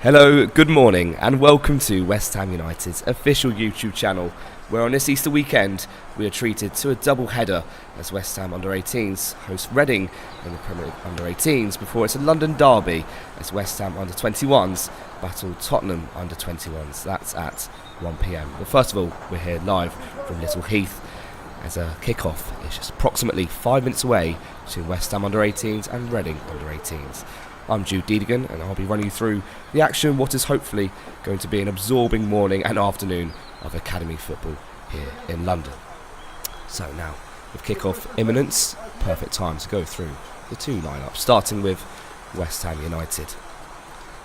Hello, good morning and welcome to West Ham United's official YouTube channel, where on this Easter weekend we are treated to a double header as West Ham Under-18s host Reading in the Premier League Under-18s before it's a London derby as West Ham Under-21s battle Tottenham Under-21s. That's at 1 PM. But first of all, we're here live from Little Heath as a kick-off is just approximately 5 minutes away between West Ham Under-18s and Reading Under-18s. I'm Jude Deedigan and I'll be running you through the action, what is hopefully going to be an absorbing morning and afternoon of academy football here in London. So now, with kick-off imminence, perfect time to go through the two lineups, starting with West Ham United.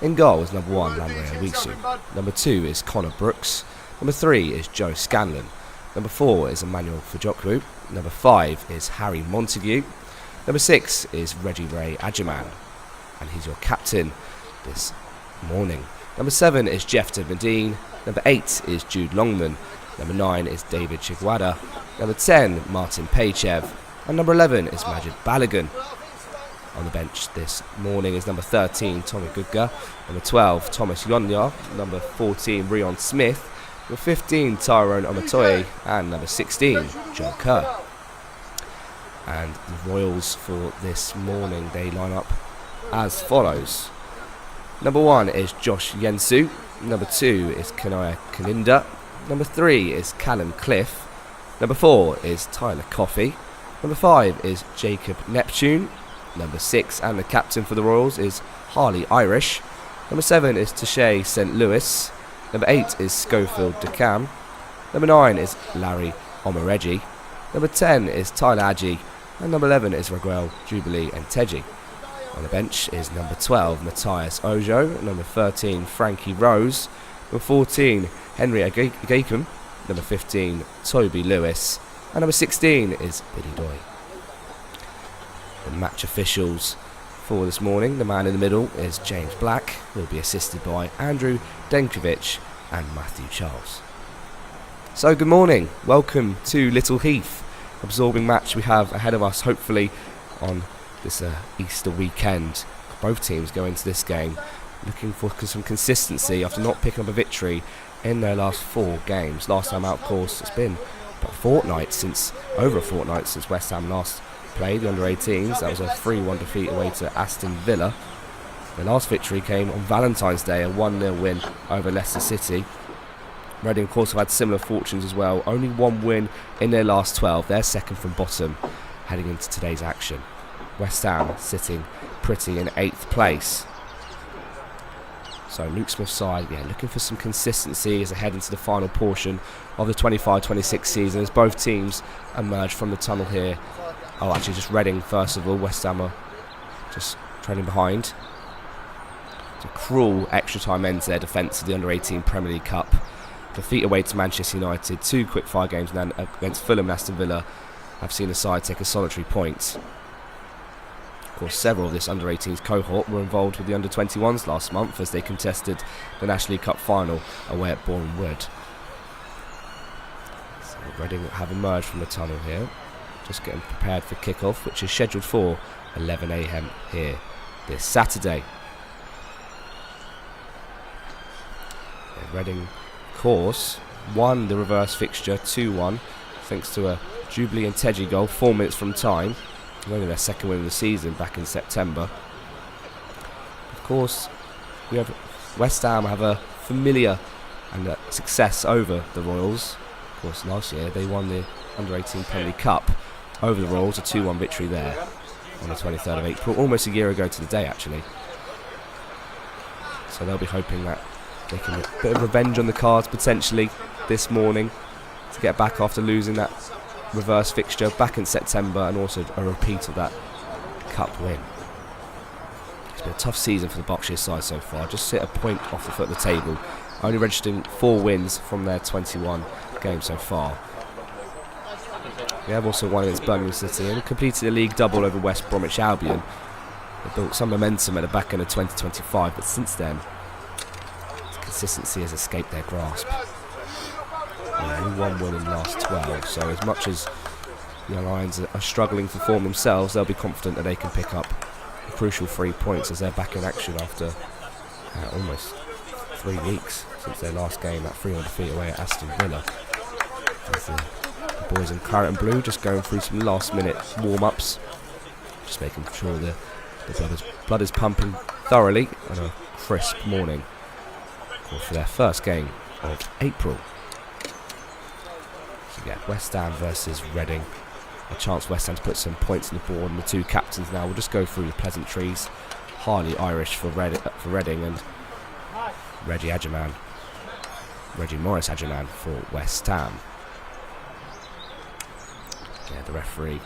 In goal is number 1, Lamre Awisu. Number 2 is Connor Brooks. Number 3 is Joe Scanlon. Number 4 is Emmanuel Fajoklu. Number 5 is Harry Montague. Number 6 is Reggie Ray Ajiman, and he's your captain this morning. Number 7 is Jeff Medine. Number 8 is Jude Longman. Number 9 is David Chiguada. Number 10, Martin Paychev. And number 11 is Majid Balogun. On the bench this morning is number 13, Tommy Gudga. Number 12, Thomas Yonya. Number 14, Rion Smith. Number 15, Tyrone Omatoye. And number 16, Joe Kerr. And the Royals for this morning, they line up as follows. Number 1 is Josh Yensu. Number 2 is Kanaya Kaninda. Number 3 is Callum Cliff. Number 4 is Tyler Coffey. Number 5 is Jacob Neptune. Number 6 and the captain for the Royals is Harley Irish. Number 7 is Tashay St. Louis. Number 8 is Schofield DeCam. Number 9 is Larry Omareji. Number 10 is Tyler Adji. And number 11 is Raguel Jubilee and Teji. On the bench is number 12, Matthias Ojo. Number 13, Frankie Rose. Number 14, Henry Agakum. Number 15, Toby Lewis. And number 16 is Billy Doy. The match officials for this morning, the man in the middle is James Black, who will be assisted by Andrew Denkovic and Matthew Charles. So good morning, welcome to Little Heath. Absorbing match we have ahead of us, hopefully, on this Easter weekend. Both teams go into this game looking for some consistency after not picking up a victory in their last 4 games. Last time out, of course, it's been about over a fortnight since West Ham last played the Under-18s. That was a 3-1 defeat away to Aston Villa. The last victory came on Valentine's Day, a 1-0 win over Leicester City. Reading, of course, have had similar fortunes as well. Only 1 win in their last 12. They're second from bottom heading into today's action. West Ham sitting pretty in 8th place. So Luke Smith's side, looking for some consistency as they head into the final portion of the 25-26 season as both teams emerge from the tunnel here. Oh, actually just Reading first of all. West Ham are just trailing behind. It's a cruel extra time end to their defence of the Under-18 Premier League Cup. Defeat away to Manchester United, 2 quick-fire games against Fulham and Aston Villa have seen the side take a solitary point. Of course, several of this Under-18s cohort were involved with the Under-21s last month as they contested the National League Cup final away at Boreham Wood. So Reading have emerged from the tunnel here, just getting prepared for kick-off, which is scheduled for 11 AM here this Saturday. Reading, of course, won the reverse fixture 2-1 thanks to a Jubilee and Teji goal 4 minutes from time. Only their second win of the season back in September. Of course, we have West Ham have a familiar and success over the Royals. Of course, last year they won the Under-18 Premier League Cup over the Royals, a 2-1 victory there on the 23rd of April, almost a year ago to the day actually. So they'll be hoping that they can get a bit of revenge on the cards potentially this morning to get back after losing that reverse fixture back in September and also a repeat of that cup win. It's been a tough season for the Berkshire side so far, just sit a point off the foot of the table, only registering 4 wins from their 21 games so far. They have also won against Birmingham City and completed a league double over West Bromwich Albion. They built some momentum at the back end of 2025, but since then consistency has escaped their grasp. Only 1 win in the last 12, so as much as the Lions are struggling to form themselves, they'll be confident that they can pick up crucial 3 points as they're back in action after Almost 3 weeks since their last game, that 3-1 defeat away at Aston Villa. As the boys in claret and blue just going through some last-minute warm-ups, just making sure the blood is pumping thoroughly on a crisp morning for their first game of April. So yeah, West Ham versus Reading. A chance West Ham to put some points on the board, and the two captains now will just go through the pleasantries. Highly Irish for Reading, and Reggie Morris Adjaman for West Ham. Yeah, the referee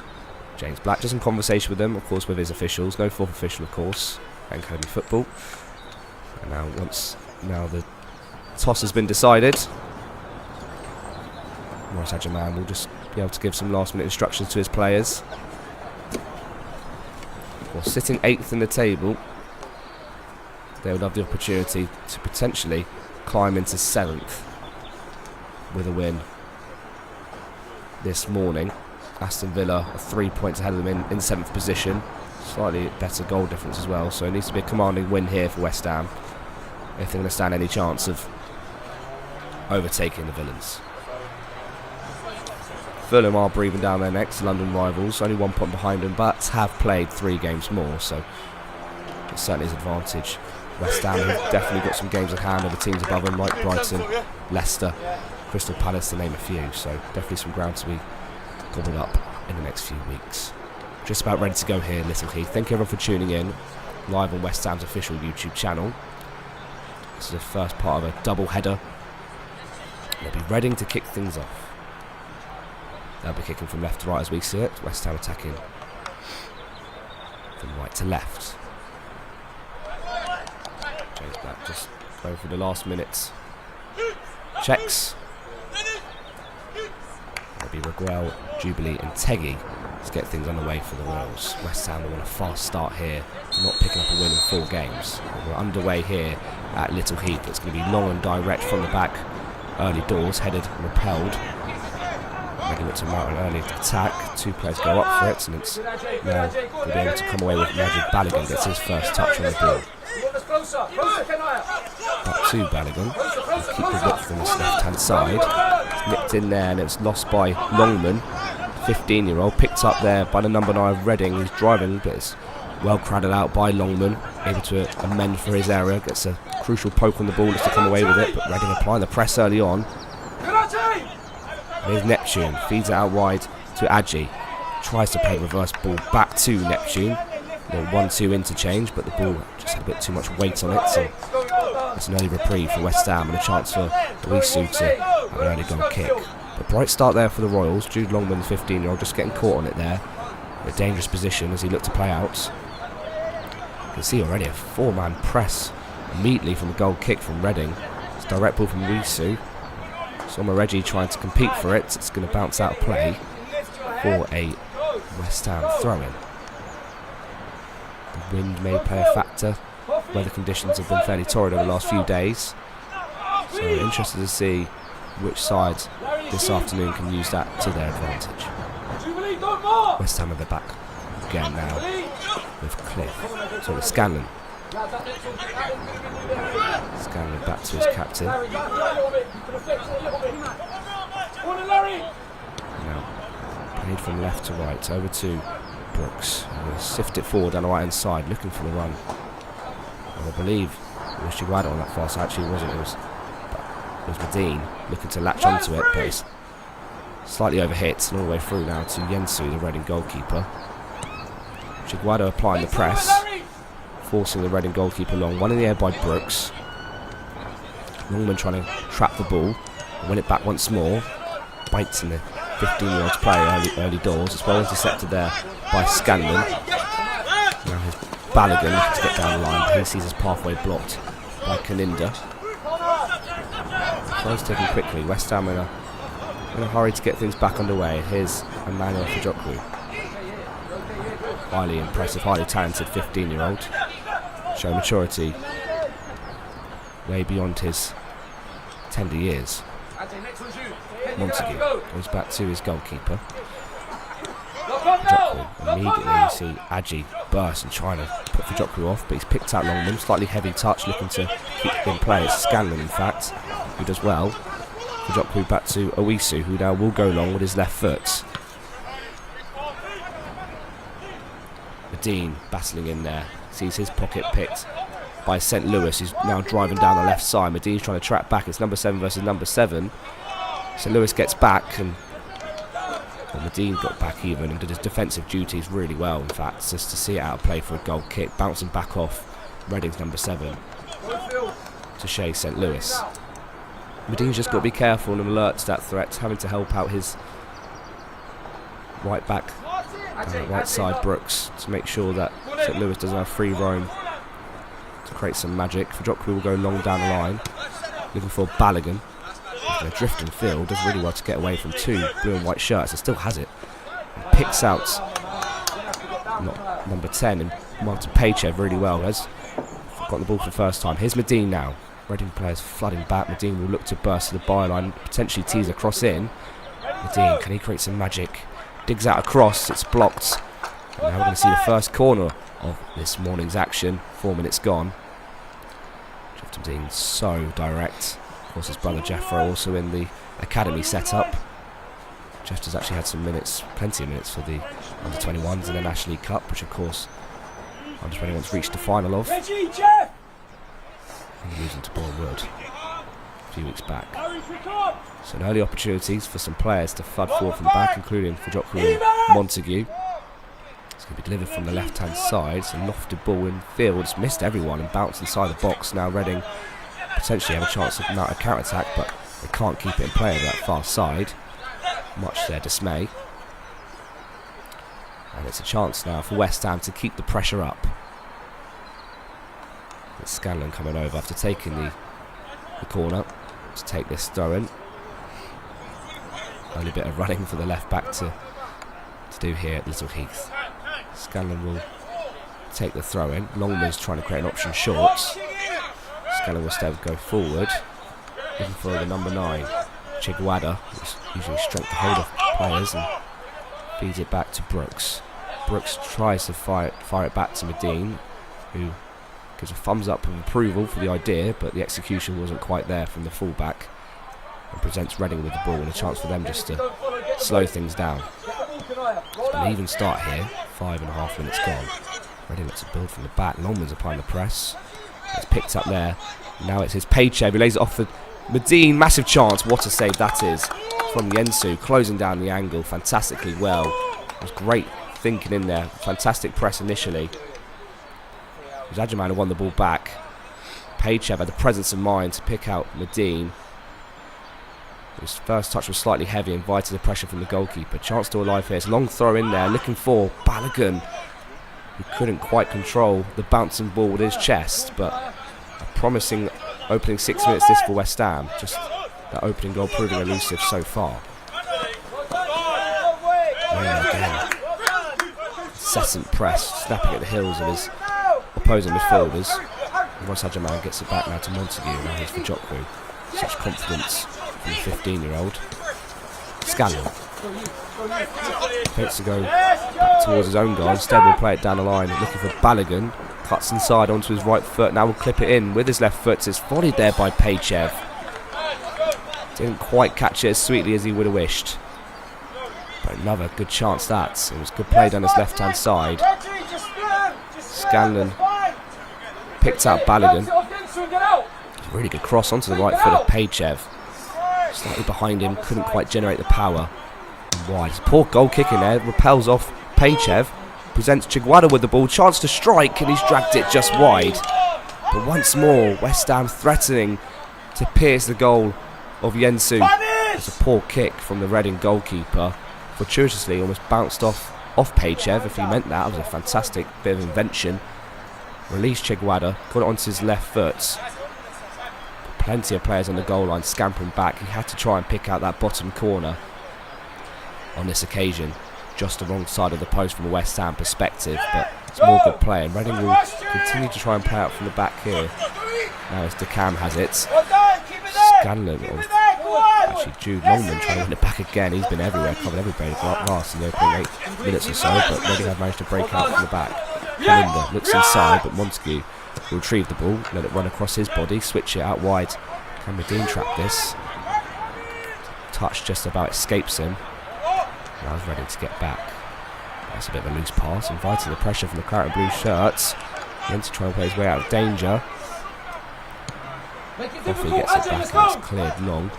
James Black just in conversation with them, of course, with his officials. No fourth official, of course, and Academy football. And now the toss has been decided, Morris Adjaman will just be able to give some last-minute instructions to his players. Well, sitting 8th in the table, they would have the opportunity to potentially climb into 7th with a win this morning. Aston Villa are 3 points ahead of them in 7th position. Slightly better goal difference as well, so it needs to be a commanding win here for West Ham if they're going to stand any chance of overtaking the Villains. Fulham are breathing down their necks, London rivals, only 1 point behind them, but have played 3 games more, so it certainly is an advantage. West Ham have definitely got some games at hand over teams above them, like Brighton, Leicester, Crystal Palace, to name a few, so definitely some ground to be gobbled up in the next few weeks. Just about ready to go here, Little Heath. Thank you everyone for tuning in, live on West Ham's official YouTube channel. This is the first part of a double header. They'll be Reading to kick things off. They'll be kicking from left to right as we see it. West Ham attacking from right to left. James Black just going for the last minute checks. It'll be Raguel, Jubilee and Teggy to get things underway for the Royals. West Ham want a fast start here, not picking up a win in 4 games. We're underway here at Little Heath. It's going to be long and direct from the back. Early doors, headed and repelled. Reading look to mount an early attack. 2 players go up for it, and it's now going to be able to come away with Majid Balogun. Gets his first touch on the ball. Back to Balogun. Keep the width on his left-hand side. Nipped in there, and it's lost by Longman, 15-year-old. Picked up there by the number 9 of Reading, who's driving, but it's well crowded out by Longman. Able to amend for his area. Gets a crucial poke on the ball just to come away with it, but Reading applying the press early on. Here's Neptune, feeds it out wide to Adji. Tries to play reverse ball back to Neptune. A 1-2 interchange, but the ball just had a bit too much weight on it, so it's an early reprieve for West Ham and a chance for Wisu to have an early goal kick. A bright start there for the Royals. Jude Longman, the 15-year-old, just getting caught on it there. In a dangerous position as he looked to play out. You can see already a 4-man press immediately from the goal kick from Reading. It's a direct ball from Wisu. Soma Reggie trying to compete for it. It's going to bounce out of play for a West Ham throw-in. The wind may play a factor. Weather conditions have been fairly torrid over the last few days. So interested to see which side this afternoon can use that to their advantage. West Ham at the back again now with Cliff. So with Scanlon. Scanlon back to his captain. Now played from left to right over to Brooks. We'll sift it forward down the right hand side, looking for the run. And I believe it was Chiguado on that far side. Actually, it wasn't. It was Medine looking to latch onto it, but it's slightly overhit and all the way through now to Yensu, the Reading goalkeeper. Chiguado applying the press, forcing the Reading goalkeeper long. One in the air by Brooks. Longman trying to trap the ball. Win it back once more. Bites in the 15-year-old's play early doors. It's well intercepted there by Scanlon. Now his Balogun looking to get down the line. He sees his pathway blocked by Kaninda. Throws taken quickly. West Ham in a hurry to get things back underway. Here's Emmanuel Fajokwu. Highly impressive, highly talented 15-year-old. Show maturity way beyond his tender years. Montague goes back to his goalkeeper. Fajokwu. Immediately you see Adji burst and trying to put Fajokwu off, but he's picked out Longman. Slightly heavy touch, looking to keep in play. It's Scanlon, in fact, who does well. Fajokwu back to Owisu, who now will go long with his left foot. Medine battling in there. Sees his pocket picked by St. Louis, who's now driving down the left side. Medine's trying to track back. It's number 7 versus number 7. St. Louis gets back, and Medine got back even and did his defensive duties really well, in fact, just to see it out of play for a goal kick. Bouncing back off Reading's number 7 to Shea St. Louis. Medine's just got to be careful and alert to that threat, having to help out his right back down the right side, Brooks, to make sure that St. Louis doesn't have free roam to create some magic. Fajokwu will go long down the line, looking for Balogun. He's going to drift and field, does really well to get away from 2 blue and white shirts, and still has it. And picks out number 10 and Martin Paychev really well. Has got the ball for the first time. Here's Medine now. Reading players flooding back. Medine will look to burst to the byline, potentially tease a cross in. Medine, can he create some magic? Digs out a cross, it's blocked. And now we're going to see the first corner of this morning's action. 4 minutes gone. Jeff Medine so direct. Of course, his brother Jeffro also in the academy setup. Jeff has actually had some minutes, plenty of minutes for the under-21s in the National League Cup, which of course under-21s reached the final of. And losing to Bournemouth a few weeks back. So an early opportunities for some players to flood forward from the back, including Fajokwu and Montague. It's going to be delivered from the left-hand side. It's a lofted ball in field. It's missed everyone and bounced inside the box. Now Reading potentially have a chance of mount a counter-attack, but they can't keep it in play over that far side, much to their dismay. And it's a chance now for West Ham to keep the pressure up. It's Scanlon coming over after taking the corner to take this throw in. Only bit of running for the left back to do here at Little Heath. Scanlon will take the throw in. Longman's trying to create an option short. Scanlon will still go forward, looking for the number 9, Chiguada, who's usually strength to hold of players, and feeds it back to Brooks. Brooks tries to fire it back to Medine, who gives a thumbs up of approval for the idea, but the execution wasn't quite there from the fullback, and presents Reading with the ball and a chance for them just to slow things down. It's an even start here, 5.5 minutes gone. Reading lets it build from the back. Longman's applying the press. It's picked up there. Now it's his Paychev who lays it off for Medine. Massive chance. What a save that is from Yensu, closing down the angle fantastically well. It was great thinking in there. Fantastic press initially. Zajaman had won the ball back. Paychev had the presence of mind to pick out Medine. His first touch was slightly heavy, invited the pressure from the goalkeeper. Chance still alive here. It's a long throw in there, looking for Balogun, who couldn't quite control the bouncing ball with his chest, but a promising opening 6 minutes this for West Ham. Just that opening goal proving elusive so far. Again, incessant press, snapping at the heels of his opposing midfielders. And once Hajaman gets it back now to Montague, now here's Fajokwu. Such confidence from the 15-year-old. Scanlon tends to go back towards his own goal. Instead will play it down the line, looking for Balogun. Cuts inside onto his right foot. Now will clip it in with his left foot. It's volleyed there by Paychev. Didn't quite catch it as sweetly as he would have wished. But another good chance that. It was good play down his left-hand side. Scanlon picked out Balogun. Really good cross onto the right foot of Paychev. Slightly behind him, couldn't quite generate the power. And wide. Poor goal kick in there, repels off Paychev. Presents Chiguada with the ball, chance to strike, and he's dragged it just wide. But once more, West Ham threatening to pierce the goal of Yensu. It's a poor kick from the Reading goalkeeper. Fortuitously almost bounced off Paychev. If he meant that, it was a fantastic bit of invention. Released Chiguada, got it onto his left foot. Plenty of players on the goal line scampering back. He had to try and pick out that bottom corner on this occasion, just the wrong side of the post from a West Ham perspective, but it's more good play, and Reading will continue to try and play out from the back here. Now as DeCam has it. Scanlon, actually Jude Longman trying to win it back again. He's been everywhere, covered every blade of grass in the opening 8 minutes or so, but Reading have managed to break out from the back. Kalinda looks inside, but Montague will retrieve the ball, let it run across his body, switch it out wide. Can Medine trap this? Touch just about escapes him. Now he's ready to get back. That's a bit of a loose pass, inviting the pressure from the claret and blue shirts. Then to try and play his way out of danger. Coffey gets it back and it's cleared long.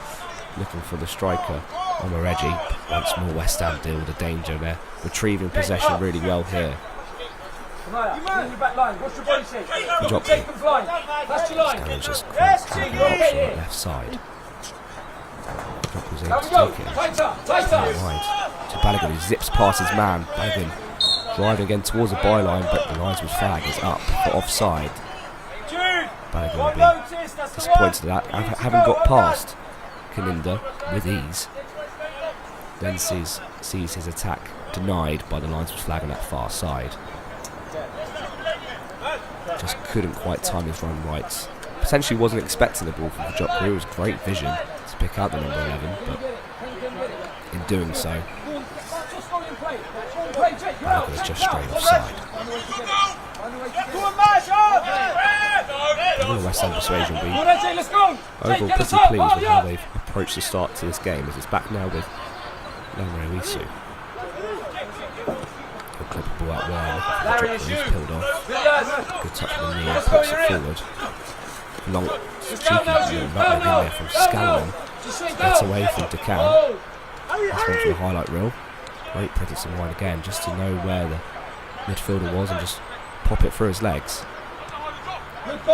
Looking for the striker, Omoreji. Once more West Ham deal with the danger there. Retrieving possession really well here. Scanlon's just taking the option on the left side. Was able to take it wide to Balogun, who zips past his man. Balogun driving again towards the byline, but the linesman's flag is up for offside. Balogun will be disappointed at that, having got past Kalinda with ease. Then sees his attack denied by the linesman's flag on that far side. Just couldn't quite time his run right. Potentially wasn't expecting the ball from Vajokru. It was great vision to pick out the number 11, but in doing so, Balogun is just straight offside. The West Ham persuasion will be overall pretty pleased with how they've approached the start to this game, as it's back now with Lomre Isu. He'll clip the ball out wide, looking for the he's peeled off. Good touch with the knee and puts it forward. Long, cheeky nutmeg in there from Scanlon. Gets away from Decan. That's one for the highlight reel. Great presence in wide again, just to know where the midfielder was and just pop it through his legs. Brooks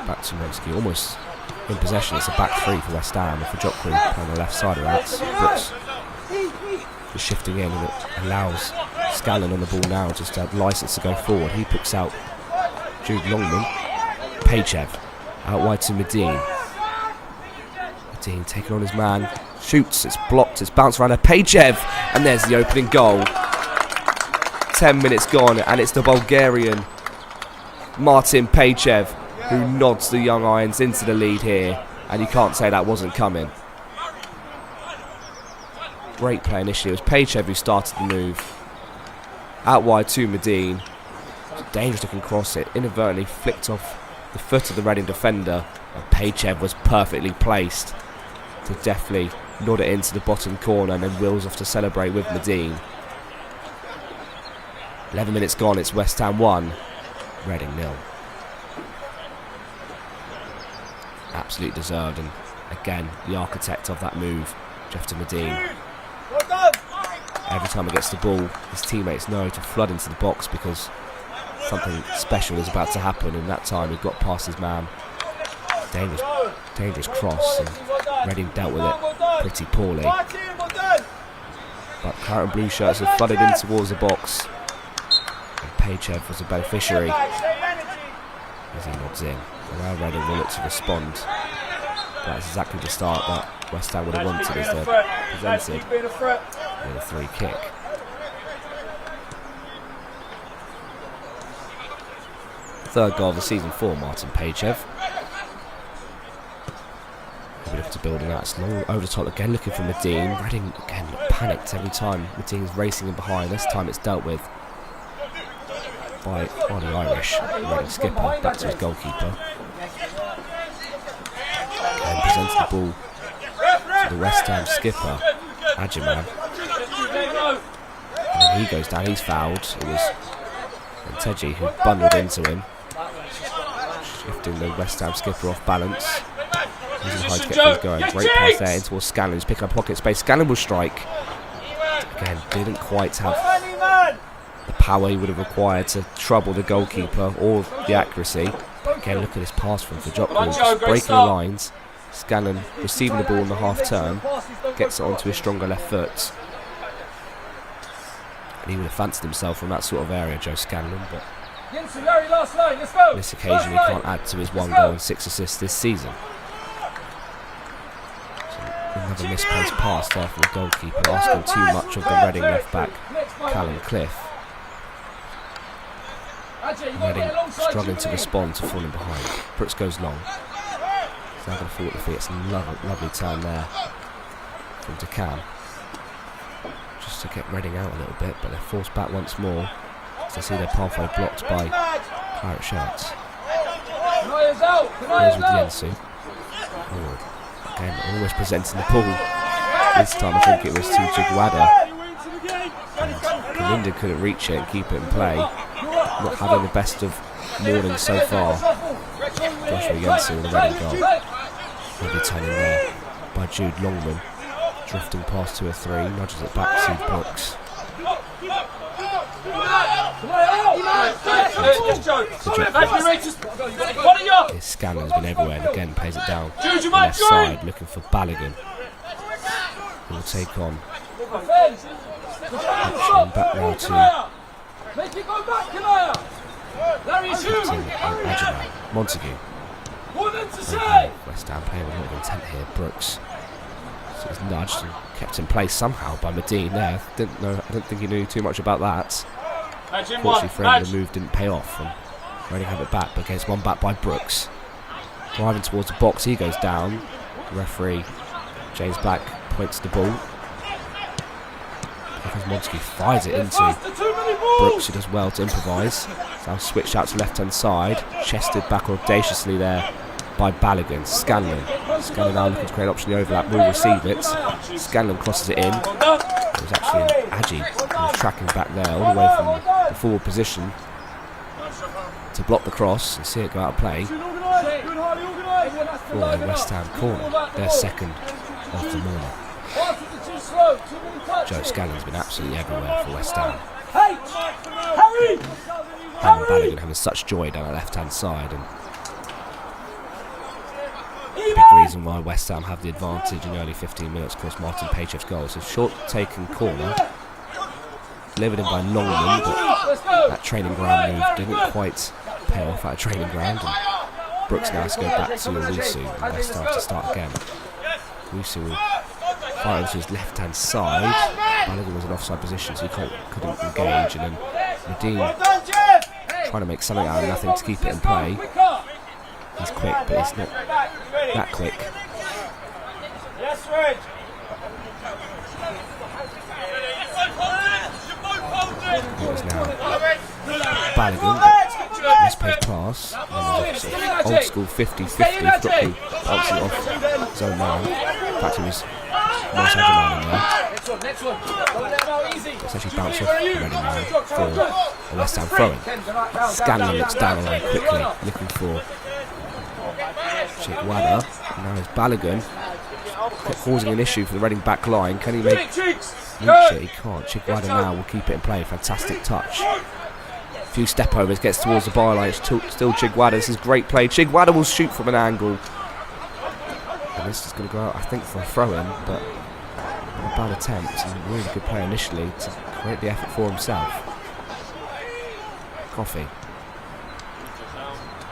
back to Montague, almost in possession. It's a back three for West Ham. For Jokru on the left side of that, Brooks is shifting in, and it allows Scanlon on the ball now just to have licence to go forward. He picks out Jude Longman. Pachev out wide to Medine. Medine taking on his man, shoots, it's blocked, it's bounced around a Pachev, and there's the opening goal. 10 minutes gone, and it's the Bulgarian Martin Pachev who nods the young irons into the lead here, and you can't say that wasn't coming. Great play initially. It was Pachev who started the move. Out wide to Medine. Dangerous looking cross, it inadvertently flicked off the foot of the Reading defender, and Pachev was perfectly placed to deftly nod it into the bottom corner, and then wheels off to celebrate with Medine. 11 minutes gone, it's West Ham 1, Reading 0. Absolutely deserved, and again the architect of that move, Jeff to Medine. Every time he gets the ball, his teammates know to flood into the box because something special is about to happen, and that time he got past his man. Dangerous cross, and Reading dealt with it pretty poorly. But claret and blue shirts have flooded in towards the box, and Pachev was a beneficiary as he nods in. And now Reading will look to respond. That's exactly the start that West Ham would have wanted, as they're presented with a free kick. Third goal of the season for Martin Pachev. He'll be looking to build on that. It's long over the top again, looking for Medine. Reading again panicked every time Medine's racing in behind. This time it's dealt with by the Irish. Reading skipper back to his goalkeeper. And presents the ball to the West Ham skipper, Adjaman. And then he goes down, he's fouled. It was Teji who bundled into him, shifting the West Ham skipper off balance. Using high to get things going. Great pass there in towards Scanlon, who's picking up pocket space. Scanlon will strike. Again, didn't quite have the power he would have required to trouble the goalkeeper or the accuracy. Again, look at this pass from Vajokru, just breaking the lines. Scanlon receiving the ball in the half turn, gets it onto his stronger left foot. And he would have fancied himself from that sort of area, Joe Scanlon, but on this occasion he can't add to his 1 goal and 6 assists this season. So another misplaced pass there from the goalkeeper, asking too much of the Reading left back, Callum Cliff. Reading struggling to respond to falling behind. Brooks goes long. He's now going to fall at the feet. It's a lovely turn there from Decan. Just to get Reading out a little bit, but they're forced back once more as they see their pathway blocked by Claret shirts. Here's with Yensu. Again, always presenting the ball. This time I think it was to Chigwada. And Kalinda couldn't reach it and keep it in play. Not having the best of morning so far. Joshua Yensu in the Reading goal. He'll be turning there by Jude Longman. Drifting past 2 or 3, nudges it back to Brooks. Scanlon's been everywhere and again plays it down left side, looking for Balogun. He will take on back now to Captain Montague. West Ham playing with a lot of intent here. Brooks. So he's nudged and kept in place somehow by Medine there. I don't think he knew too much about that. Fortunately for him, the move didn't pay off. And Reading have it back, but gets one back by Brooks. Driving towards the box, he goes down. The referee, James Black, points the ball. Because Montague fires it into Brooks, who does well to improvise. Now switched out to left-hand side. Chested back audaciously there by Balogun. Scanlon now looking to create an option in the overlap, will receive it. Scanlon crosses it in. It was actually Adji who was tracking back there all the way from the forward position to block the cross and see it go out of play for a West Ham corner, their second of the morning. Joe Scannon's been absolutely everywhere for West Ham. Him and Balogun having such joy down the left hand side, and big reason why West Ham have the advantage in the early 15 minutes. Of course, Martin Paychev's goal. So short taken corner, delivered in by Longman, but that training ground move didn't quite pay off at a training ground. And Brooks now has to go back to Owusu, and West Ham to start again. Owusu will fire to his left hand side. Balogun was in offside position, so he couldn't engage, and then Medine trying to make something out of nothing to keep it in play. He's quick, but he's not that quick. It was now Balogun, misplaced pass, and sort of old school 50-50, bouncing off zone 9. In fact, it was nice man in there. It's actually bounced off Reading now for a West Ham throwing. Scanlon looks down the line quickly, looking for Chigwada. Now it's Balogun, causing an issue for the Reading back line. Can he reach it? He can't. Chigwada now will keep it in play. Fantastic touch. A few step overs, gets towards the byline. It's still Chigwada. This is great play. Chigwada will shoot from an angle. And this is going to go out, I think, for a throw-in, but not a bad attempt. And a really good play initially to create the effort for himself. Coffee.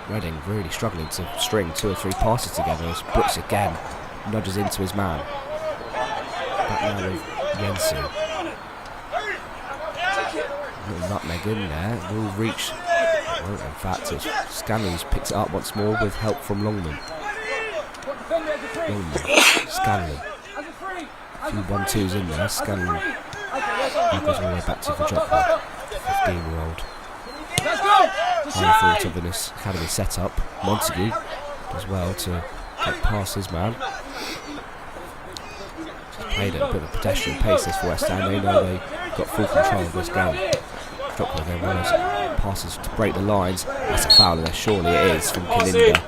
Reading really struggling to string 2 or 3 passes together as Brooks again nudges into his man. Back now with Yensu. Little nutmeg in there, will reach. Well, in fact, Scanlon's picked it up once more with help from Longman. Scanlon. A few 1-2s in there. Scanlon goes all the way back to Vajotla, 15-year-old. High thought of in this academy setup. Montague does well to get past his man. Just played at a bit of a pedestrian pace this for West Ham. They know they got full control of this game. Vajotla then runs passes to break the lines. That's a foul, and there surely it is from Kalinda.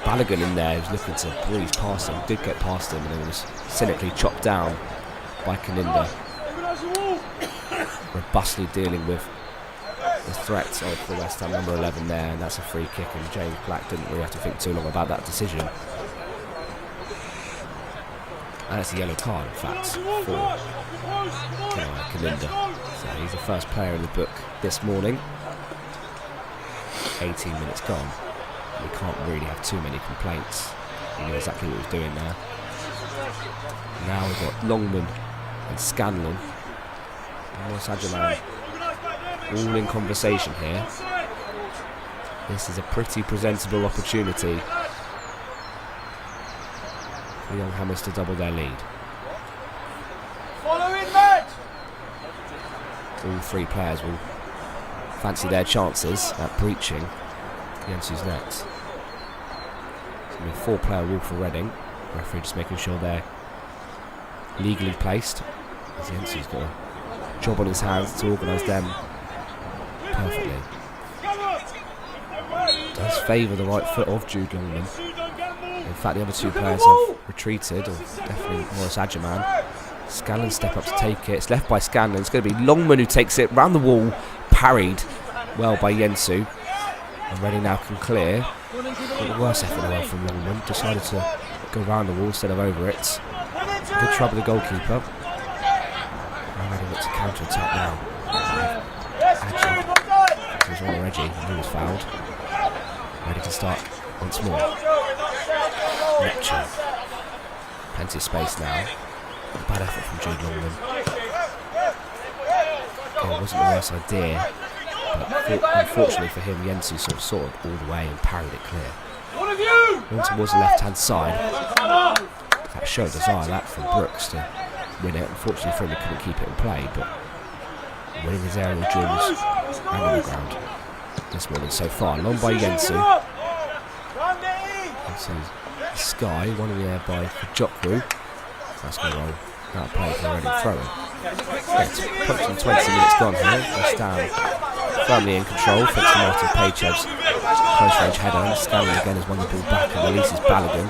Balogun in there was looking to breeze past him, did get past him, and then was cynically chopped down by Kalinda. Robustly dealing with the threats of the West Ham number 11 there, and that's a free kick, and James Black didn't really have to think too long about that decision. And it's a yellow card, in fact, for Kalinda. So he's the first player in the book this morning. 18 minutes gone. We can't really have too many complaints. He knew exactly what he was doing there. Now we've got Longman and Scanlon. And Sajaman all in conversation here. This is a pretty presentable opportunity for the Young Hammers to double their lead. Follow in, Matt! all three players will fancy their chances at breaching Yensu's net. It's going to be a 4-player wall for Reading. The referee just making sure they're legally placed, as Yensu's got a job on his hands to organise them perfectly. Does favour the right foot of Jude Longman. In fact, the other two players have retreated, or definitely Morris Adjaman. Scanlon step up to take it. It's left by Scanlon. It's going to be Longman who takes it round the wall, parried well by Yensu. And Reading now can clear. But the worst effort away from Longman. Decided to go round the wall instead of over it. Good trouble the goalkeeper. And Reading looks to counter attack now. Adji. It was on Reggie, and he was fouled. Ready to start once more. Neptune. Plenty of space now. Bad effort from Jude Longman. It wasn't the worst idea, but unfortunately for him, Yensu sort of sorted all the way and parried it clear. On towards the left-hand side. That showed desire, that from Brooks to win it. Unfortunately for him, he couldn't keep it in play, but winning his aerial duels and on the ground this morning so far. Long by Yensu. Yensu's Sky, one in the air by Jokru. That's going to roll out of play for Reading throwing. Yeah, it's approaching 20 minutes gone here. West Ham firmly in control. Thanks to Martin Paychev's close range header. And Scanlon again has won the ball back and releases Balogun.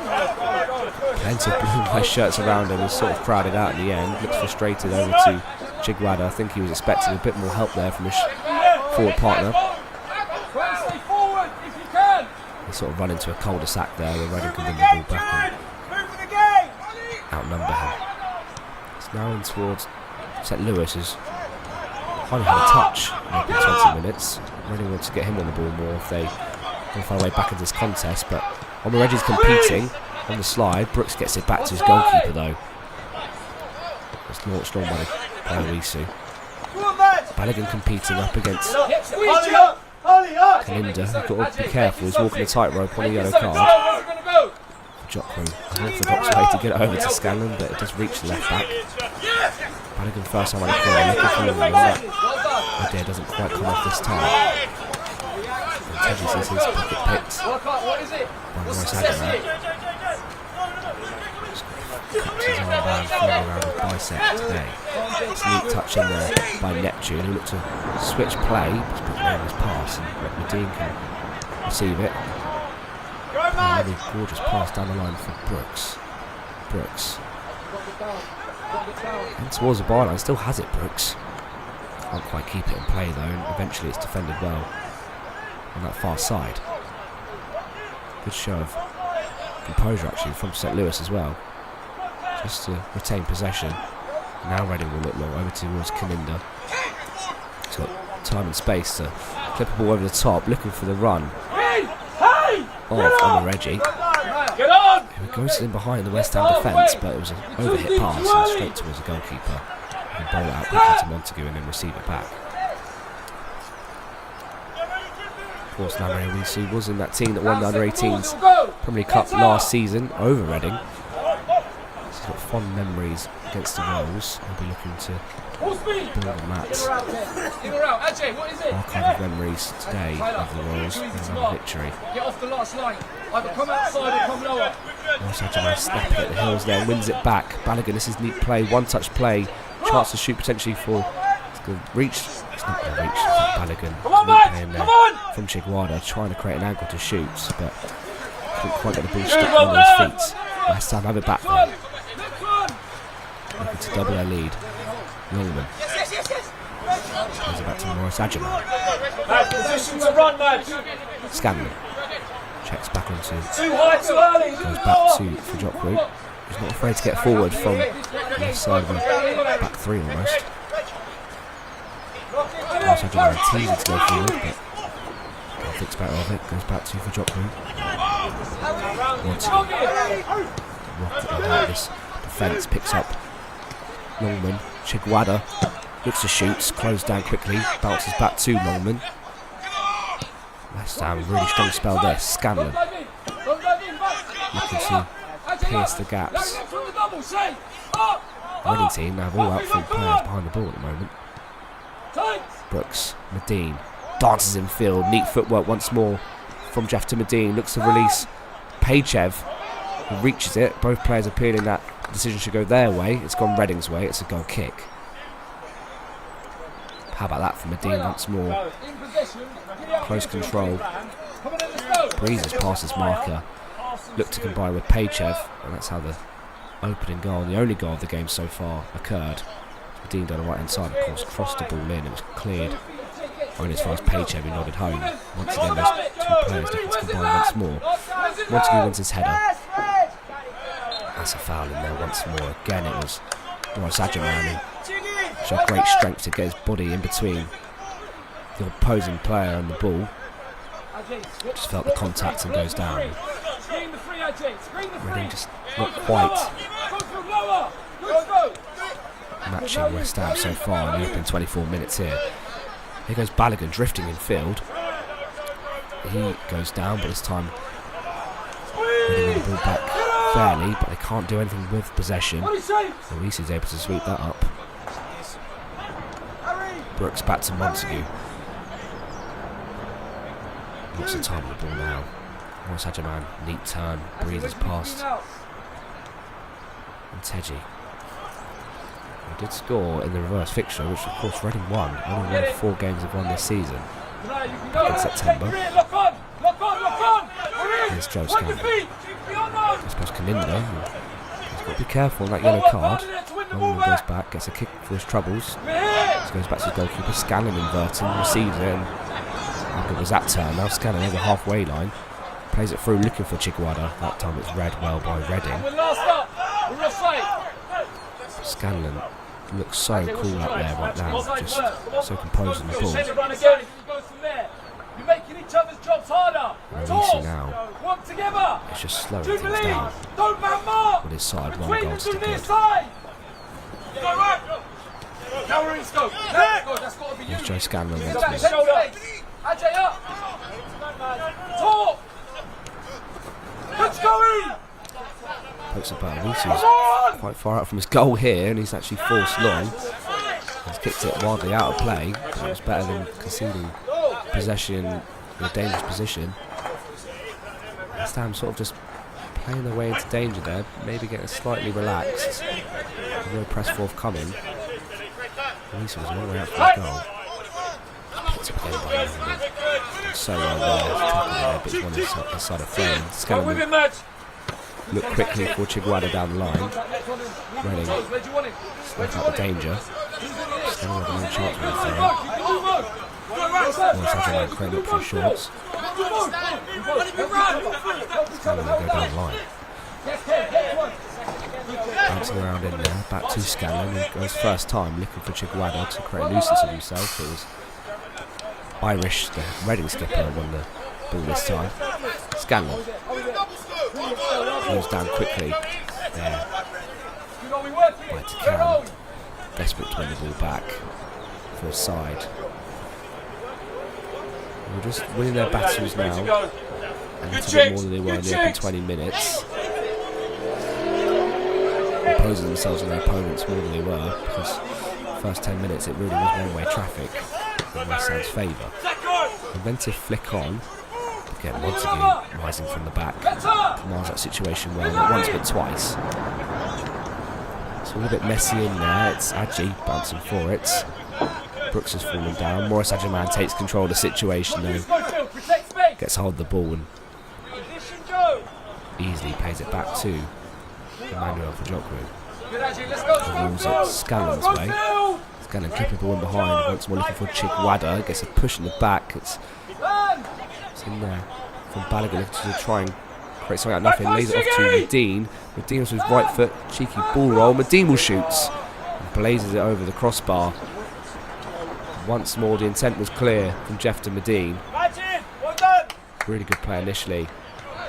Plenty of blue and white shirts around him. He's sort of crowded out in the end. Looks frustrated over to Chigwada. I think he was expecting a bit more help there from his forward partner. They sort of run into a cul-de-sac there where Reading can bring the ball back and outnumber him. It's now in towards St. Louis, who's hardly had a touch in 20 minutes. Reading wants to get him on the ball more if they can find a way back into this contest, but Reggie's competing on the slide. Brooks gets it back to his goalkeeper though. It's launched on by Paolisu. Balogun competing up against Kalinda. You've got to be careful, he's walking a tightrope on a yellow card. Jokru, an orthodox way to get it over to Scanlon, but it does reach the left back. Balogun first time on the corner, looking for him. That idea doesn't quite come off this time. And Teddy sees his pocket picked by Morris Adjaman. Cups his arm down, firmly around his bicep today. It's a neat touch in there by Neptune, who looked to switch play, just put it his pass, and Medine can receive it. And a gorgeous pass down the line for Brooks. And towards the byline, still has it, Brooks. Can't quite keep it in play though, and eventually it's defended well on that far side. Good show of composure actually from St. Louis as well, just to retain possession. Now Reading will look long over towards Kalinda. He's got time and space to clip the ball over the top, looking for the run of Reggie. It goes in behind the West Ham defence, but it was an overhit pass and straight towards the goalkeeper. And bowl it out quickly to Montague and then receive it back. Of course, Namre Owusu was in that team that won the Under-18s Premier Cup last season over Reading. He's got fond memories against the Wolves. He'll be looking to build on that archive of memories today of the Wolves with another victory. Morris Adjaman snapping at the heels there, wins it back. Balogun, this is neat play, one-touch play, chance to shoot potentially for the reach. It's not going to reach. Balogun playing there from Chigwada, trying to create an angle to shoot, but couldn't quite get the ball stuck on his feet. West Ham have it back there. Looking to double their lead. Longman. Goes it back to Morris Adjaman. Position to run, man. Scanlon. Checks back onto. Goes back to Jokru. He's not afraid to get forward from the left side of the back three almost. Morris Adjaman teasing to go forward, but thinks better of it. Goes back to Jokru. Rocket at the heart of this defence, picks up Longman. Chigwada looks to shoot, closed down quickly, bounces back to Longman. West Ham, really strong spell there. Scanlon looking to pierce the gaps. The Reading team now have all outfield players behind the ball at the moment. Brooks, Medine, dances in field, neat footwork once more from Jeff to Medine, looks to release Pachev, who reaches it. Both players appealing that the decision should go their way. It's gone Reading's way, it's a goal kick. How about that from Medine once more? Close control. Breezes past his marker. Looked to combine with Pachev, and that's how the opening goal, the only goal of the game so far, occurred. Medine down the right hand side, of course, crossed the ball in, it was cleared only as far as Pachev, who nodded home. Once again, those two players looking to combine once more. Montague wins his header. That's a foul in there once more. Again, it was Morris Adjaman who showed great strength to get his body in between the opposing player and the ball. Just felt the contact and goes down. Reading just not quite matching West Ham so far in the opening 24 minutes here. Here goes Balogun drifting in field. He goes down, but this time Reading win the ball back fairly, but they can't do anything with possession. Reese is able to sweep that up. Brooks back to Montague. Lots of time on the ball now. Morris Adjaman, neat turn, breezes past. And Teji, who did score in the reverse fixture, which of course Reading won. Only one of 4 games they've won this season. Back in September. Here's Joe Scanlon. I suppose Kaminda, he's got to be careful on that yellow card. Long goes back, gets a kick for his troubles. He goes back to his goalkeeper. Scanlon inverting, receives it, and how good was that turn? Now Scanlon over the halfway line. Plays it through, looking for Chiguada. That time it's read well by Reading. Scanlon looks so cool up there right now, just so composed on the ball. And Alisi now is just slowing things down with his side 1 goal to good. Here's Joe Scanlon once more. Pokes up at Alisi's quite far out from his goal here, and he's actually forced long. He's kicked it wildly out of play, but it was better than conceding possession in a dangerous position. West Ham sort of just playing their way into danger there, maybe getting slightly relaxed. No press forthcoming. Alisi was a long way out from his goal. Picked up again by him. So well there, but he's one inside of frame. Scanlon look quickly for Chiguada down the line. Reading snuck out the danger. Scanlon had a long chance with the throw. Morris Adjaman crane up for his shorts. Scanlon will go down the line. Bouncing around in there, back to Scanlon, who goes first time looking for Chiguada to create a nuisance of himself. It was Irish, the Reading skipper, won the ball this time. Scanlon goes down quickly there. Right to Cam, desperate to win the ball back for his side. They're just winning their battles now, a little bit more than they were in the open 20 minutes. Imposing themselves on their opponents more than they were, because the first 10 minutes it really was one-way traffic in West Ham's favour. Inventive flick on. Again, Montague rising from the back. Commands that situation well, not once but twice. It's all a bit messy in there. It's Adji bouncing for it. Brooks has fallen down. Morris Adjaman takes control of the situation though. Gets hold of the ball and easily plays it back to Emmanuel Fajokwu. Rules it Scanlon's way. Scanlon clipping the ball in behind. Once more looking for Chiguada. Gets a push in the back. It's in there from Balogun looking to try and create something out of nothing. Lays it off to Medine. Medine with his right foot. Cheeky ball roll. Medine will shoot. And blazes it over the crossbar. Once more the intent was clear from Jeff to Medine. Really good play initially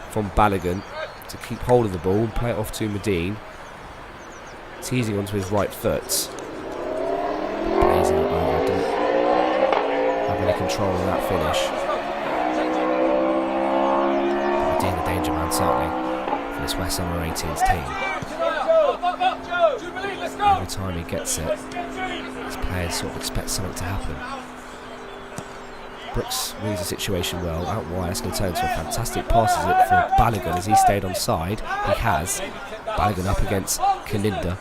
from Balogun to keep hold of the ball and play it off to Medine. Teasing onto his right foot. Blazing it over. Don't have any control of that finish. Medine the danger man certainly for this West Ham U18's team. Every time he gets it, his players sort of expect something to happen. Brooks reads the situation well, out wide. It's going to turn into a fantastic pass for Balogun as he stayed on side. He has. Balogun up against Kalinda.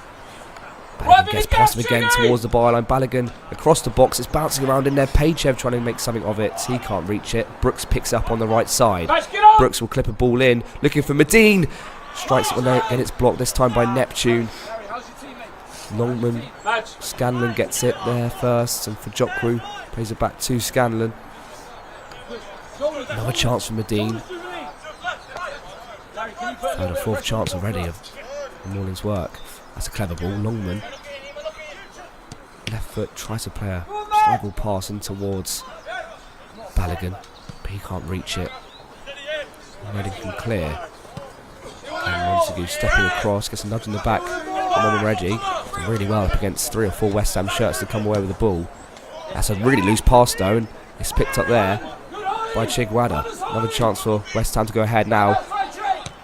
Balogun gets past him again towards the byline. Balogun across the box. It's bouncing around in there. Pachev trying to make something of it. He can't reach it. Brooks picks up on the right side. Brooks will clip a ball in, looking for Medine. Strikes it and it's blocked this time by Neptune. Longman. Scanlon gets it there first, and for Jokru plays it back to Scanlon. Another chance for Medine. Third or fourth chance already of the morning's work. That's a clever ball. Longman. Left foot tries to play a slide ball pass in towards Balogun, but he can't reach it. Reading can clear. And Montague stepping across, gets a nudge in the back from Reggie. Really well up against 3 or 4 West Ham shirts to come away with the ball. That's a really loose pass though, and it's picked up there by Chigwada. Another chance for West Ham to go ahead now.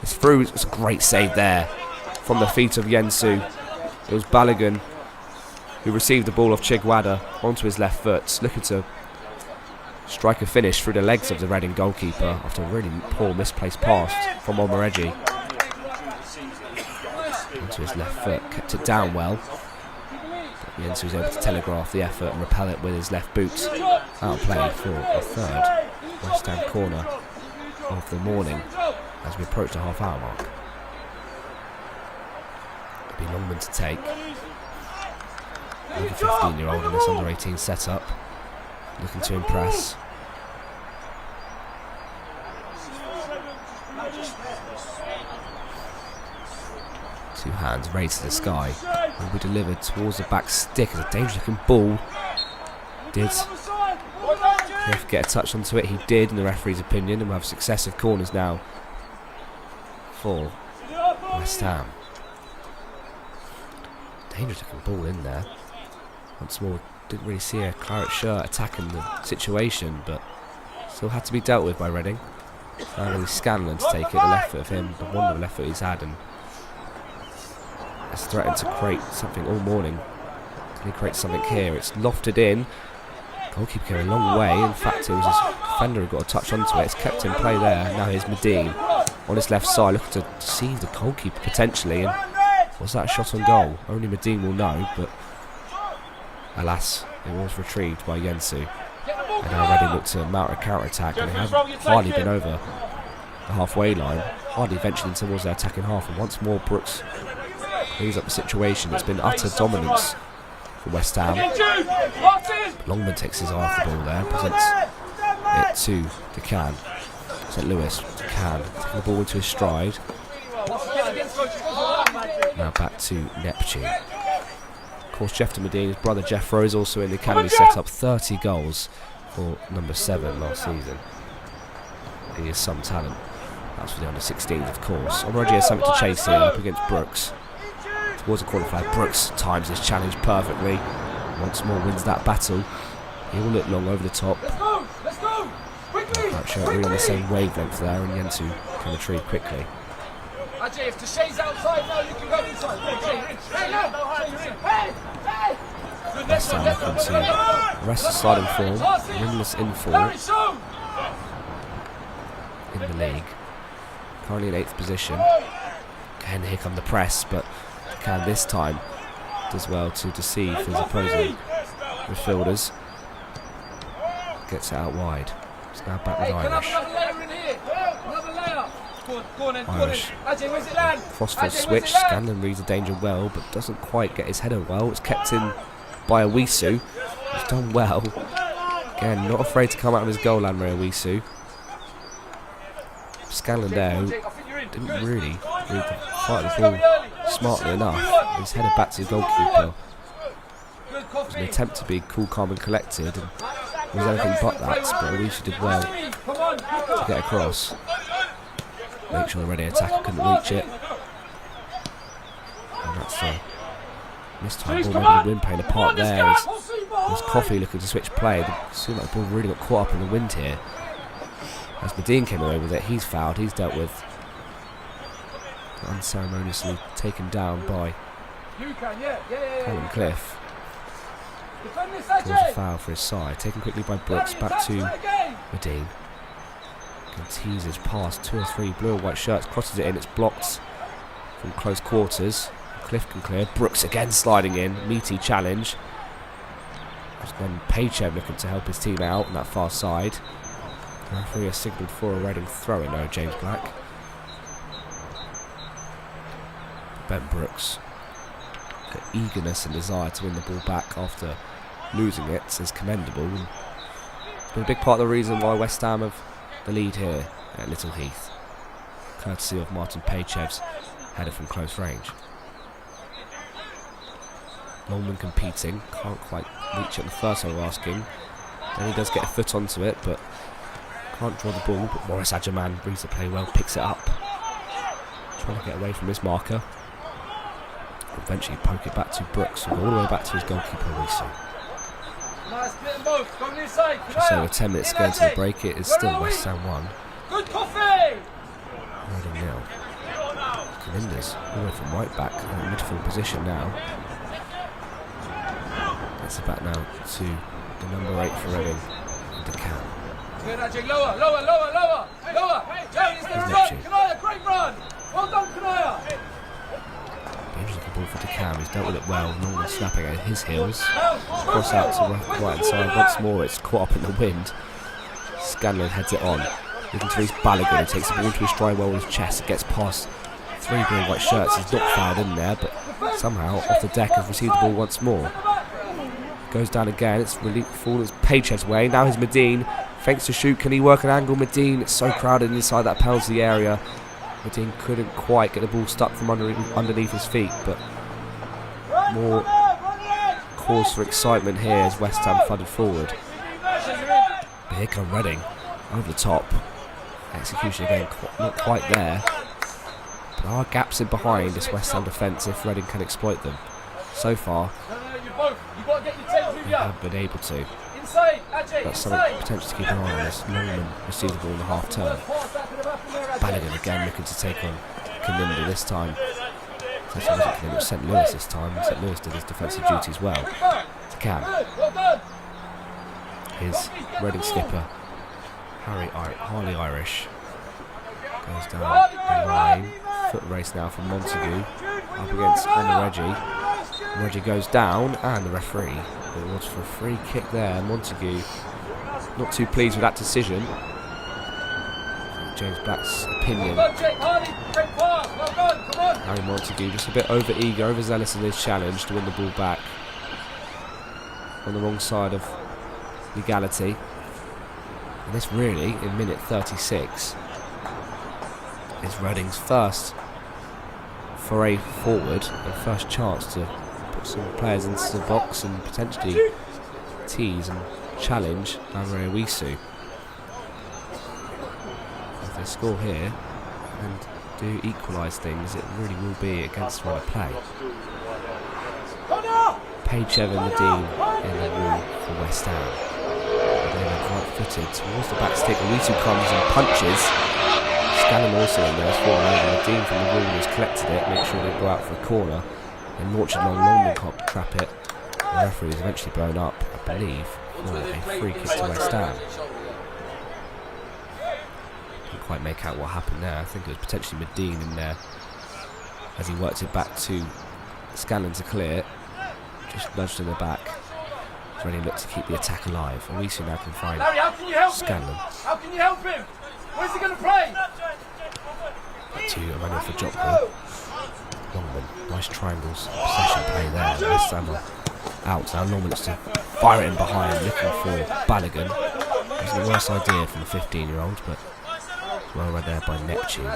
It's through. It's a great save there from the feet of Yensu. It was Balogun who received the ball off Chigwada onto his left foot, looking to strike a finish through the legs of the Reading goalkeeper after a really poor misplaced pass from Omoreji. Onto his left foot, kept it down well. Yensu was able to telegraph the effort and repel it with his left boot. Out play for a third West Ham corner of the morning as we approach the half-hour mark. It'll be Longman to take. Like a 15-year-old in this under-18 setup, looking to impress. Two hands raised to the sky. Will be delivered towards the back stick as a dangerous looking ball. Did Cliff get a touch onto it? He did, in the referee's opinion, and we'll have successive corners now for West Ham. Dangerous looking ball in there. Once more, didn't really see a claret shirt attacking the situation, but still had to be dealt with by Reading. Finally Scanlon to take it, the left foot of him, the wonderful left foot he's had, and has threatened to create something all morning. Can he create something here? It's lofted in. Goalkeeper came a long way. In fact, it was his defender who got a touch onto it. It's kept in play there. Now here's Medine on his left side, looking to deceive the goalkeeper potentially. And was that a shot on goal? Only Medine will know, but alas, it was retrieved by Yensu. And now Reading looked to mount a counter-attack, and they have hardly been over the halfway line, hardly venturing towards their attacking half. And once more, Brooks cleans up the situation. It's been utter dominance for West Ham. Longman takes his eye off the ball there, presents it to DeCan. St. Louis, DeCan taking the ball into his stride. Now back to Neptune. Of course, Jeff Medine's brother Jeffro is also in the academy setup. 30 goals for number 7 last season. He is some talent. That's for the under-16s, of course. Omoreji has something to chase here up against Brooks. Towards the corner flag, Brooks times his challenge perfectly. Once more wins that battle. He will look long over the top. Not sure we're on the same wavelength there, and Yensu can retrieve quickly. If Tashay's outside now, you can go inside. West Ham looking to rest the sliding form, winless in 4 in the league. Currently in 8th position. Again, here come the press, but can this time does well to deceive his opposing midfielders. Gets it out wide. It's now back with Irish. Irish. Crossfield switch. Scanlon reads the danger well, but doesn't quite get his header well. It's kept in by Awisu. He's done well. Again, not afraid to come out of his goal line, Awisu. Scanlon there, who didn't really fight the ball smartly enough. He's headed back to the goalkeeper. It was an attempt to be cool, calm and collected, and it was anything but that, but Awisu did well to get across. Make sure the Reading attacker couldn't reach it. And that's the missed time ball. Maybe the wind playing a part there. As Coffey looking to switch play. It seemed like the ball really got caught up in the wind here. As Medine came away with it, he's fouled. He's dealt with. Unceremoniously taken down by You can, yeah. Colin Cliff Defend this, draws a Ajay. foul for his side. Taken quickly by Brooks. Back to Medine. Can tease his pass. 2 or 3 blue and white shirts. Crosses it in. It's blocked from close quarters. Cliff can clear. Brooks again sliding in. Meaty challenge. Then Pachev looking to help his team out on that far side. The referee has signalled for a Reading throw-in now, James Black. Ben Brooks, the eagerness and desire to win the ball back after losing it is commendable. And it's been a big part of the reason why West Ham have the lead here at Little Heath, courtesy of Martin Pachev's header from close range. Longman competing, can't quite reach it the first time asking. Then he does get a foot onto it, but can't draw the ball. But Morris Adjaman reads the play well, picks it up, trying to get away from his marker. Eventually poke it back to Brooks, and all the way back to his goalkeeper, Wiese. Nice, split them both. Go on this side. Just over 10 minutes to go into the break. It is still West Ham 1. Good coffee! Reading nil. Calinders all the way from right back in the midfield position now. Gets it back now to the number 8 for Reading, Decam. Good, Ajay. Lower. Joe, he's going to run. Kanaya, great run. Well done, Kanaya. Interesting ball for Decam. He's dealt with it well. Norman snapping at his heels. Cross out to the right hand side. Once more, it's caught up in the wind. Scanlon heads it on. Looking to reach Balogun. He takes the ball to his dry well with his chest. It gets past 3 blue and white shirts. He's not fouled in there, but somehow off the deck has received the ball once more. Goes down again. It's really fallen Pachev's way. Now he's Medine. Fakes to shoot. Can he work an angle? Medine. It's so crowded inside that penalty area. Medine couldn't quite get the ball stuck from underneath his feet, but more cause for excitement here as West Ham flooded forward. But here come Reading over the top. Execution again, not quite there. But there are gaps in behind this West Ham defence if Reading can exploit them. So far, they have been able to. That's something potentially to keep an eye on as Longman receives the ball in the half turn. Balogun again looking to take on Kanimba this time. It was St. Louis this time. St. Louis did his defensive duties well. To Cam. His Reading skipper, Harley Irish, goes down the line. Foot race now from Montague. Up against Reggie. Reggie goes down, and the referee awards for a free kick there. Montague not too pleased with that decision. James Black's opinion. Harry Montague just a bit over eager, overzealous in his challenge to win the ball back. On the wrong side of legality. And this really, in minute 36, is Reading's first foray forward and first chance to put some players into the box and potentially tease and challenge Andre Wiese. If they score here and do equalise things, it really will be against run of play. Pachev and Medine in the wall for West Ham. They're right footed towards the back stick. Wiese comes and punches. Scanlon also in there has fallen over. Medine from the wall has collected it, make sure they go out for a corner and launch it along. Longman can't trap it. The referee is eventually blown up, I believe, for a free kick to West Ham. Didn't quite make out what happened there. I think it was potentially Medine in there as he worked it back to Scanlon to clear. Just nudged in the back. Ready look to keep the attack alive. And Wiese now can find Scanlon. How can you help him? Where's he going to play? Back to Emmanuel for Jopko. Longman, nice triangles, possession play there. West Ham out. Now Longman looks to fire it in behind, looking for Balogun. Wasn't the worst idea from the 15-year-old, but well read there by Neptune.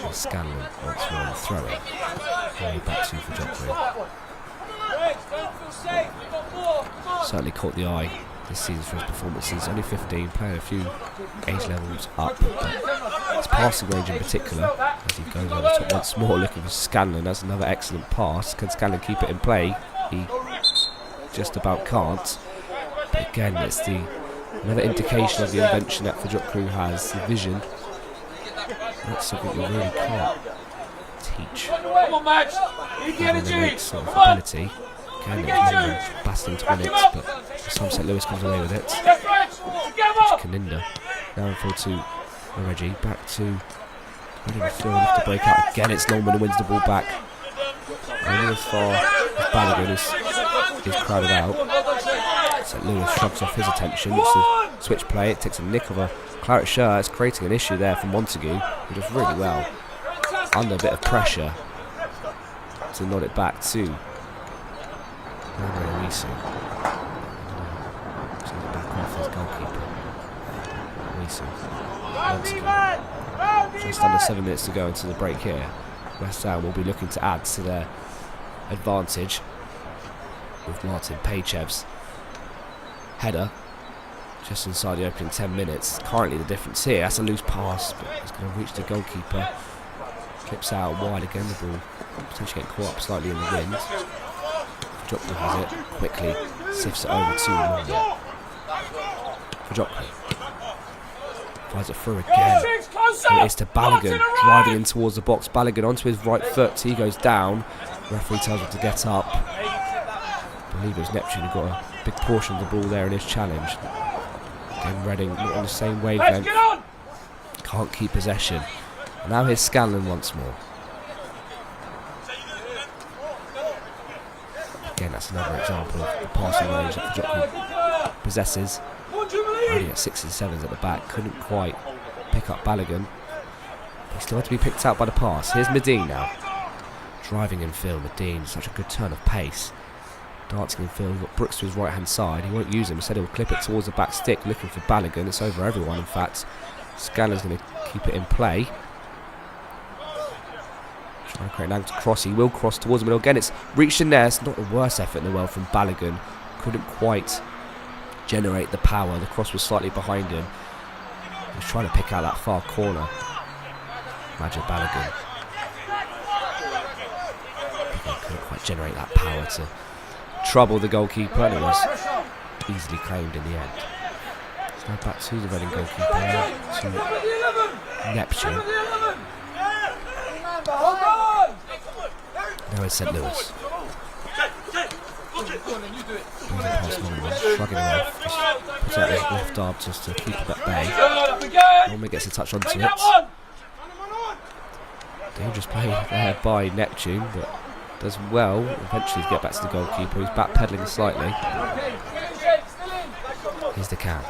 And Scanlon once more on the throw-in. Going back to for Jopko. Certainly caught the eye this season for his performances. Only 15, playing a few age levels up, but his passing range in particular, as he goes over the top once more looking for Scanlon. That's another excellent pass. Can Scanlon keep it in play? He just about can't. But again, it's another indication of the invention that Fajok Crew has, the vision. That's something you really can't teach. Come on, Max. Need the energy. Sort Come of on. ability. Again, it's battling to win it, but Somerset Lewis comes away with it. Yes, Max. Together. Kaninda. Now in field to Reggie. Back to Reading midfield. Left to break out. Again, it's Norman who wins the ball back. Only as far as Balogun is crowded out. St. Lewis shrugs off his attention. It's a switch play. It takes a nick of a claret shirt. It's creating an issue there for Montague, who does really well under a bit of pressure to nod it back to Wisu. Send it back off his goalkeeper. Wisu. Montague. Just under 7 minutes to go into the break here. West Ham will be looking to add to their advantage with Martin Paychev's header just inside the opening 10 minutes. Currently the difference here, that's a loose pass, but it's going to reach the goalkeeper. Clips out wide again, the ball potentially getting caught up slightly in the wind. Fajoklu has it, quickly sifts it over to Norman. Fajoklu fires it through again. It is to Balogun, driving in towards the box. Balogun onto his right foot, he goes down. Referee tells him to get up. I believe it was Neptune who got a big portion of the ball there in his challenge. Again, Reading not on the same wavelength. Can't keep possession. And now here's Scanlon once more. Again, that's another example of the passing range that Fajoklu possesses. Only at 6s and 7s at the back. Couldn't quite pick up Balogun. But he still had to be picked out by the pass. Here's Medine now. Driving in field, Medine, such a good turn of pace. Dancing in field, got Brooks to his right hand side. He won't use him, instead he'll clip it towards the back stick, looking for Balogun. It's over everyone, in fact. Scanlon's going to keep it in play. Trying to create an angle to cross. He will cross towards the middle. Again, it's reached in there. It's not the worst effort in the world from Balogun. Couldn't quite generate the power. The cross was slightly behind him. He was trying to pick out that far corner. Imagine Balogun. Couldn't quite generate that power to trouble the goalkeeper, and it was easily claimed in the end. It's now back to the Reading goalkeeper, to Neptune. Now it's St. Lewis. Shrugging him off, just puts out his left arm just to keep him at bay. Norman gets a touch onto it. Dangerous play there by Neptune, but does well eventually to get back to the goalkeeper, who's backpedaling slightly. Here's the can.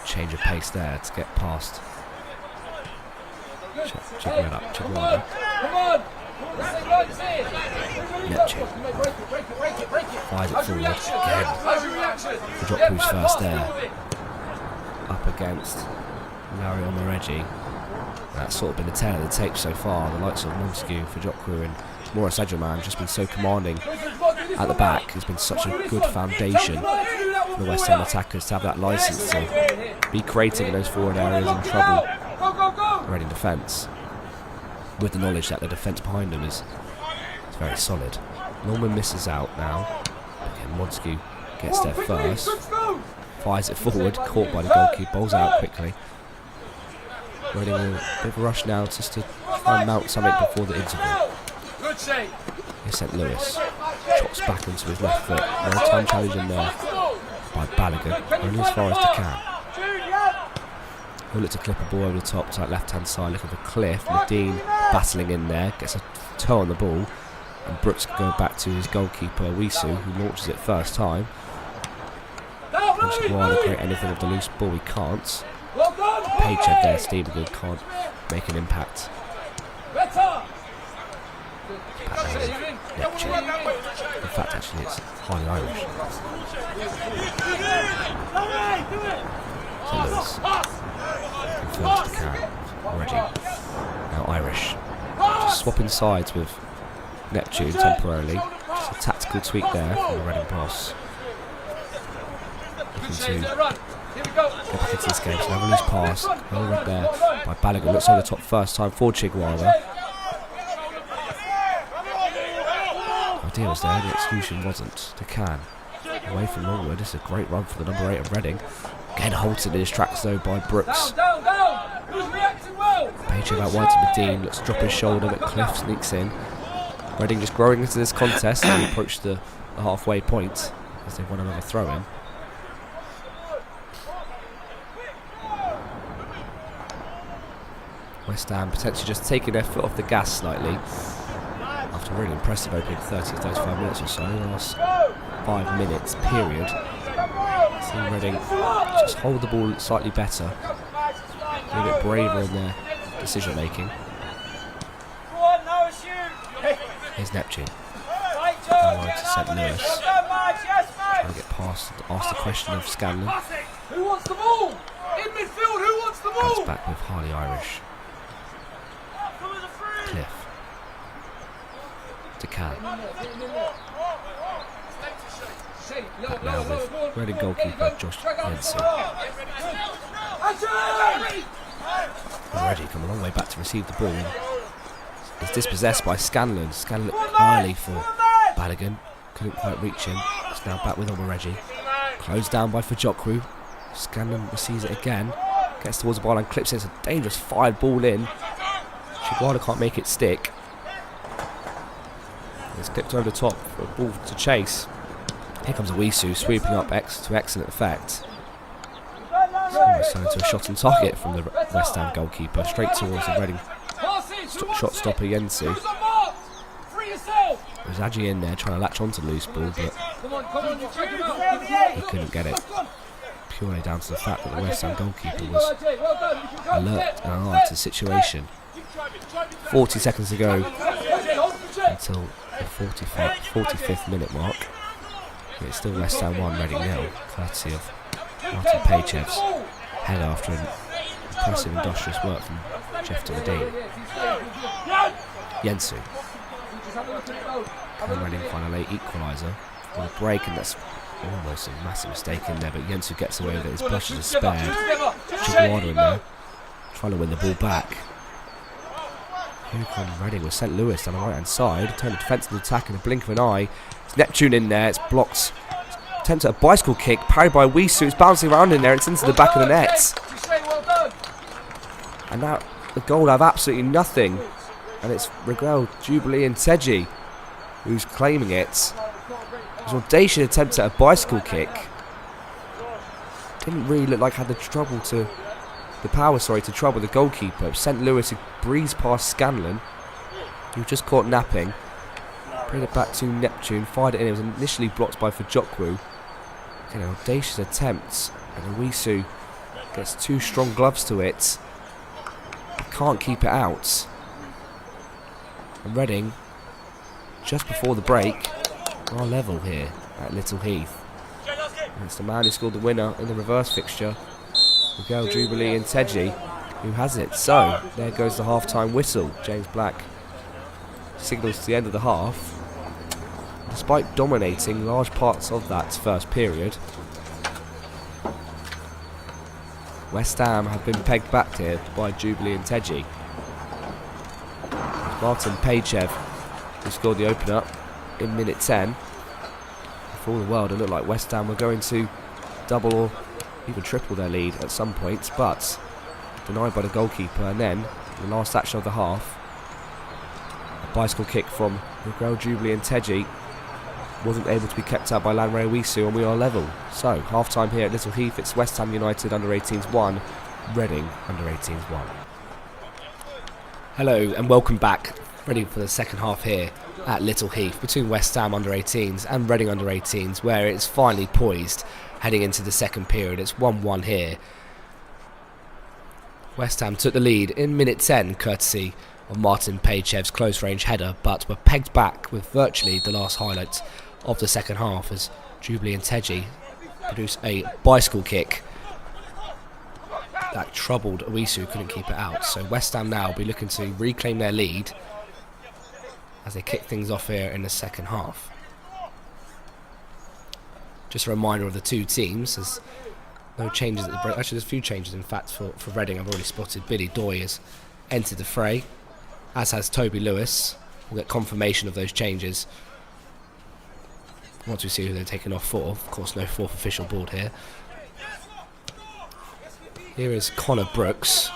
Change of pace there to get past Chiguera. Neptune fires it forward again. Fajoklu's first there. Up against Larry Omoreggi. That's sort of been the tail of the tape so far. The likes of Montague, Fajoklu and Maurice Edgerman just been so commanding at the back. It's been such a good foundation for the West Ham attackers to have that licence to be creative in those forward areas and trouble the Reading defence, with the knowledge that the defence behind them is very solid. Norman misses out now. Again, Montague gets there first. Fires it forward, caught by the goalkeeper, bowls out quickly. Reading a bit of a rush now just to try and mount something before the interval. Here's St. Lewis. Chops back into his left foot. No time challenge in there by Balogun. Only as far as Decan. He'll look to clip a ball over the top to that left hand side, looking for Cliff. Medine battling in there, gets a toe on the ball. And Brooks can go back to his goalkeeper, Wisu, who launches it first time. Wants to go on and create anything with the loose ball, he can't. Paycheck there, Stevenage can't make an impact. Neptune. In fact, actually, it's highly Irish. St. Lewis. Confirmed to the can already. Now Irish. Just swapping sides with Neptune temporarily. Just a tactical tweak there from the Reading boss. Looking to get back into this game. So now a loose pass. Well read there by Balogun. Looks over the top first time for Chiguera. Idea was there, the execution wasn't. Decan away from Longwood. This is a great run for the number 8 of Reading. Again halted in his tracks though by Brooks. Page Page out wide to Medine, let's drop his shoulder, but Cliff sneaks in. Reading just growing into this contest as we approach the halfway point as they want another throw in. West Ham potentially just taking their foot off the gas slightly after a really impressive opening 30-35 minutes or so. The last 5 minutes period, seeing Reading just hold the ball slightly better, a little bit braver in their decision making. Here's Neptune. Down to St. Louis. Trying to get past, ask the question of Scanlon. Who wants the ball? In midfield, who wants the ball? Comes back with Harley Irish. Cliff. To Cal. Back now with Reading goalkeeper Josh Jensen. Already come a long way back to receive the ball. It's dispossessed by Scanlon. Scanlon looked early for Balogun. Couldn't quite reach him. It's now back with Omoreji. Closed down by Fajokwu. Scanlon receives it again. Gets towards the ball and clips it. It's a dangerous fired ball in. Chiguala can't make it stick. It's clipped over the top for a ball to chase. Here comes Awisu sweeping up to excellent effect. Almost turned into a shot on target from the West Ham goalkeeper. Straight towards the Reading shot stopper Yensu. There's Aji in there trying to latch onto the loose ball, but he couldn't get it. Purely down to the fact that the West Ham goalkeeper was alert and alive to the situation. 40 seconds to go until the 45th minute mark. It's still West Ham 1, Reading 0, courtesy of Martin Paychev's head after an impressive industrious work from Jeff to Medine. Yensu. Can Reading find a late equaliser on a break, and that's almost a massive mistake in there, but Yensu gets away with it. His brushes are spared. Chiguala in there, trying to win the ball back. Here comes Reading with St. Louis down the right hand side. Turn the defensive attack in a blink of an eye. It's Neptune in there, it's blocked. Attempt at a bicycle kick, parried by Wisu. It's bouncing around in there, it's into the back of the net. And now the goal have absolutely nothing. And it's Regrel, Jubilee and Teji who's claiming it. It was an audacious attempt at a bicycle kick. Didn't really look like had the power to trouble the goalkeeper. St. Louis who breezed past Scanlon, who just caught napping. Bring it back to Neptune, fired it in. It was initially blocked by Fajokwu. Again, an audacious attempt, and Awisu gets 2 strong gloves to it. Can't keep it out. And Reading, just before the break, are level here at Little Heath. And it's the man who scored the winner in the reverse fixture, Miguel Jubilee and Teji, who has it. So, there goes the half-time whistle. James Black signals to the end of the half. Despite dominating large parts of that first period, West Ham have been pegged back here by Jubilee and Teji. Martin Paychev, who scored the opener in minute 10. For all the world, it looked like West Ham were going to double or even triple their lead at some points, but denied by the goalkeeper. And then, the last action of the half, a bicycle kick from Miguel Jubilee and Teji wasn't able to be kept out by Lanre Awisu, and we are level. So, half-time here at Little Heath, it's West Ham United under-18s 1, Reading under-18s 1. Hello and welcome back, ready for the second half here at Little Heath between West Ham under-18s and Reading under-18s, where it's finally poised heading into the second period. It's 1-1 here. West Ham took the lead in minute 10 courtesy of Martin Paychev's close-range header, but were pegged back with virtually the last highlights of the second half as Jubilee and Teji produced a bicycle kick that troubled Awisu, couldn't keep it out. So West Ham now will be looking to reclaim their lead as they kick things off here in the second half. Just a reminder of the two teams, there's no changes at the break. Actually, there's a few changes in fact for Reading. I've already spotted Billy Doy has entered the fray, as has Toby Lewis. We'll get confirmation of those changes once we see who they're taking off for. Of course, no fourth official board here. Here is Connor Brooks.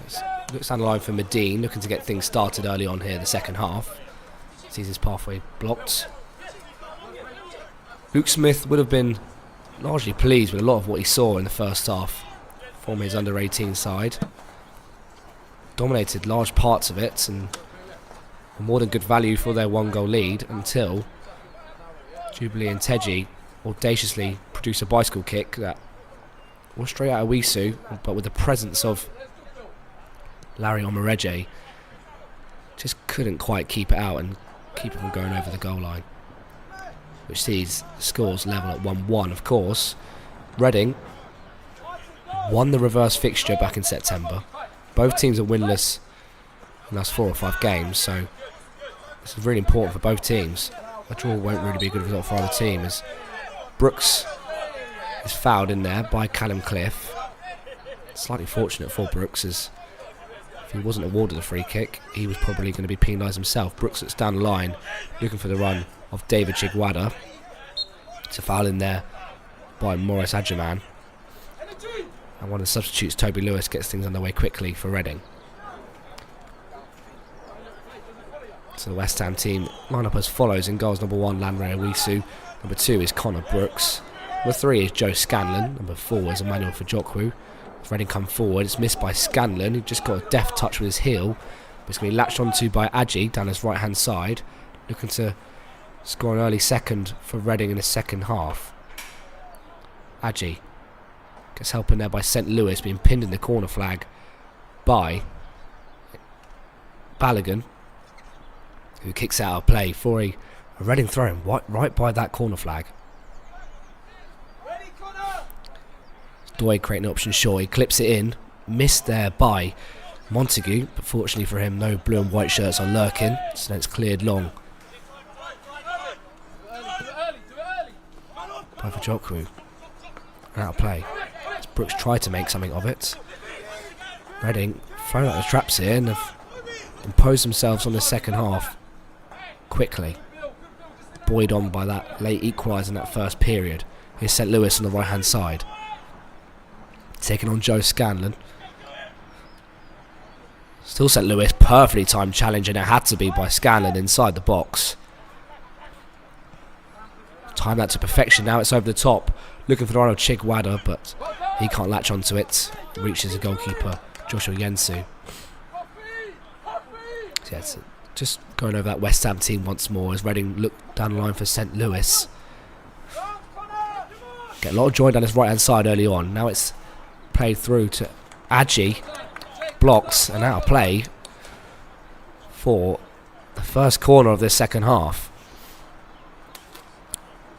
He's Looks down the line for Medine, looking to get things started early on here, the second half. Sees his pathway blocked. Luke Smith would have been largely pleased with a lot of what he saw in the first half from his under-18 side. Dominated large parts of it and more than good value for their 1-goal lead until Jubilee and Teji audaciously produce a bicycle kick that was straight out of Wisu, but with the presence of Larry Omareje, just couldn't quite keep it out and keep it from going over the goal line, which sees scores level at 1-1. Of course, Reading won the reverse fixture back in September. Both teams are winless in the last 4 or 5 games, so this is really important for both teams. A draw won't really be a good result for either team, as Brooks is fouled in there by Callum Cliff. Slightly fortunate for Brooks, as if he wasn't awarded a free kick, he was probably going to be penalised himself. Brooks looks down the line, looking for the run of David Chigwada. It's a foul in there by Morris Adjaman. And one of the substitutes, Toby Lewis, gets things underway quickly for Reading. So the West Ham team line up as follows. In goals, number 1, Lanre Awisu. Number 2 is Connor Brooks. Number 3 is Joe Scanlon. Number 4 is Emmanuel Fajokwu. As Reading come forward, it's missed by Scanlon, who just got a deft touch with his heel. But it's going to be latched onto by Adji down his right-hand side, looking to score an early second for Reading in the second half. Adji gets help in there by St. Louis, being pinned in the corner flag by Balogun, who kicks out of play for a Reading throw-in right by that corner flag. Doy creating an option short, he clips it in, missed there by Montague, but fortunately for him, no blue and white shirts are lurking, so then it's cleared long by Fajokwu. Out of play. As Brooks tried to make something of it. Reading thrown out the traps here and have imposed themselves on the second half quickly. Buoyed on by that late equaliser in that first period. Here's St. Louis on the right hand side, taking on Joe Scanlon. Still St. Louis, perfectly timed challenge, and it had to be by Scanlon inside the box. Time that to perfection. Now it's over the top, looking for the run of Chigwada, but he can't latch onto it. Reaches the goalkeeper, Joshua Yensu. So yeah, just going over that West Ham team once more as Reading look down the line for St. Louis. Get a lot of joy down his right hand side early on. Now it's played through to Adji, blocks, and out of play for the first corner of this second half.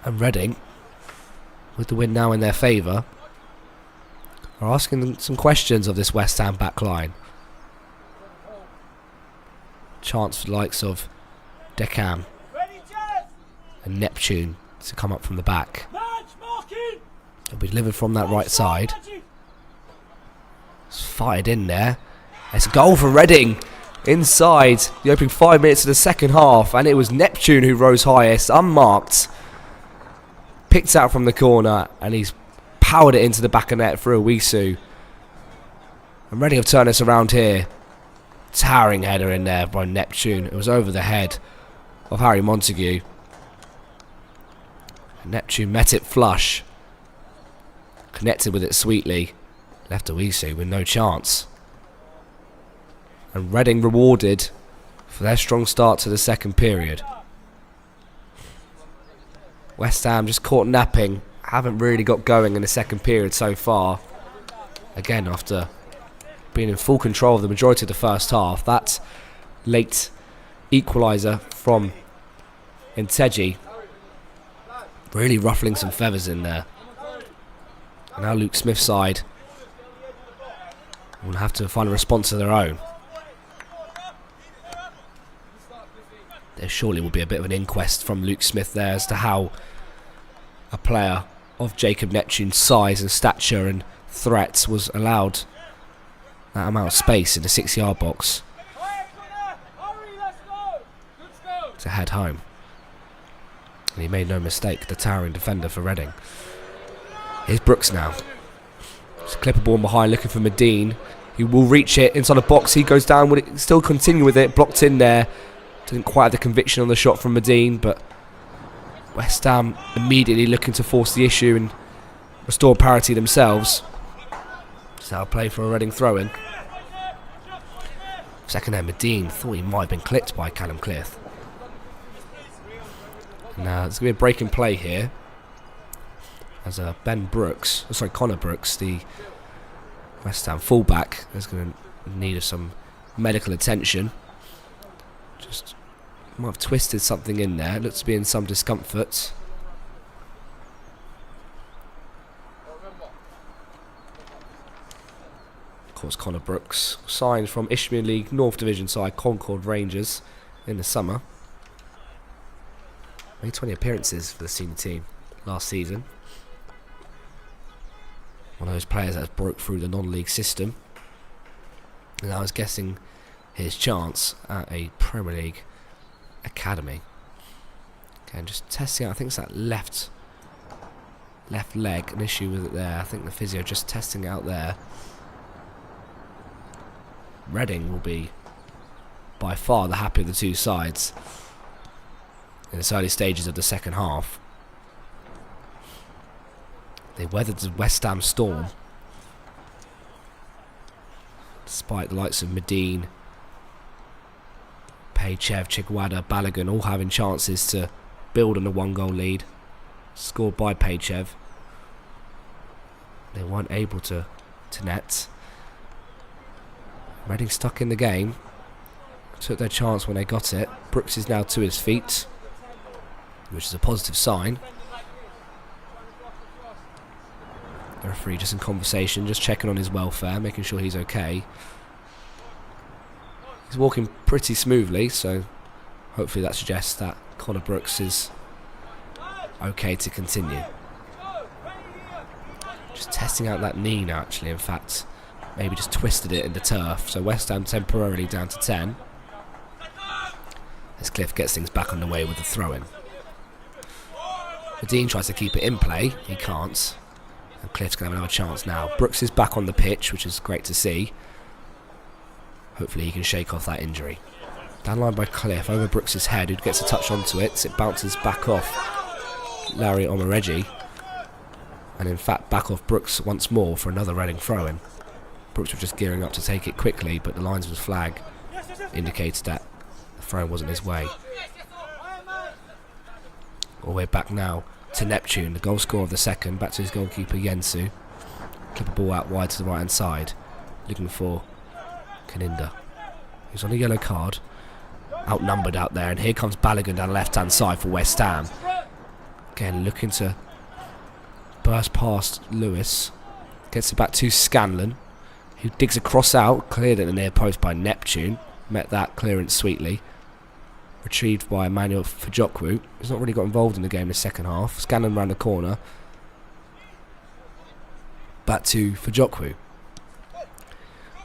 And Reading, with the win now in their favour, are asking them some questions of this West Ham back line. Chance for the likes of Decam and Neptune to come up from the back. They'll be delivered from that right side. It's fired in there. It's a goal for Reading inside the opening 5 minutes of the second half, and it was Neptune who rose highest, unmarked. Picked out from the corner, and he's powered it into the back of net for Awisu. And Reading have turned this around here. Towering header in there by Neptune. It was over the head of Harry Montague. And Neptune met it flush. Connected with it sweetly. Left Awisu with no chance. And Reading rewarded for their strong start to the second period. West Ham just caught napping. Haven't really got going in the second period so far. Again, after being in full control of the majority of the first half. That late equaliser from Inteji really ruffling some feathers in there. And now Luke Smith's side will have to find a response of their own. There surely will be a bit of an inquest from Luke Smith there as to how a player of Jacob Neptune's size and stature and threats was allowed that amount of space in the 6-yard box to head home. And he made no mistake, the towering defender for Reading. Here's Brooks now. Just clip a ball behind, looking for Medine. He will reach it inside the box. He goes down. Will it still continue with it? Blocked in there. Didn't quite have the conviction on the shot from Medine, but West Ham immediately looking to force the issue and restore parity themselves. So I'll play for a Reading throw-in. Second there, Medine thought he might have been clipped by Callum Cliff. Now there's going to be a break in play here, as Connor Brooks, the West Ham fullback, is going to need some medical attention. Just might have twisted something in there. Looks to be in some discomfort. Of course, Connor Brooks signed from Isthmian League North Division side Concord Rangers in the summer. Made 20 appearances for the senior team last season. One of those players that broke through the non-league system. And I was guessing his chance at a Premier League academy. Again, just testing out. I think it's that left leg, an issue with it there. I think the physio just testing out there. Reading will be by far the happier of the two sides in the early stages of the second half. They weathered the West Ham storm, despite the likes of Medine, Paychev, Chigwada, Balogun all having chances to build on a 1-goal lead, scored by Paychev. They weren't able to net. Reading stuck in the game, took their chance when they got it. Brooks is now to his feet, which is a positive sign. The referee just in conversation, just checking on his welfare, making sure he's okay. He's walking pretty smoothly, so hopefully that suggests that Connor Brooks is okay to continue. Just testing out that knee now, actually. In fact, maybe just twisted it in the turf. So West Ham temporarily down to 10. As Cliff gets things back on the way with the throw-in. Medine tries to keep it in play. He can't. And Cliff's going to have another chance now. Brooks is back on the pitch, which is great to see. Hopefully he can shake off that injury. Downline by Cliff, over Brooks' head, who gets a touch onto it. It bounces back off Larry Omoregie. And in fact, back off Brooks once more for another Reading throw-in. Brooks was just gearing up to take it quickly, but the linesman's flag indicates that the throw wasn't his way. All the way back now to Neptune, the goal scorer of the second, back to his goalkeeper Yensu. Clip a ball out wide to the right hand side, looking for Kaninda, who's on a yellow card, outnumbered out there, and here comes Balogun down the left hand side for West Ham. Again, looking to burst past Lewis, gets it back to Scanlon, who digs a cross out, cleared at the near post by Neptune, met that clearance sweetly. Retrieved by Emmanuel Fajokwu, who's not really got involved in the game in the second half. Scanlon round the corner. Back to Fajokwu.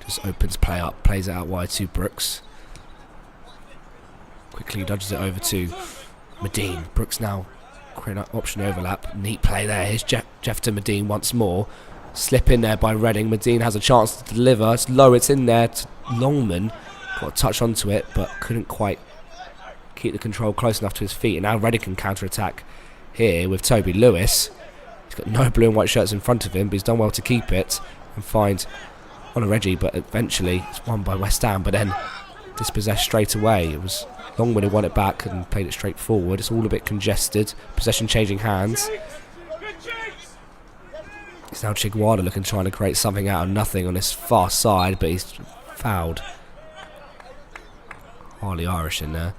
Just opens play up, plays it out wide to Brooks. Quickly dodges it over to Medine. Brooks now creating an option overlap. Neat play there. Here's Jeff to Medine once more. Slip in there by Reading. Medine has a chance to deliver. It's low, it's in there to Longman. Got a touch onto it, but couldn't quite keep the control close enough to his feet. And now Reading can counter-attack here with Toby Lewis. He's got no blue and white shirts in front of him, but he's done well to keep it and find Onoregie, but eventually it's won by West Ham, but then dispossessed straight away. It was Longman who won it back and played it straight forward. It's all a bit congested. Possession changing hands. It's now Chigwada trying to create something out of nothing on this far side, but he's fouled. Harley Irish in there.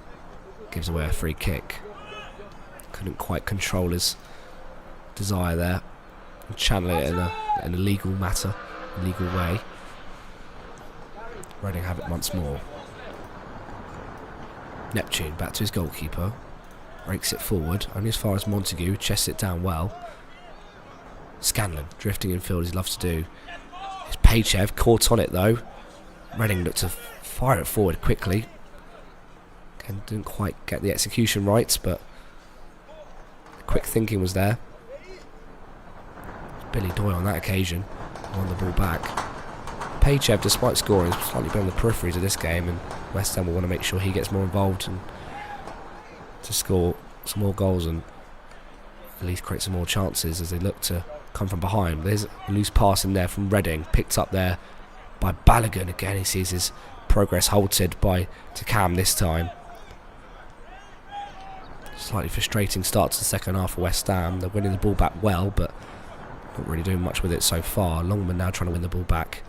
Gives away a free kick. Couldn't quite control his desire there and channel it in a legal matter, a legal way. Reading have it once more. Neptune back to his goalkeeper. Breaks it forward, only as far as Montague, chests it down well. Scanlon drifting in field as he loves to do. It's Paychev caught on it though. Reading looked to fire it forward quickly. And didn't quite get the execution right, but the quick thinking was there. Billy Doyle on that occasion won the ball back. Pachev, despite scoring, is slightly been on the peripheries of this game, and West Ham will want to make sure he gets more involved and to score some more goals and at least create some more chances as they look to come from behind. There's a loose pass in there from Reading, picked up there by Balogun. Again, he sees his progress halted by Takam this time. Slightly frustrating start to the second half for West Ham. They're winning the ball back well, but not really doing much with it so far. Longman now trying to win the ball back.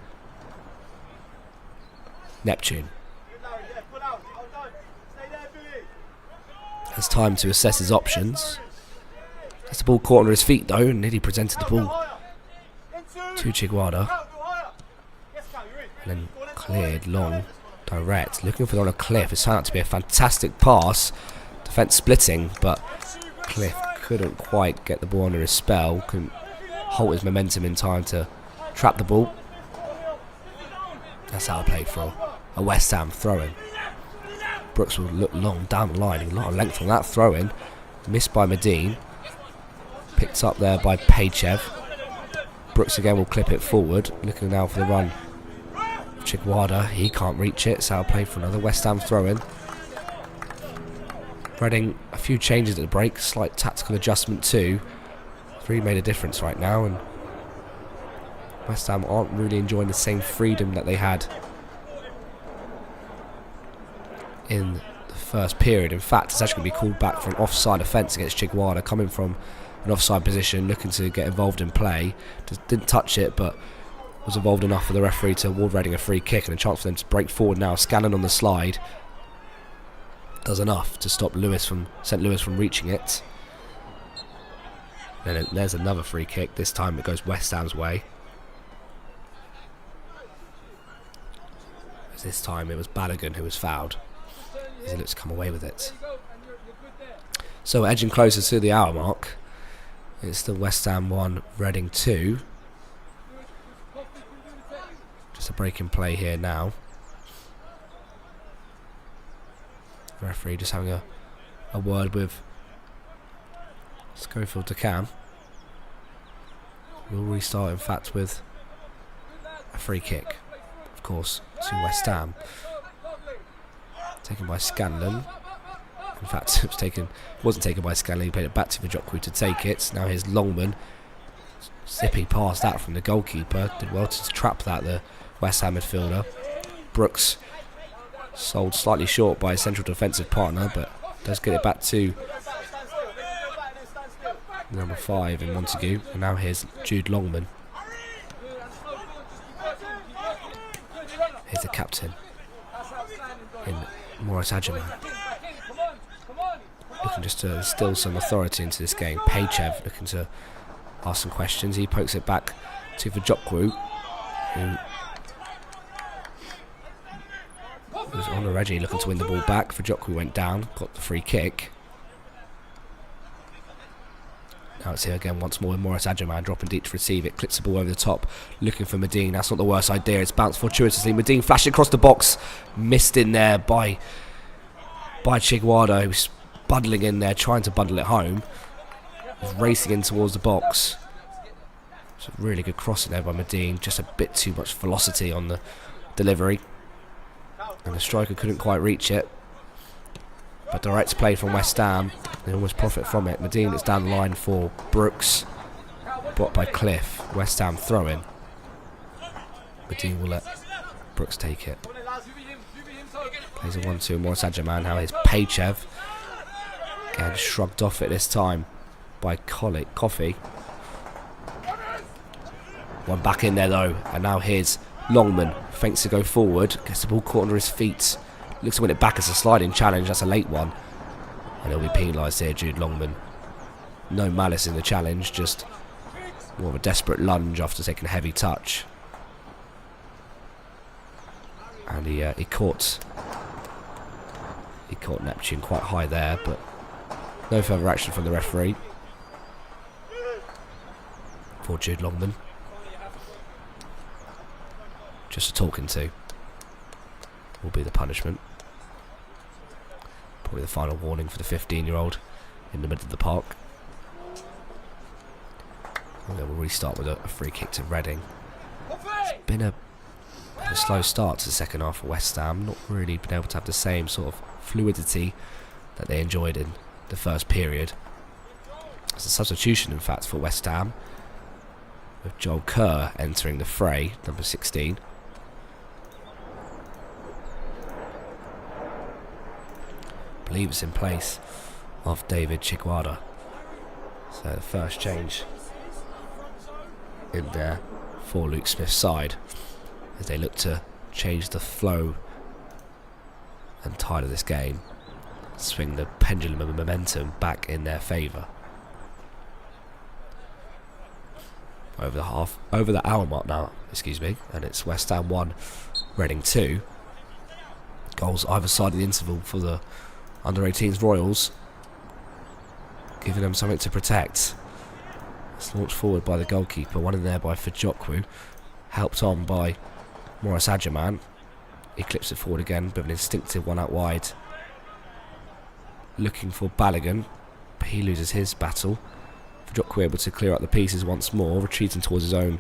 Neptune has time to assess his options. Gets the ball caught under his feet though, and nearly presented the ball to Chiguada. And then cleared long, direct. Looking for it on a Cliff. It's turned out to be a fantastic pass. Defence splitting, but Cliff couldn't quite get the ball under his spell. Couldn't halt his momentum in time to trap the ball. That's how I played for a West Ham throw-in. Brooks will look long down the line. A lot of length on that throw-in. Missed by Medine. Picked up there by Pachev. Brooks again will clip it forward. Looking now for the run. Chiguada, he can't reach it. So I'll play for another West Ham throw-in. Reading a few changes at the break. Slight tactical adjustment too. 3 made a difference right now, and West Ham aren't really enjoying the same freedom that they had in the first period. In fact, it's actually going to be called back for an offside offence against Chiguada, coming from an offside position, looking to get involved in play. Didn't touch it, but was involved enough for the referee to award Reading a free kick, and a chance for them to break forward now. Scanlon on the slide does enough to stop St. Louis from reaching it. Then there's another free kick. This time it goes West Ham's way. As this time it was Balogun who was fouled, as he looks to come away with it. So edging closer to the hour mark. It's the West Ham 1, Reading 2. Just a break in play here now. The referee just having a word with Schofield to Cam. We'll restart in fact with a free kick, of course, to West Ham. Taken by Scanlon. In fact, it wasn't taken by Scanlon. He played it back to Vajokwu to take it. Now here's Longman, zipping past that from the goalkeeper. Did well to trap that, the West Ham midfielder. Brooks sold slightly short by his central defensive partner, but does get it back to number 5 in Montague. And now here's Jude Longman. Here's the captain in Morris Adjaman, looking just to instill some authority into this game. Pachev looking to ask some questions. He pokes it back to Vajokwu, who was on already, looking to win the ball back. Vajokwu went down, got the free kick. Now it's here again once more with Morris Adjaman dropping deep to receive it. Clips the ball over the top, looking for Medine. That's not the worst idea. It's bounced fortuitously. Medine flashing across the box. Missed in there by Chiguada, who's bundling in there, trying to bundle it home. He's racing in towards the box. It's a really good crossing there by Medine. Just a bit too much velocity on the delivery, and the striker couldn't quite reach it. But direct play from West Ham, they almost profit from it. Medine is down the line for Brooks, blocked by Cliff. West Ham throw-in. Medine will let Brooks take it. Plays a 1-2, Morris Adjaman. Now here's Pachev. Again, shrugged off it this time by Coffey. One back in there though, and now here's Longman. Feints to go forward, gets the ball caught under his feet. Looks to win it back as a sliding challenge. That's a late one, and he'll be penalised here, Jude Longman. No malice in the challenge, just more of a desperate lunge after taking a heavy touch. And he caught Neptune quite high there, but no further action from the referee for Jude Longman. Just a talking to will be the punishment. Probably the final warning for the 15-year-old in the middle of the park. And then we'll restart with a free kick to Reading. It's been a A slow start to the second half for West Ham, not really been able to have the same sort of fluidity that they enjoyed in the first period. It's a substitution, in fact, for West Ham, with Joel Kerr entering the fray, number 16. I believe it's in place of David Chiguada. So the first change in there for Luke Smith's side, as they look to change the flow and tide of this game, swing the pendulum of momentum back in their favour. Over the hour mark now, excuse me, and it's West Ham 1, Reading 2. Goals either side of the interval for the under-18s Royals, giving them something to protect. It's launched forward by the goalkeeper, one in there by Fajokwu, helped on by Morris Adjaman. He clips it forward again, but an instinctive one out wide. Looking for Balogun, but he loses his battle. Fajokwu able to clear out the pieces once more, retreating towards his own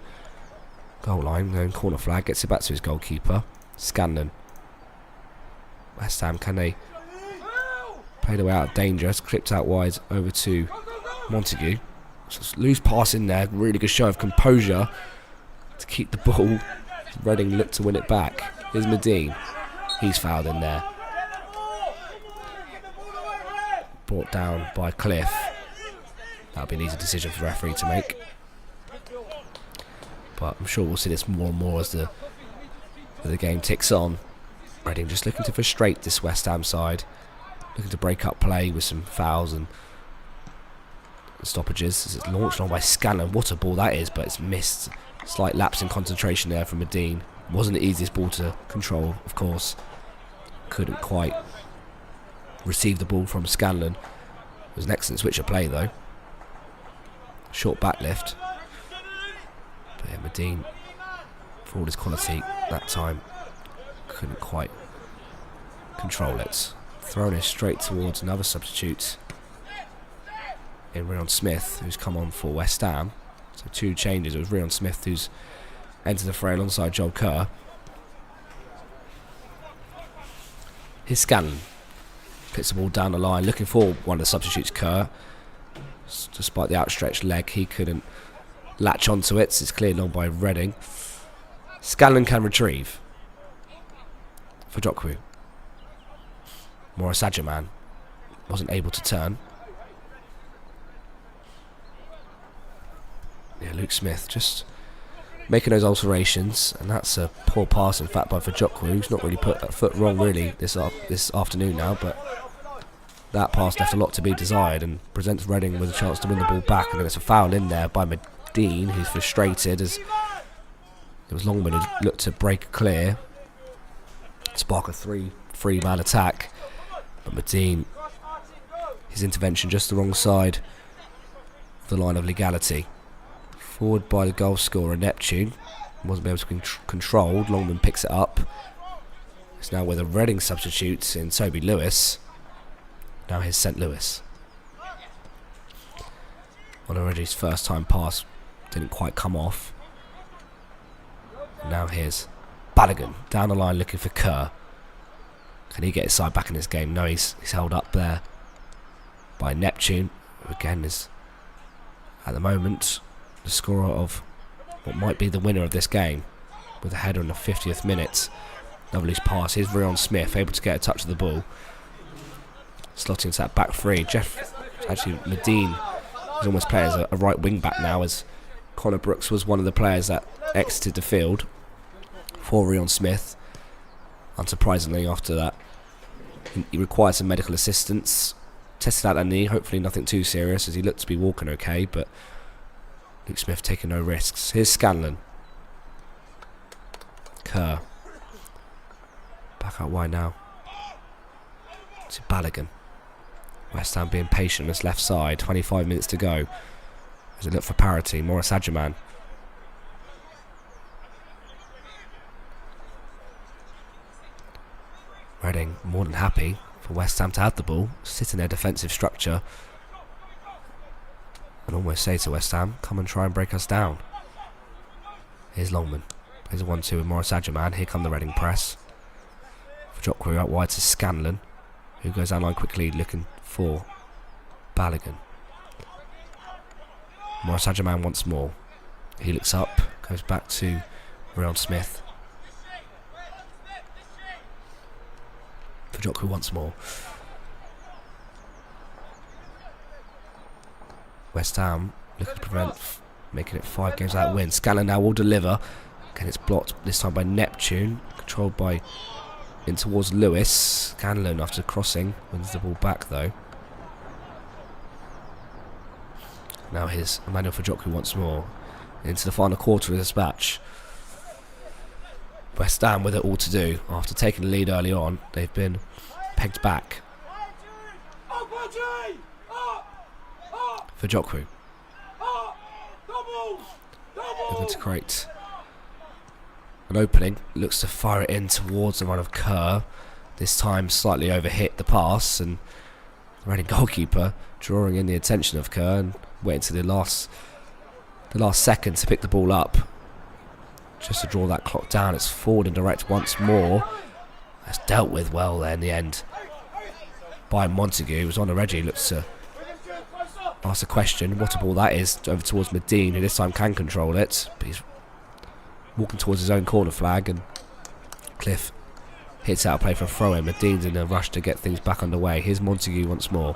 goal line, his own corner flag, gets it back to his goalkeeper, Scanlon. West Ham, can they play their way out of danger? It's clipped out wide over to Montague. So loose pass in there, really good show of composure to keep the ball. Reading look to win it back. Here's Medine. He's fouled in there. Brought down by Cliff. That'll be an easy decision for the referee to make. But I'm sure we'll see this more and more as the game ticks on. Reading just looking to frustrate this West Ham side. Looking to break up play with some fouls and stoppages. As it's launched on by Scanlon. What a ball that is, but it's missed. Slight lapse in concentration there from Medine. Wasn't the easiest ball to control, of course. Couldn't quite receive the ball from Scanlon. It was an excellent switch of play though. Short back lift. But yeah, Medine, for all his quality, that time couldn't quite control it. Thrown it straight towards another substitute in Reading Smith, who's come on for West Ham. So two changes. It was Reading Smith who's entered the fray alongside Joel Kerr. Here's Scanlon. Puts the ball down the line, looking for one of the substitutes, Kerr. Despite the outstretched leg, he couldn't latch onto it. So it's cleared on by Reading. Scanlon can retrieve. For Fajokwu. Morris Adjaman wasn't able to turn. Yeah, Luke Smith just making those alterations, and that's a poor pass in fact by Fajokwu, who's not really put a foot wrong really this afternoon now, but that pass left a lot to be desired and presents Reading with a chance to win the ball back. And then it's a foul in there by Medine, who's frustrated as it was Longman who looked to break clear, spark a three-man attack, but Medine, his intervention just the wrong side of the line of legality. Forward by the goal scorer Neptune, wasn't able to be controlled. Longman picks it up. It's now with a Reading substitute in Toby Lewis. Now here's St. Louis. On Reading's first time pass didn't quite come off. And now here's Balogun down the line looking for Kerr. Can he get his side back in this game? No, he's held up there by Neptune, who again is at the moment the scorer of what might be the winner of this game, with a header in the 50th minute. Another loose pass. Here's Reading Smith able to get a touch of the ball, slotting into that back three. Medine is almost playing as a right wing back now, as Connor Brooks was one of the players that exited the field for Reading Smith. Unsurprisingly, after that, he required some medical assistance. Tested out that knee, hopefully nothing too serious, as he looked to be walking okay, but Luke Smith taking no risks. Here's Scanlon. Kerr. Back out wide now to Balogun. West Ham being patient on this left side. 25 minutes to go as they look for parity. Morris Adjaman. Reading more than happy for West Ham to have the ball, sit in their defensive structure, and almost say to West Ham, come and try and break us down. Here's Longman. There's a 1-2 with Morris Adjaman. Here come the Reading press. Fajokwu out wide to Scanlon, who goes down line quickly looking for Balogun. Morris Adjaman once more. He looks up, goes back to Reon Smith. Fajokwu once more. West Ham looking to prevent making it 5 games without win. Scanlon now will deliver. Again, it's blocked this time by Neptune, controlled by in towards Lewis. Scanlon, after crossing, wins the ball back though. Now here's Emmanuel Fajokwu once more into the final quarter of this match. West Ham with it all to do. After taking the lead early on, they've been pegged back. Fajokwu looking to create an opening, looks to fire it in towards the run of Kerr. This time slightly overhit the pass, and the Reading goalkeeper drawing in the attention of Kerr and waiting to the last second to pick the ball up, just to draw that clock down. It's forward and direct once more. That's dealt with well there in the end by Montague. It was on the Reggie, looks to ask a question, what a ball that is, over towards Medine, who this time can control it, but he's walking towards his own corner flag, and Cliff hits out a play for a throw-in. Medine's in a rush to get things back underway. Here's Montague once more.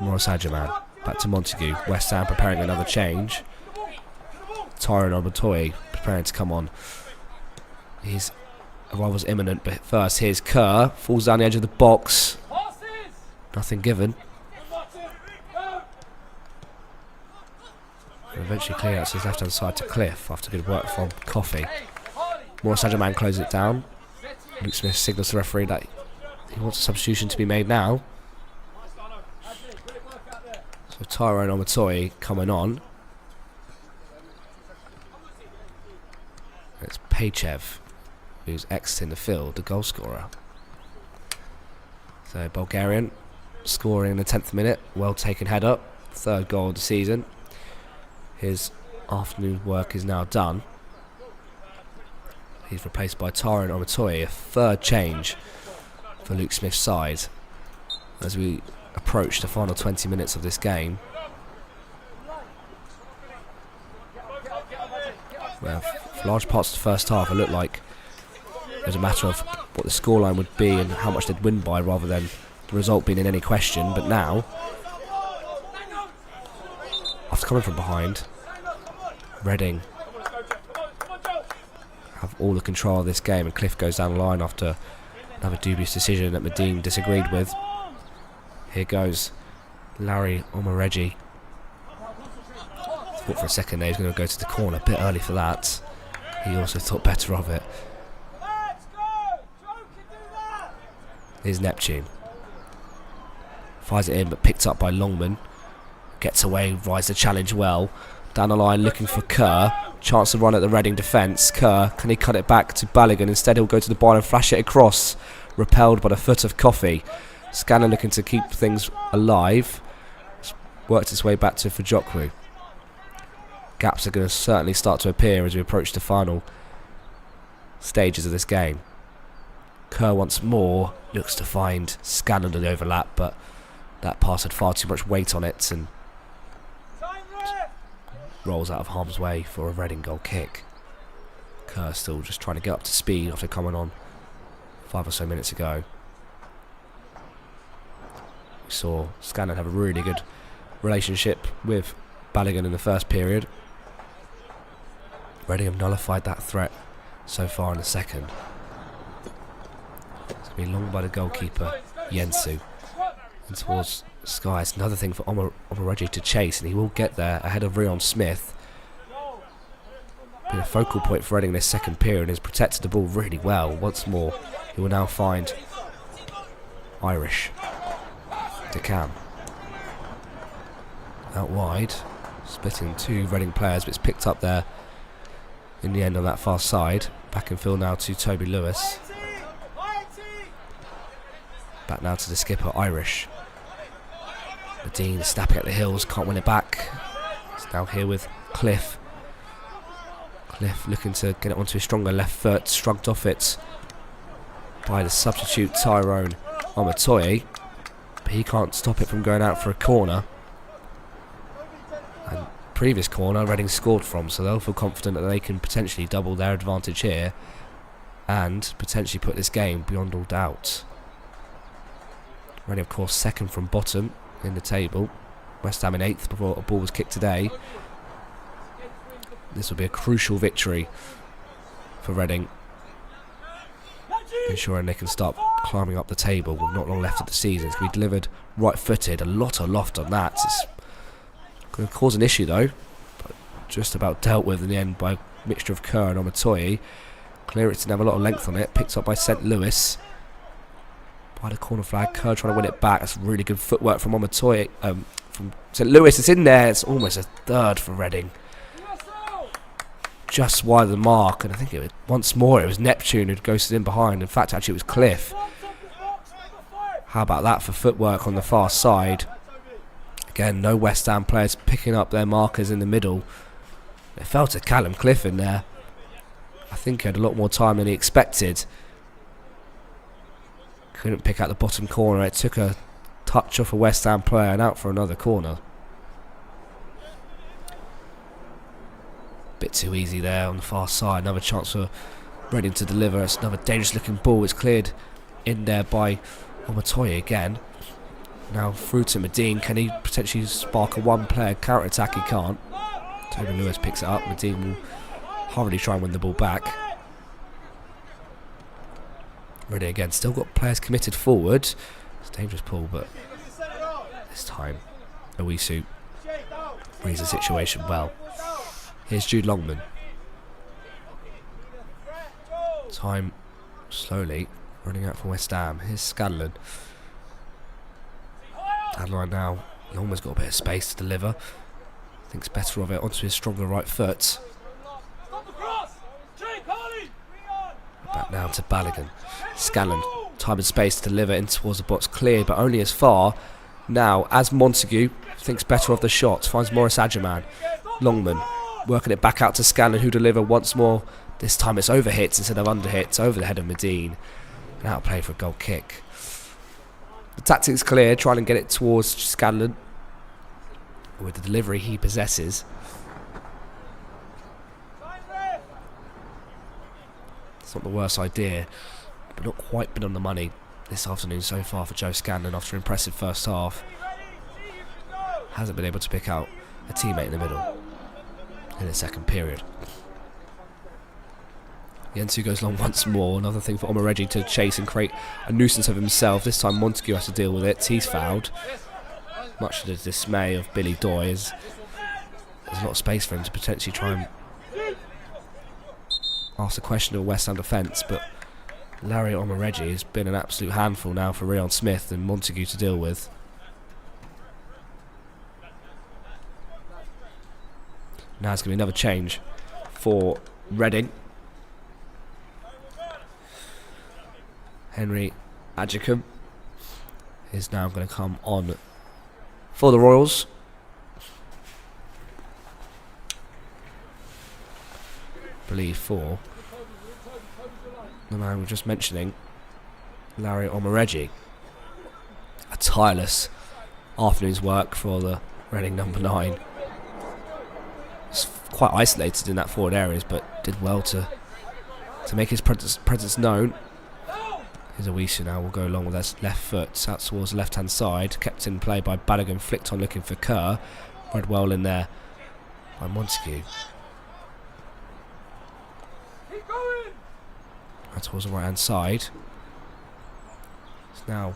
Morris Adjaman, back to Montague. West Ham preparing another change. Tyrone Omotoye preparing to come on. His arrival's imminent, but first here's Kerr, falls down the edge of the box. Nothing given. And eventually clear out to his left hand side to Cliff after good work from Coffey. Morris Adjaman closes it down. Luke Smith signals to the referee that he wants a substitution to be made now. So Tyrone Omotoye coming on. It's Pachev who's exiting the field, the goal scorer. So Bulgarian scoring in the 10th minute, well taken header, 3rd goal of the season. His afternoon work is now done. He's replaced by Tyrone Omotoye, a 3rd change for Luke Smith's side as we approach the final 20 minutes of this game. Well, for large parts of the first half, it looked like it was a matter of what the scoreline would be and how much they'd win by, rather than the result being in any question. But now, after coming from behind, Reading have all the control of this game, and Cliff goes down the line after another dubious decision that Medine disagreed with. Here goes Larry Omoreggi. Thought for a second there he was going to go to the corner, a bit early for that. He also thought better of it. Here's Neptune. Fires it in, but picked up by Longman. Gets away, rides the challenge well. Down the line looking for Kerr. Chance to run at the Reading defence. Kerr, can he cut it back to Balogun? Instead he'll go to the bar and flash it across. Repelled by the foot of Coffey. Scanlon looking to keep things alive. It's worked its way back to Fajokwu. Gaps are going to certainly start to appear as we approach the final stages of this game. Kerr once more looks to find Scanlon in the overlap, but that pass had far too much weight on it and rolls out of harm's way for a Reading goal kick. Kerr still just trying to get up to speed after coming on 5 or so minutes ago. We saw Scanlon have a really good relationship with Balogun in the first period. Reading have nullified that threat so far in the second. It's going to be long by the goalkeeper, Yensu. And towards Sky, it's another thing for Omoreggi to chase, and he will get there ahead of Reon Smith. Been a focal point for Reading this second period and has protected the ball really well. Once more, he will now find Irish. DeCam. Out wide, splitting 2 Reading players, but it's picked up there in the end on that far side. Back in field now to Toby Lewis. Back now to the skipper, Irish. Medine snapping at the heels, can't win it back. It's now here with Cliff. Cliff looking to get it onto his stronger left foot, shrugged off it by the substitute Tyrone Omatoye, but he can't stop it from going out for a corner. And previous corner Reading scored from, so they'll feel confident that they can potentially double their advantage here and potentially put this game beyond all doubt. Reading, of course, second from bottom in the table. West Ham in 8th before a ball was kicked today. This will be a crucial victory for Reading, ensuring they can start climbing up the table with not long left of the season. It's going to be delivered right-footed, a lot of loft on that. It's going to cause an issue though, but just about dealt with in the end by a mixture of Kerr and Omatoye. Clearance didn't have a lot of length on it, picked up by St. Louis. By the corner flag, Kerr trying to win it back. That's really good footwork from Omatoye, from St. Louis. It's in there, it's almost a third for Reading. Just wide of the mark, and I think once more it was Neptune who'd ghosted in behind. In fact, actually it was Cliff. How about that for footwork on the far side? Again, no West Ham players picking up their markers in the middle. It fell to Callum Cliff in there. I think he had a lot more time than he expected. Couldn't pick out the bottom corner. It took a touch off a West Ham player and out for another corner. Bit too easy there on the far side. Another chance for Reading to deliver. It's another dangerous looking ball. It's cleared in there by Omatoye again. Now through to Medine. Can he potentially spark a one-player counter-attack? He can't. Toby Lewis picks it up. Medine will hurriedly try and win the ball back. Reading again. Still got players committed forward. It's a dangerous pull, but this time Owisu reads the situation well. Here's Jude Longman. Time slowly running out for West Ham. Here's Scanlon. Deadline now. Longman's got a bit of space to deliver. Thinks better of it onto his stronger right foot. Back now to Balogun. Scanlon. Time and space to deliver in towards the box cleared, but only as far. Now, as Montague thinks better of the shot, finds Morris Adjaman. Longman working it back out to Scanlon, who deliver once more. This time it's over hits instead of under hits, over the head of Medine. And out play for a goal kick. The tactics clear, trying to get it towards Scanlon with the delivery he possesses. It's not the worst idea, but not quite been on the money this afternoon so far for Joe Scanlon after an impressive first half. Hasn't been able to pick out a teammate in the middle in the second period. Yensu goes long once more. Another thing for Omoreggi to chase and create a nuisance of himself. This time Montague has to deal with it. He's fouled. Much to the dismay of Billy Doy. There's a lot of space for him to potentially try and ask a question of West Ham defence, but Larry Omoreggi has been an absolute handful now for Rion Smith and Montague to deal with. Now it's going to be another change for Reading. Henry Adjicum is now going to come on for the Royals. I believe for the man we were just mentioning, Larry Omoreggi. A tireless afternoon's work for the Reading number 9. It's quite isolated in that forward areas, but did well to make his presence known. Here's Owisu now, will go along with his left foot out towards the left hand side, kept in play by Balogun, flicked on looking for Kerr, read well in there by Montague. Out towards the right hand side. It's now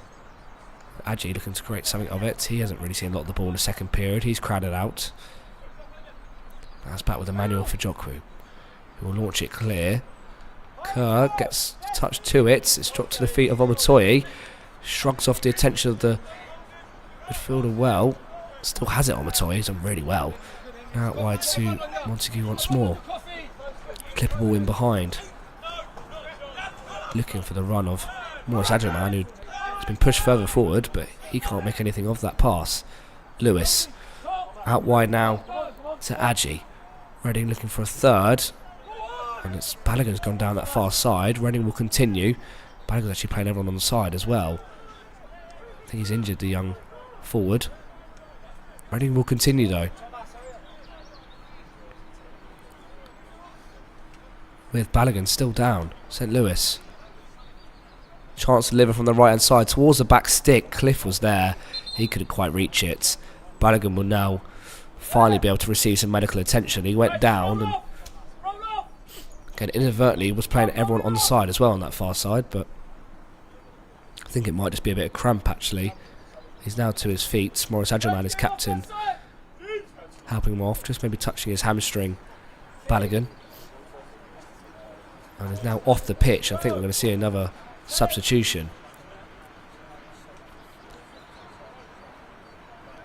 Adji looking to create something of it. He hasn't really seen a lot of the ball in the second period. He's crowded out. Now it's back with Emmanuel Fajokwu, who will launch it clear. Kerr gets touched to it. It's dropped to the feet of Omatoye. Shrugs off the attention of the midfielder well. Still has it, Omatoye. He's done really well. Now out wide to Montague once more. Clip a ball in behind. Looking for the run of Morris Adjaman, who has been pushed further forward, but he can't make anything of that pass. Lewis out wide now to Adji. Reading looking for a third. And it's Balogun's gone down that far side. Reading will continue. Balogun's actually playing everyone on the side as well. I think he's injured the young forward. Reading will continue though. With Balogun still down. St. Louis. Chance to deliver from the right hand side towards the back stick. Cliff was there. He couldn't quite reach it. Balogun will now finally be able to receive some medical attention. He went down and again inadvertently was playing everyone on the side as well on that far side, but I think it might just be a bit of cramp actually. He's now to his feet. Morris Adjaman, his captain, helping him off, just maybe touching his hamstring. Balogun. And is now off the pitch. I think we're going to see another substitution.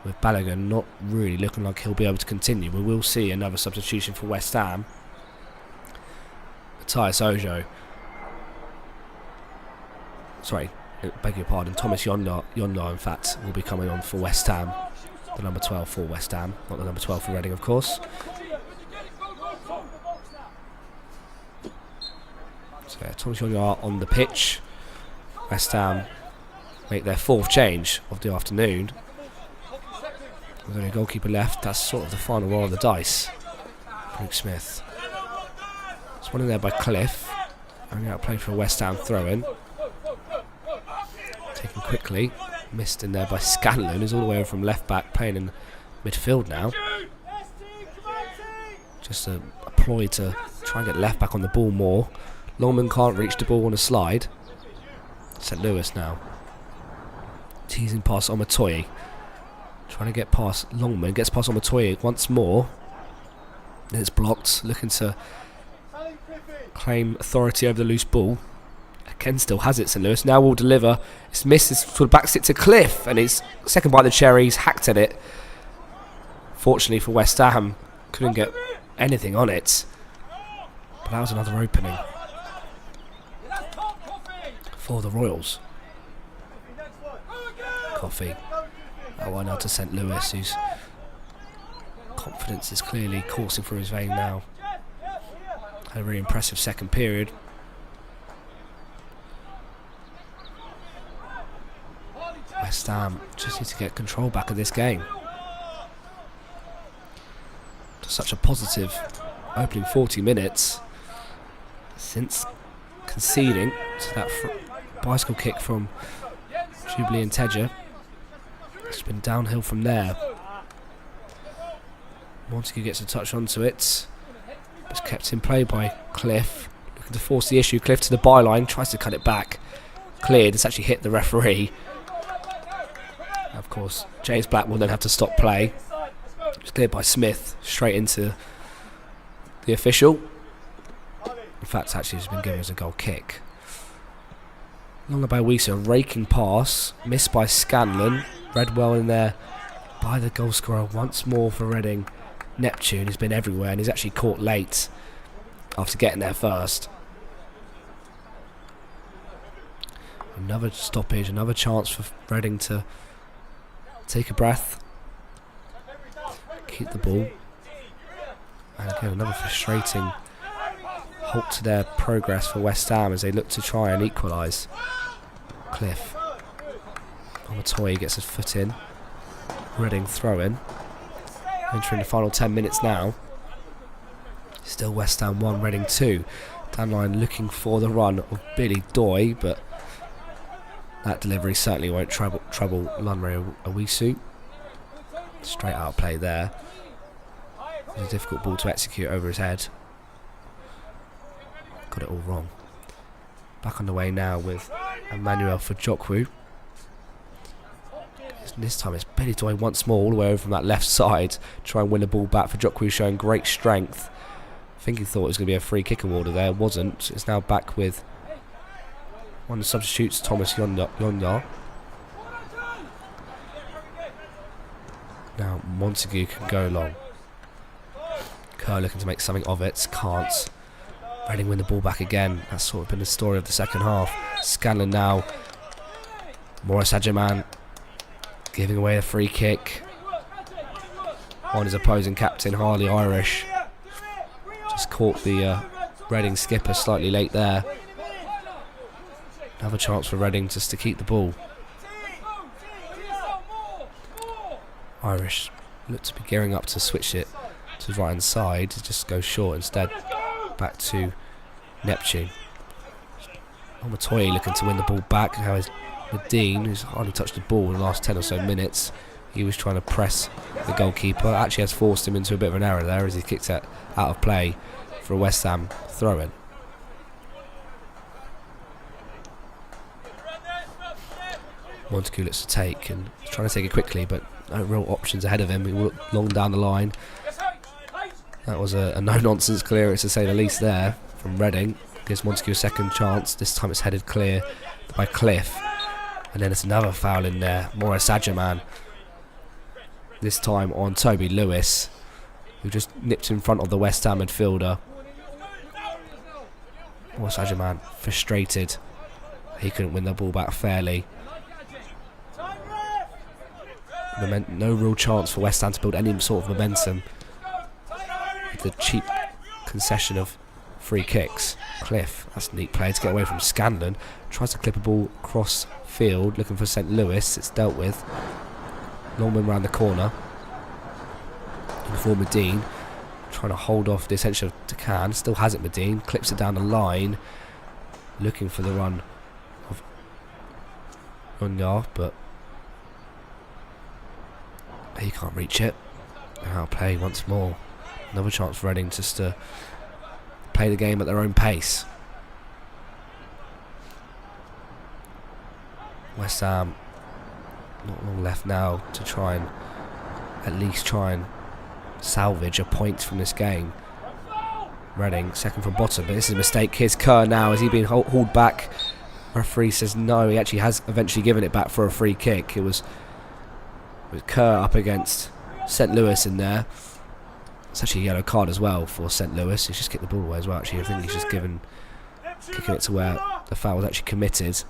With Balogun not really looking like he'll be able to continue. We will see another substitution for West Ham. Matthias Ojo. Sorry, beg your pardon. Thomas Yonda, in fact, will be coming on for West Ham. The number 12 for West Ham, not the number 12 for Reading, of course. So yeah, Thomas Yonda on the pitch. West Ham make their fourth change of the afternoon. With only a goalkeeper left, that's sort of the final roll of the dice. Luke Smith. It's one in there by Cliff. Only out playing for a West Ham throw-in. Taken quickly. Missed in there by Scanlon, who's all the way over from left back, playing in midfield now. Just a ploy to try and get left back on the ball more. Longman can't reach the ball on a slide. St. Louis now. Teasing past Omatoye. Trying to get past Longman. Gets past Omatoye once more. It's blocked. Looking to claim authority over the loose ball. Ken still has it, St. Louis. Now will deliver. It's missed. It's sort of backs it to Cliff. And it's second by the cherry. He's hacked at it. Fortunately for West Ham, couldn't get anything on it. But that was another opening for the Royals. Coffee. That one out to St. Louis, whose confidence is clearly coursing through his vein now. Had a really impressive second period. West Ham just need to get control back of this game. Such a positive opening 40 minutes since conceding to that bicycle kick from Jubilee and Tedger. It's been downhill from there. Montague gets a touch onto it. It's kept in play by Cliff. Looking to force the issue. Cliff to the byline. Tries to cut it back. Cleared. It's actually hit the referee. Of course, James Black will then have to stop play. It's cleared by Smith. Straight into the official. In fact, actually, it's been given as a goal kick. Longer by Wisa. Raking pass. Missed by Scanlon. Read well in there by the goal scorer once more for Reading. Neptune has been everywhere and he's actually caught late after getting there first. Another stoppage, another chance for Reading to take a breath, keep the ball, and again another frustrating halt to their progress for West Ham as they look to try and equalise. Cliff. Omatoye gets his foot in. Reading throw in. Entering the final 10 minutes now. Still West Ham 1, Reading 2. Down line looking for the run of Billy Doy, but that delivery certainly won't trouble Lunray Awisu. Straight out play there. It's a difficult ball to execute over his head. Got it all wrong. Back on the way now with Emmanuel Fajokwu. This time it's Billy Doy once more, all the way over from that left side. Try and win the ball back. Fajokwu showing great strength. I think he thought it was going to be a free kick awarded there. It wasn't. It's now back with one of the substitutes, Thomas Yonda. Now Montague can go long. Kerr looking to make something of it. Can't. Reading win the ball back again. That's sort of been the story of the second half. Scanlon now. Morris Adjaman giving away a free kick on his opposing captain, Harley Irish. Just caught the Reading skipper slightly late there. Another chance for Reading just to keep the ball. Irish look to be gearing up to switch it to his right hand side. It just goes short instead. Back to Neptune. Omatoye looking to win the ball back. How is Medine, who's hardly touched the ball in the last 10 or so minutes. He was trying to press the goalkeeper. Actually has forced him into a bit of an error there as he kicked it out of play for a West Ham throw-in. Montague looks to take, and he's trying to take it quickly, but no real options ahead of him. He looked long down the line. That was a no-nonsense clearance to say the least there from Reading. Gives Montague a second chance. This time it's headed clear by Cliff. And then it's another foul in there. Morris Adjaman. This time on Toby Lewis, who just nipped in front of the West Ham midfielder. Morris Adjaman frustrated. He couldn't win the ball back fairly. No real chance for West Ham to build any sort of momentum. With the cheap concession of free kicks. Cliff, that's a neat play to get away from Scanlon. Tries to clip a ball across field, looking for St. Louis. It's dealt with. Longman round the corner. For Medine, trying to hold off the attention of Decan. Still has it, Medine. Clips it down the line. Looking for the run of Unyar, but he can't reach it. And I'll play once more. Another chance for Reading just to play the game at their own pace. West Ham not long left now to try and at least try and salvage a point from this game. Reading second from bottom, but this is a mistake. Here's Kerr now. Is he being hauled back? Referee says no. He actually has eventually given it back for a free kick. It was Kerr up against St. Louis in there. It's actually a yellow card as well for St. Louis. He's just kicked the ball away as well. Actually, I think he's just kicking it to where the foul was actually committed.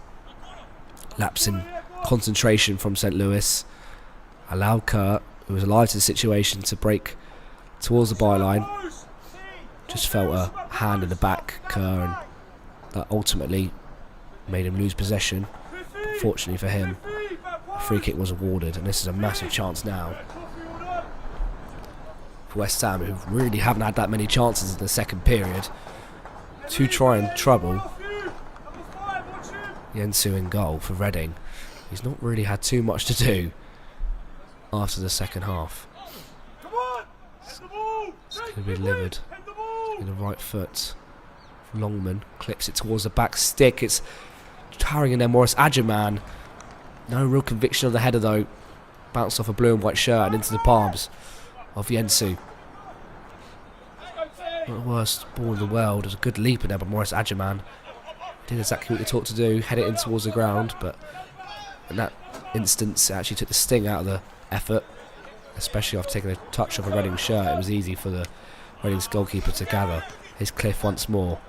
Lapse in concentration from St. Louis allowed Kerr, who was alive to the situation, to break towards the byline. Just felt a hand in the back, Kerr, and that ultimately made him lose possession. But fortunately for him, a free kick was awarded, and this is a massive chance now for West Ham, who really haven't had that many chances in the second period, to try and trouble Yensu in goal for Reading. He's not really had too much to do after the second half. It's going to be delivered in the right foot. Longman clips it towards the back stick. It's towering in there, Morris Adjaman. No real conviction of the header though. Bounced off a blue and white shirt and into the palms of Yensu. Not the worst ball in the world. It was a good leap in there by Morris Adjaman. Did exactly what he taught to do, head it in towards the ground, but in that instance it actually took the sting out of the effort, especially after taking a touch off a Reading shirt. It was easy for the Reading's goalkeeper to gather. Here's Cliff once more.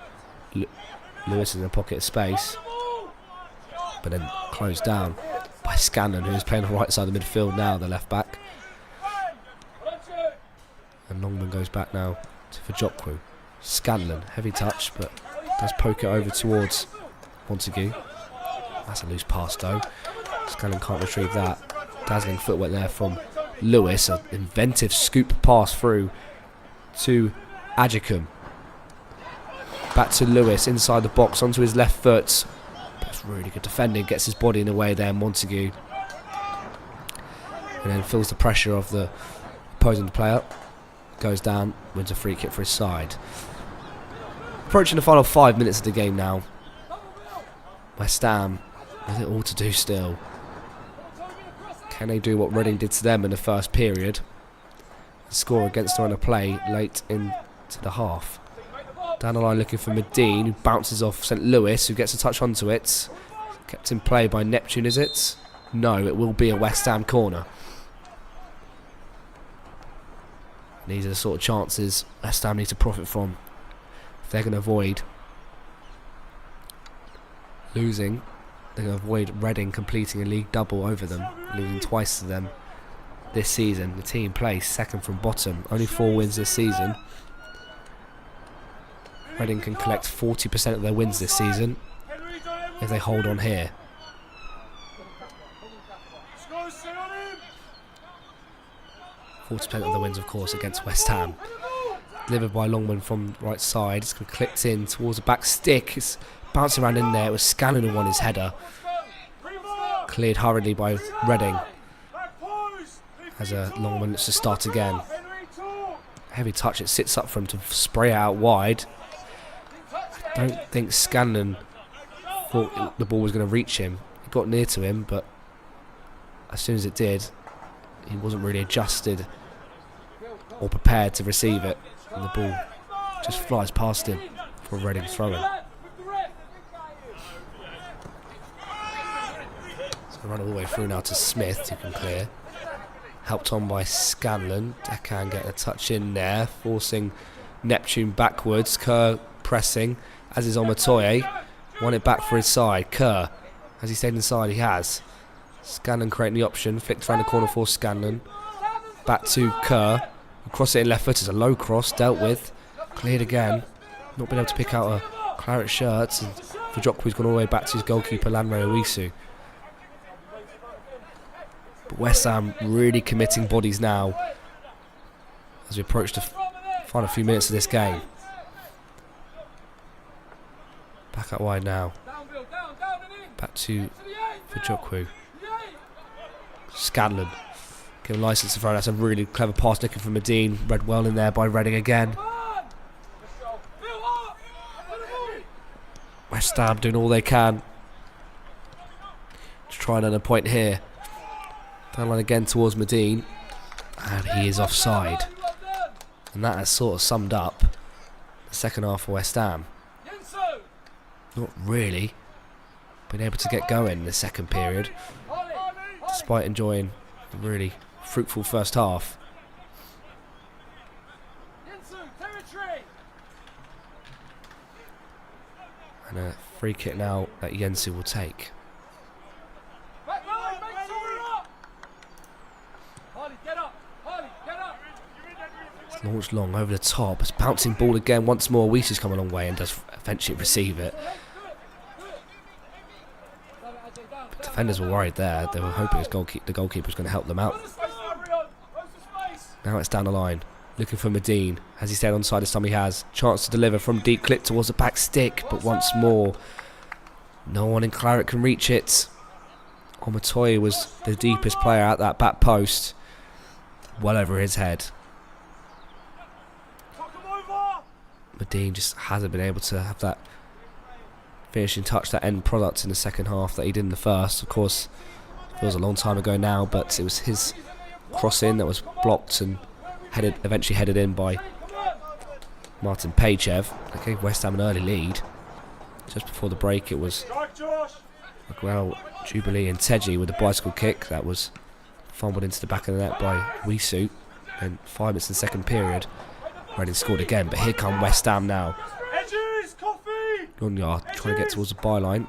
Lewis in a pocket of space, but then closed down by Scanlon, who's playing on the right side of the midfield now, the left back. And Longman goes back now for Jokwu. Scanlon, heavy touch, but does poke it over towards Montague. That's a loose pass though. Scanlon can't retrieve that. Dazzling footwork there from Lewis. An inventive scoop pass through to Adjicum. Back to Lewis inside the box onto his left foot. That's really good defending. Gets his body in the way there, Montague. And then feels the pressure of the opposing player. Goes down, wins a free kick for his side. Approaching the final 5 minutes of the game now. West Ham with it all to do still. Can they do what Reading did to them in the first period? Score against the run of play late into the half. Down the line looking for Medine, who bounces off St. Louis, who gets a touch onto it. Kept in play by Neptune, is it? No, it will be a West Ham corner. These are the sort of chances West Ham need to profit from if they're going to avoid losing. They're going to avoid Reading completing a league double over them, losing twice to them this season. The team placed second from bottom, only 4 wins this season. Reading can collect 40% of their wins this season if they hold on here. 40% of the wins, of course, against West Ham. Delivered by Longman from the right side. It's clipped in towards the back stick. It's bouncing around in there. It was Scanlon who won his header. Cleared hurriedly by Reading. As Longman looks to start again. Heavy touch. It sits up for him to spray out wide. I don't think Scanlon thought the ball was going to reach him. It got near to him, but as soon as it did, he wasn't really adjusted or prepared to receive it, and the ball just flies past him for a Reading throw-in. So run all the way through now to Smith, who can clear. Helped on by Scanlon. Decan getting a touch in there, forcing Neptune backwards. Kerr pressing, as is Omatoye. Won it back for his side. Kerr, has he stayed inside? He has. Scanlon creating the option, flicked around the corner for Scanlon. Back to Kerr. Cross it in left foot. It's a low cross, dealt with. Cleared again. Not been able to pick out a claret shirt. And Fajokwi's gone all the way back to his goalkeeper, Lanre Owisu. But West Ham really committing bodies now as we approach the final few minutes of this game. Back out wide now. Back to Fajokwi. Scanlon. Given license to throw. That's a really clever pass looking for Medine. Read well in there by Reading again. West Ham doing all they can to try and earn a point here. Down line again towards Medine. And he is offside. And that has sort of summed up the second half for West Ham. Not really been able to get going in the second period, despite enjoying a really fruitful first half. And a free kick now that Yensu will take. It's launched long over the top. It's bouncing ball again once more. Weisu's come a long way and does eventually receive it. But defenders were worried there. They were hoping the goalkeeper was going to help them out. Now it's down the line. Looking for Medine. Has he stayed onside this time? He has. Chance to deliver from deep clip towards the back stick. But once more, no one in claret can reach it. Omatoye was the deepest player at that back post. Well over his head. Medine just hasn't been able to have that finishing touch, that end product in the second half that he did in the first. Of course, it feels a long time ago now, but it was his cross in that was blocked and eventually headed in by Martin Pachev. That gave West Ham an early lead. Just before the break, it was Miguel Jubilee and Teji with a bicycle kick that was fumbled into the back of the net by Weisu. And 5 minutes in the second period, Reading scored again. But here come West Ham now. Gunyard trying to get towards the byline.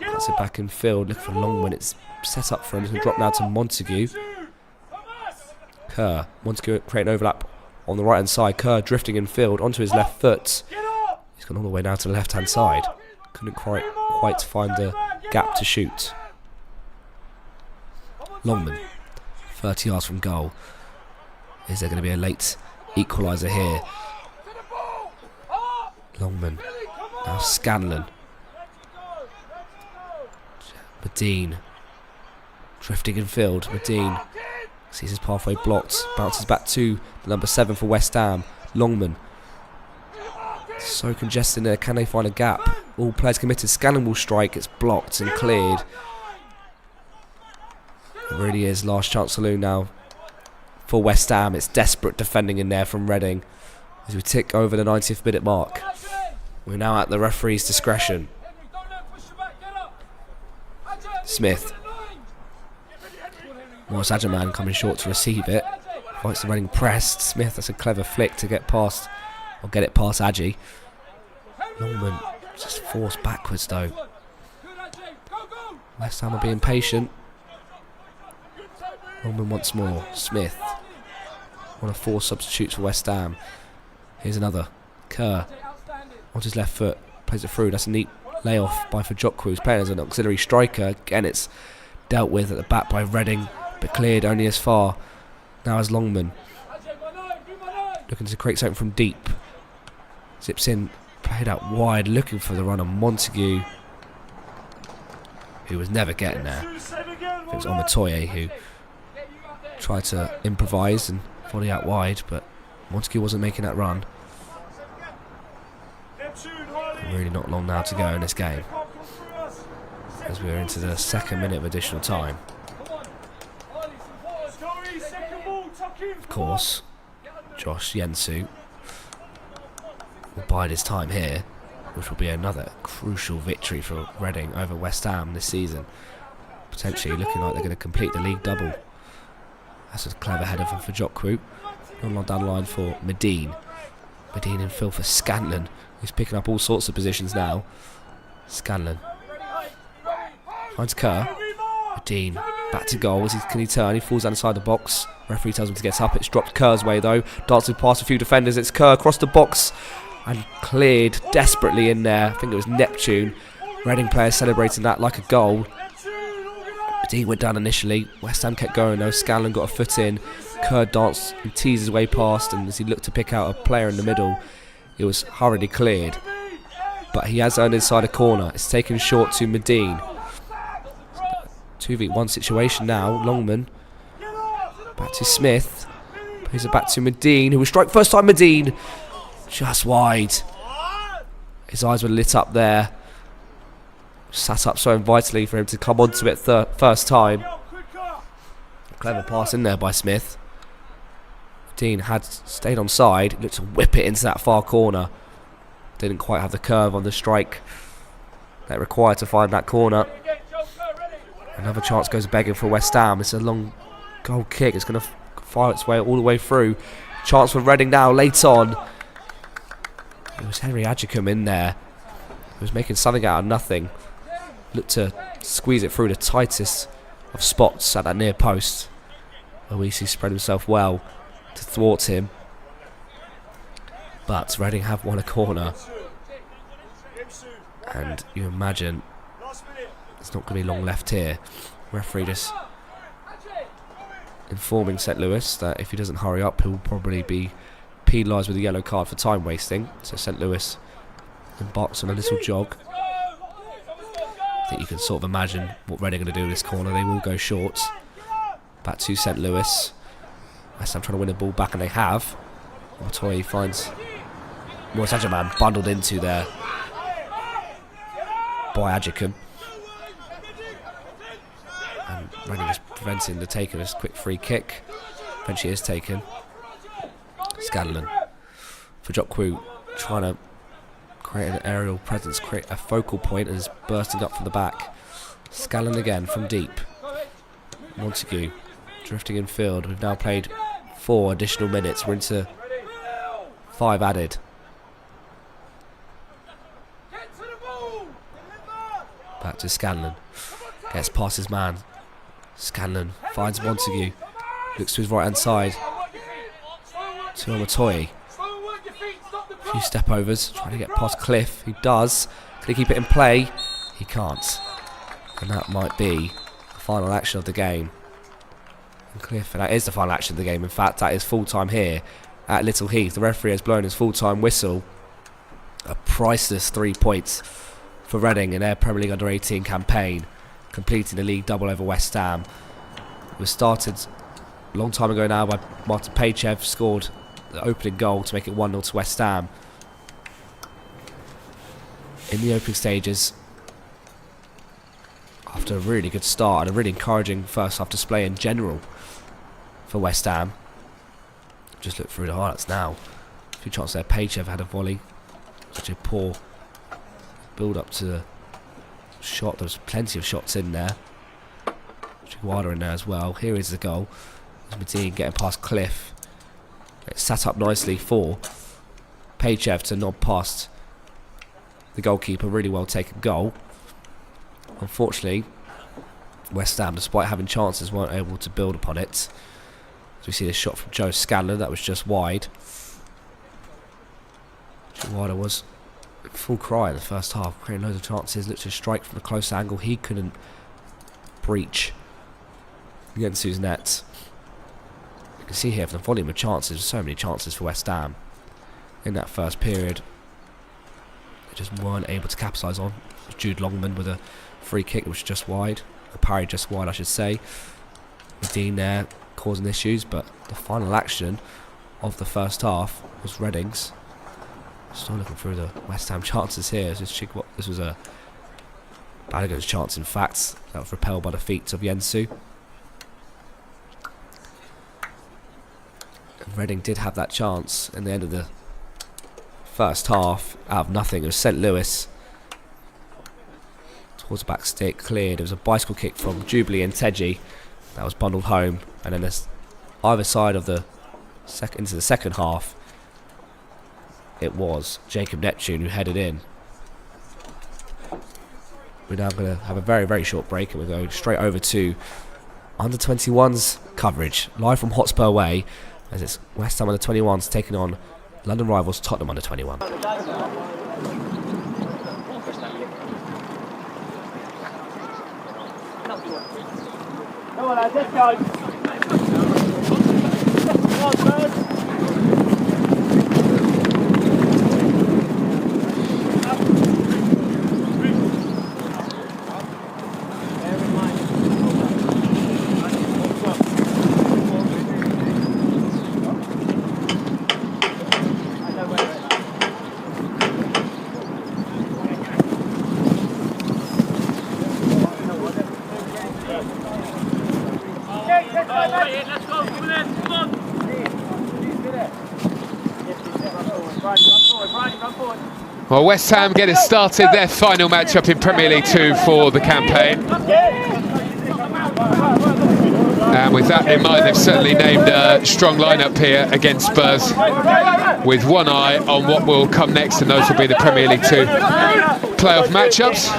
Cuts it back in field, looking for Longman. It's set up for him. He's going to drop now to Montague. Kerr. Montague creating overlap on the right hand side. Kerr drifting in field onto his left foot. He's gone all the way now to the left hand side. Couldn't quite find the gap to shoot. Longman, 30 yards from goal. Is there going to be a late equaliser here? Longman. Now Scanlon. Medine. Drifting in field. Medine sees his pathway blocked. Bounces back to the number 7 for West Ham. Longman. So congested in there. Can they find a gap? All players committed. Scanlon will strike. It's blocked and cleared. It really is last chance saloon now for West Ham. It's desperate defending in there from Reading as we tick over the 90th minute mark. We're now at the referee's discretion. Smith. Morris Agerman coming short to receive it. Fights the running press. Smith, that's a clever flick to get past, or get it past Agi. Longman just forced backwards though. West Ham are being patient. Longman once more. Smith. One of 4 substitutes for West Ham. Here's another. Kerr. on his left foot, plays it through. That's a neat layoff by Fajokwu, who's playing as an auxiliary striker. Again, it's dealt with at the back by Reading, but cleared only as far. Now as Longman, looking to create something from deep. Zips in, played out wide, looking for the run on Montague, who was never getting there. I think it was Omatoye who tried to improvise and volley out wide, but Montague wasn't making that run. Really not long now to go in this game, as we're into the second minute of additional time. Of course, Josh Yensu will bide his time here, which will be another crucial victory for Reading over West Ham this season. Potentially looking like they're going to complete the league double. That's a clever header from Fajokwu. Not long down the line for Medine. Medine in field for Scanlon, who's picking up all sorts of positions now. Scanlon finds Kerr. Medine back to goal. Can he turn? He falls outside the box. Referee tells him to get up. It's dropped Kerr's way though. Dancing past a few defenders. It's Kerr across the box and cleared desperately in there. I think it was Neptune. Reading players celebrating that like a goal. Medine went down initially. West Ham kept going though. Scanlon got a foot in. Kerr danced and teased his way past, and as he looked to pick out a player in the middle, it was hurriedly cleared. But he has earned inside a corner. It's taken short to Medine. 2v1 situation now. Longman back to Smith. Plays it back to Medine, who will strike first time. Medine just wide. His eyes were lit up there. Sat up so vitally for him to come onto it first time. Clever pass in there by Smith. Medine had stayed on side. Looked to whip it into that far corner. Didn't quite have the curve on the strike that required to find that corner. Another chance goes begging for West Ham. It's a long goal kick. It's going to fire its way all the way through. Chance for Reading now, late on. It was Henry Adjicum in there. He was making something out of nothing. Looked to squeeze it through the tightest of spots at that near post. Owisi spread himself well to thwart him. But Reading have won a corner. And you imagine there's not going to be long left here. Referee just informing St. Louis that if he doesn't hurry up, he'll probably be penalised with a yellow card for time wasting. So St. Louis embarks on a little jog. I think you can sort of imagine what Reading are going to do in this corner. They will go short. Back to St. Louis. West Ham trying to win the ball back, and they have. Montoya finds Morris Adjaman bundled into there by Adjicum. And Reading is preventing the take of this quick free kick. Eventually is taken. Scanlon. Fajokwu trying to create an aerial presence, create a focal point, and is bursting up from the back. Scanlon again from deep. Montague drifting in field. We've now played 4 additional minutes. We're into 5 added. Back to Scanlon. Gets past his man. Scanlon finds Montague. Looks to his right hand side. To Omatoye. A few step overs. Trying to get past Cliff. He does. Can he keep it in play? He can't. And that might be the final action of the game. And Cliff, and that is the final action of the game. In fact, that is full time here at Little Heath. The referee has blown his full time whistle. A priceless 3 points for Reading in their Premier League Under 18 campaign, completing the league double over West Ham. It was started a long time ago now by Martin Pachev, scored the opening goal to make it 1-0 to West Ham. In the opening stages, after a really good start and a really encouraging first half display in general for West Ham. Just look through the highlights now. A few chances there. Pachev had a volley. Such a poor build up to the shot. There was plenty of shots in there. Chiguada in there as well. Here is the goal. Medine getting past Cliff. It's sat up nicely for Pachev to nod past the goalkeeper. Really well taken goal. Unfortunately, West Ham, despite having chances, weren't able to build upon it. As we see this shot from Joe Scanlon, that was just wide. Chiguada was full cry in the first half, creating loads of chances, looked to strike from a close angle. He couldn't breach Yensu's net. You can see here from the volume of chances, so many chances for West Ham in that first period. They just weren't able to capitalise on. Jude Longman with a free kick, which was just wide. A parry just wide, I should say. Dean there causing issues, but the final action of the first half was Reading's. Still looking through the West Ham chances here. This was a Balogun's chance, in fact. That was repelled by the feet of Yensu. And Reading did have that chance in the end of the first half. Out of nothing, it was St. Louis towards the back stick, cleared. It was a bicycle kick from Jubilee and Teji that was bundled home, and then this either side of the into the second half, it was Jacob Neptune who headed in. We're now going to have a very, very short break, and we're going straight over to under 21s coverage live from Hotspur Way, as it's West Ham under 21s taking on London rivals Tottenham under 21. Come on, lads, let's go. Come on, birds. Well, West Ham getting started their final matchup in Premier League 2 for the campaign. And with that in mind, they've certainly named a strong lineup here against Spurs, with one eye on what will come next, and those will be the Premier League 2 playoff matchups.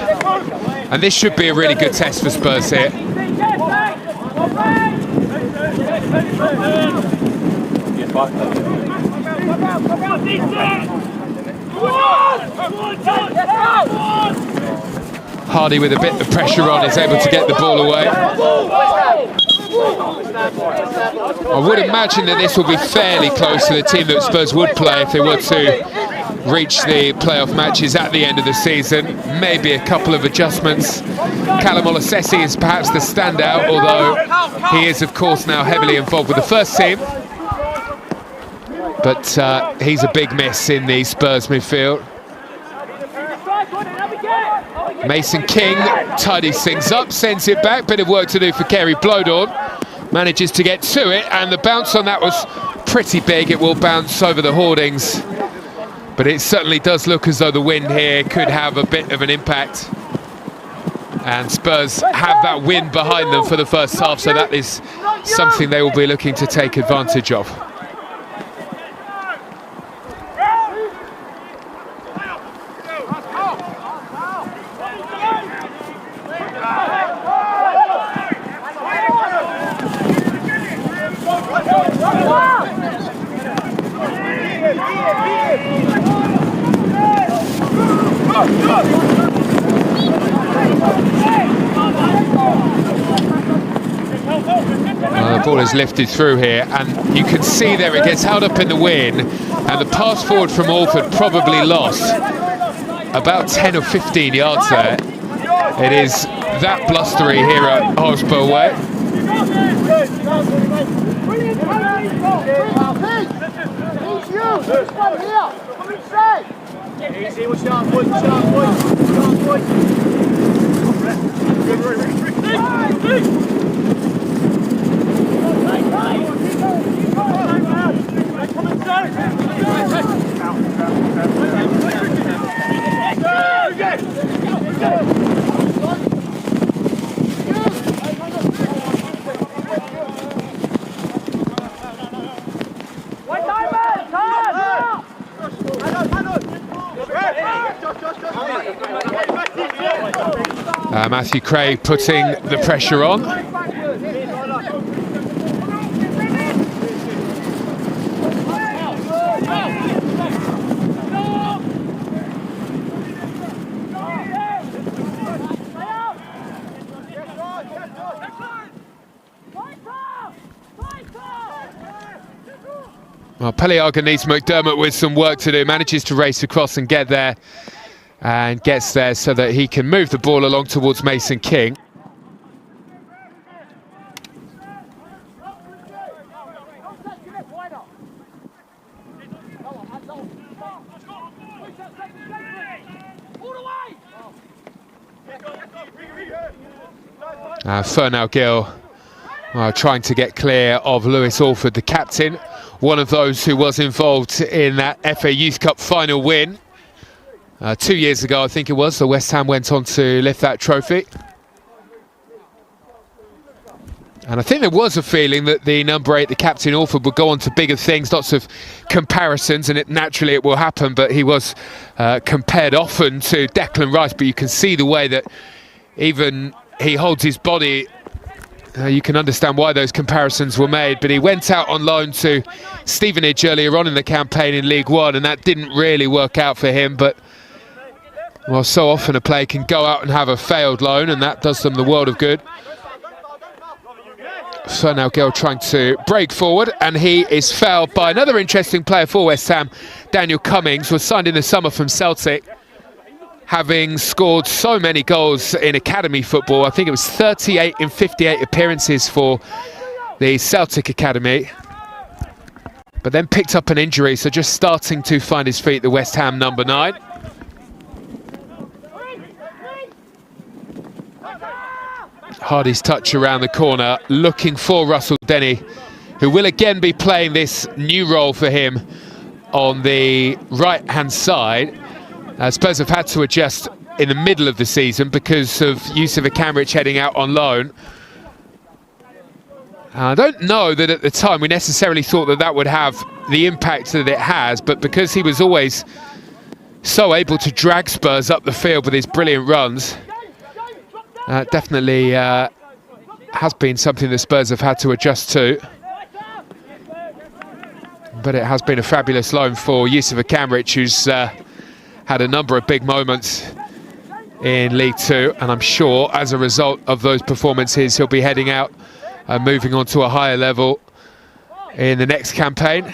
And this should be a really good test for Spurs here. Hardy with a bit of pressure on is able to get the ball away. I would imagine that this will be fairly close to the team that Spurs would play if they were to reach the playoff matches at the end of the season. Maybe a couple of adjustments. Callum Olasesi is perhaps the standout, although he is of course now heavily involved with the first team. But he's a big miss in the Spurs midfield. Mason King tidies things up, sends it back. Bit of work to do for Kerry Blodorn. Manages to get to it, and the bounce on that was pretty big. It will bounce over the hoardings. But it certainly does look as though the wind here could have a bit of an impact. And Spurs have that wind behind them for the first half, so that is something they will be looking to take advantage of. The ball is lifted through here, and you can see there it gets held up in the wind, and the pass forward from Alford probably lost about 10 or 15 yards there. It is that blustery here at Hotspur Way. Easy, watch out, boys, watch out, boys. Matthew Craig putting the pressure on. Well, Peliaga needs McDermott with some work to do. Manages to race across and get there. And gets there so that he can move the ball along towards Mason King. Fernal Gill trying to get clear of Lewis Alford, the captain, one of those who was involved in that FA Youth Cup final win. 2 years ago, I think it was, the West Ham went on to lift that trophy. And I think there was a feeling that the number 8, the captain Alford, would go on to bigger things, lots of comparisons, and naturally it will happen, but he was compared often to Declan Rice, but you can see the way that even he holds his body. You can understand why those comparisons were made, but he went out on loan to Stevenage earlier on in the campaign in League One, and that didn't really work out for him. But, well, so often a player can go out and have a failed loan, and that does them the world of good. Fernal Gill trying to break forward, and he is fouled by another interesting player for West Ham. Daniel Cummings was signed in the summer from Celtic, having scored so many goals in academy football. I think it was 38 in 58 appearances for the Celtic academy, but then picked up an injury, so just starting to find his feet, the West Ham number 9. Hardy's touch around the corner, looking for Russell Denny, who will again be playing this new role for him on the right-hand side. Spurs have had to adjust in the middle of the season because of Youssef Akanrich heading out on loan. I don't know that at the time we necessarily thought that that would have the impact that it has, but because he was always so able to drag Spurs up the field with his brilliant runs, definitely has been something the Spurs have had to adjust to. But it has been a fabulous loan for Youssef Akanrich, who's had a number of big moments in League Two, and I'm sure as a result of those performances he'll be heading out and moving on to a higher level in the next campaign.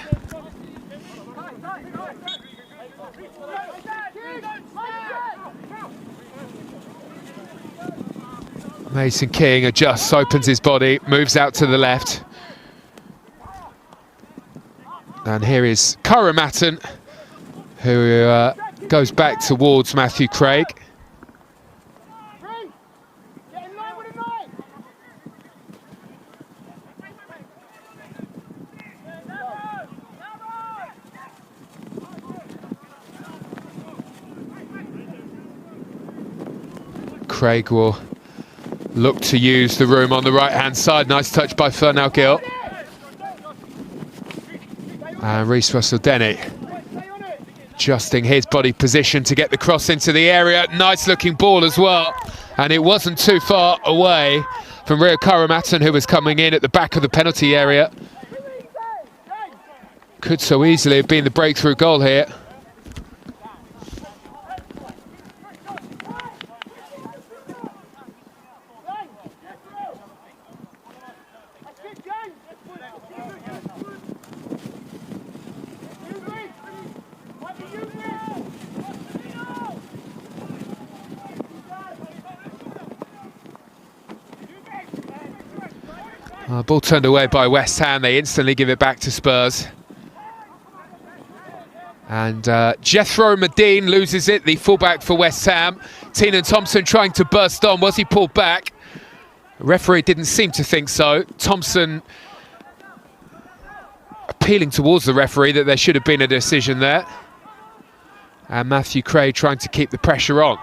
Mason King adjusts, opens his body, moves out to the left. And here is Kuramaton, who goes back towards Matthew Craig. Craig will look to use the room on the right-hand side. Nice touch by Fernal Gill. And Reece Russell-Denny adjusting his body position to get the cross into the area. Nice looking ball as well. And it wasn't too far away from Rio Kuramaton, who was coming in at the back of the penalty area. Could so easily have been the breakthrough goal here. Ball turned away by West Ham. They instantly give it back to Spurs. And Jethro Medine loses it, the fullback for West Ham. Teenan Thompson trying to burst on. Was he pulled back? The referee didn't seem to think so. Thompson appealing towards the referee that there should have been a decision there. And Matthew Craig trying to keep the pressure on.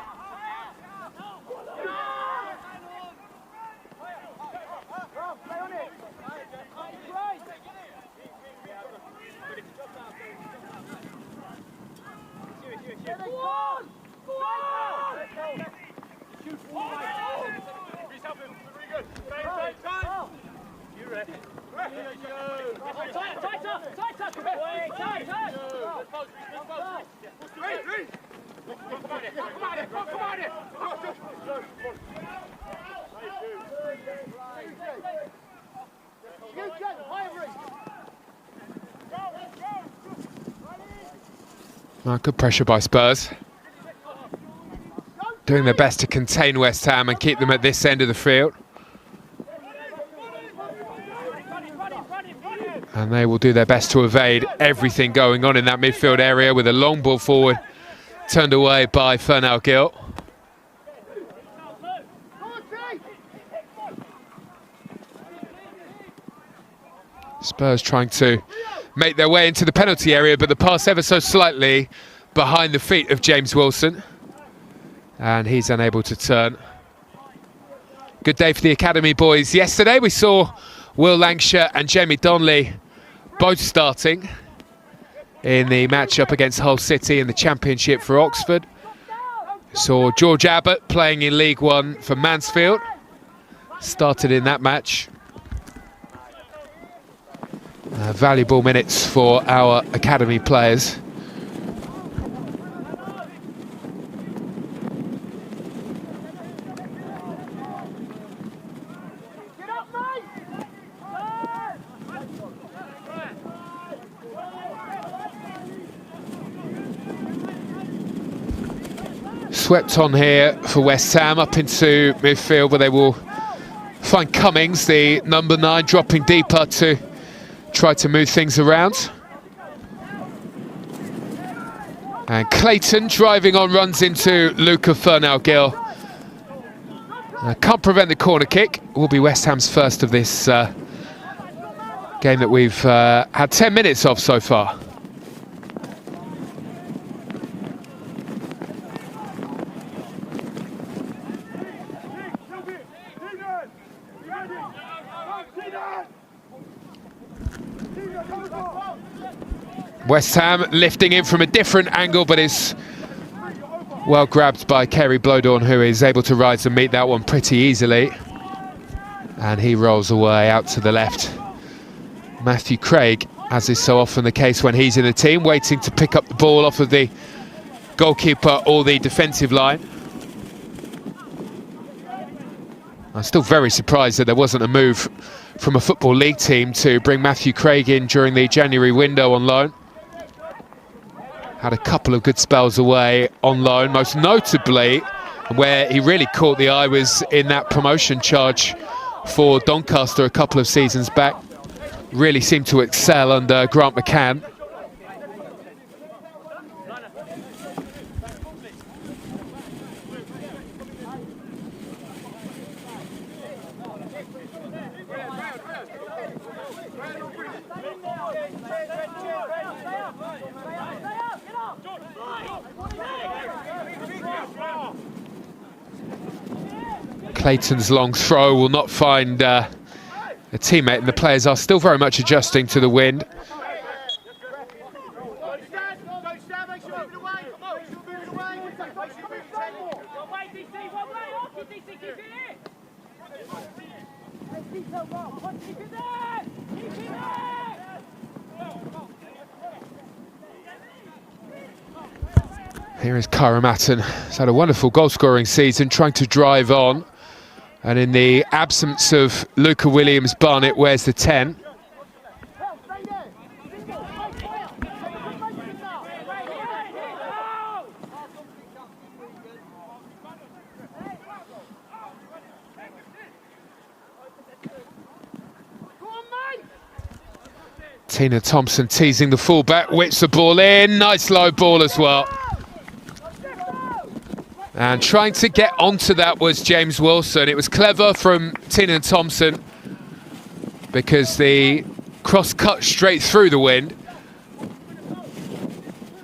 Good pressure by Spurs. Doing their best to contain West Ham and keep them at this end of the field. And they will do their best to evade everything going on in that midfield area with a long ball forward turned away by Fernal Gil. Spurs trying to make their way into the penalty area, but the pass ever so slightly behind the feet of James Wilson. And he's unable to turn. Good day for the academy boys. Yesterday we saw Will Lancashire and Jamie Donnelly both starting in the matchup against Hull City in the Championship for Oxford. Saw George Abbott playing in League One for Mansfield. Started in that match. Valuable minutes for our academy players. Swept on here for West Ham up into midfield, where they will find Cummings, the number 9, dropping deeper to try to move things around. And Clayton driving on, runs into Luca Fernal Gil. Can't prevent the corner kick. Will be West Ham's first of this game that we've had 10 minutes of so far. West Ham lifting in from a different angle, but is well grabbed by Kerry Blodorn, who is able to rise and meet that one pretty easily. And he rolls away out to the left. Matthew Craig, as is so often the case when he's in the team, waiting to pick up the ball off of the goalkeeper or the defensive line. I'm still very surprised that there wasn't a move from a Football League team to bring Matthew Craig in during the January window on loan. Had a couple of good spells away on loan, most notably where he really caught the eye was in that promotion charge for Doncaster a couple of seasons back. Really seemed to excel under Grant McCann. Clayton's long throw will not find a teammate, and the players are still very much adjusting to the wind. Here is Kyra Matten. He's had a wonderful goal-scoring season, trying to drive on. And in the absence of Luca Williams-Barnett, wears the 10. Tina Thompson teasing the fullback, whips the ball in. Nice low ball as well. And trying to get onto that was James Wilson. It was clever from Tina Thompson because the cross cut straight through the wind.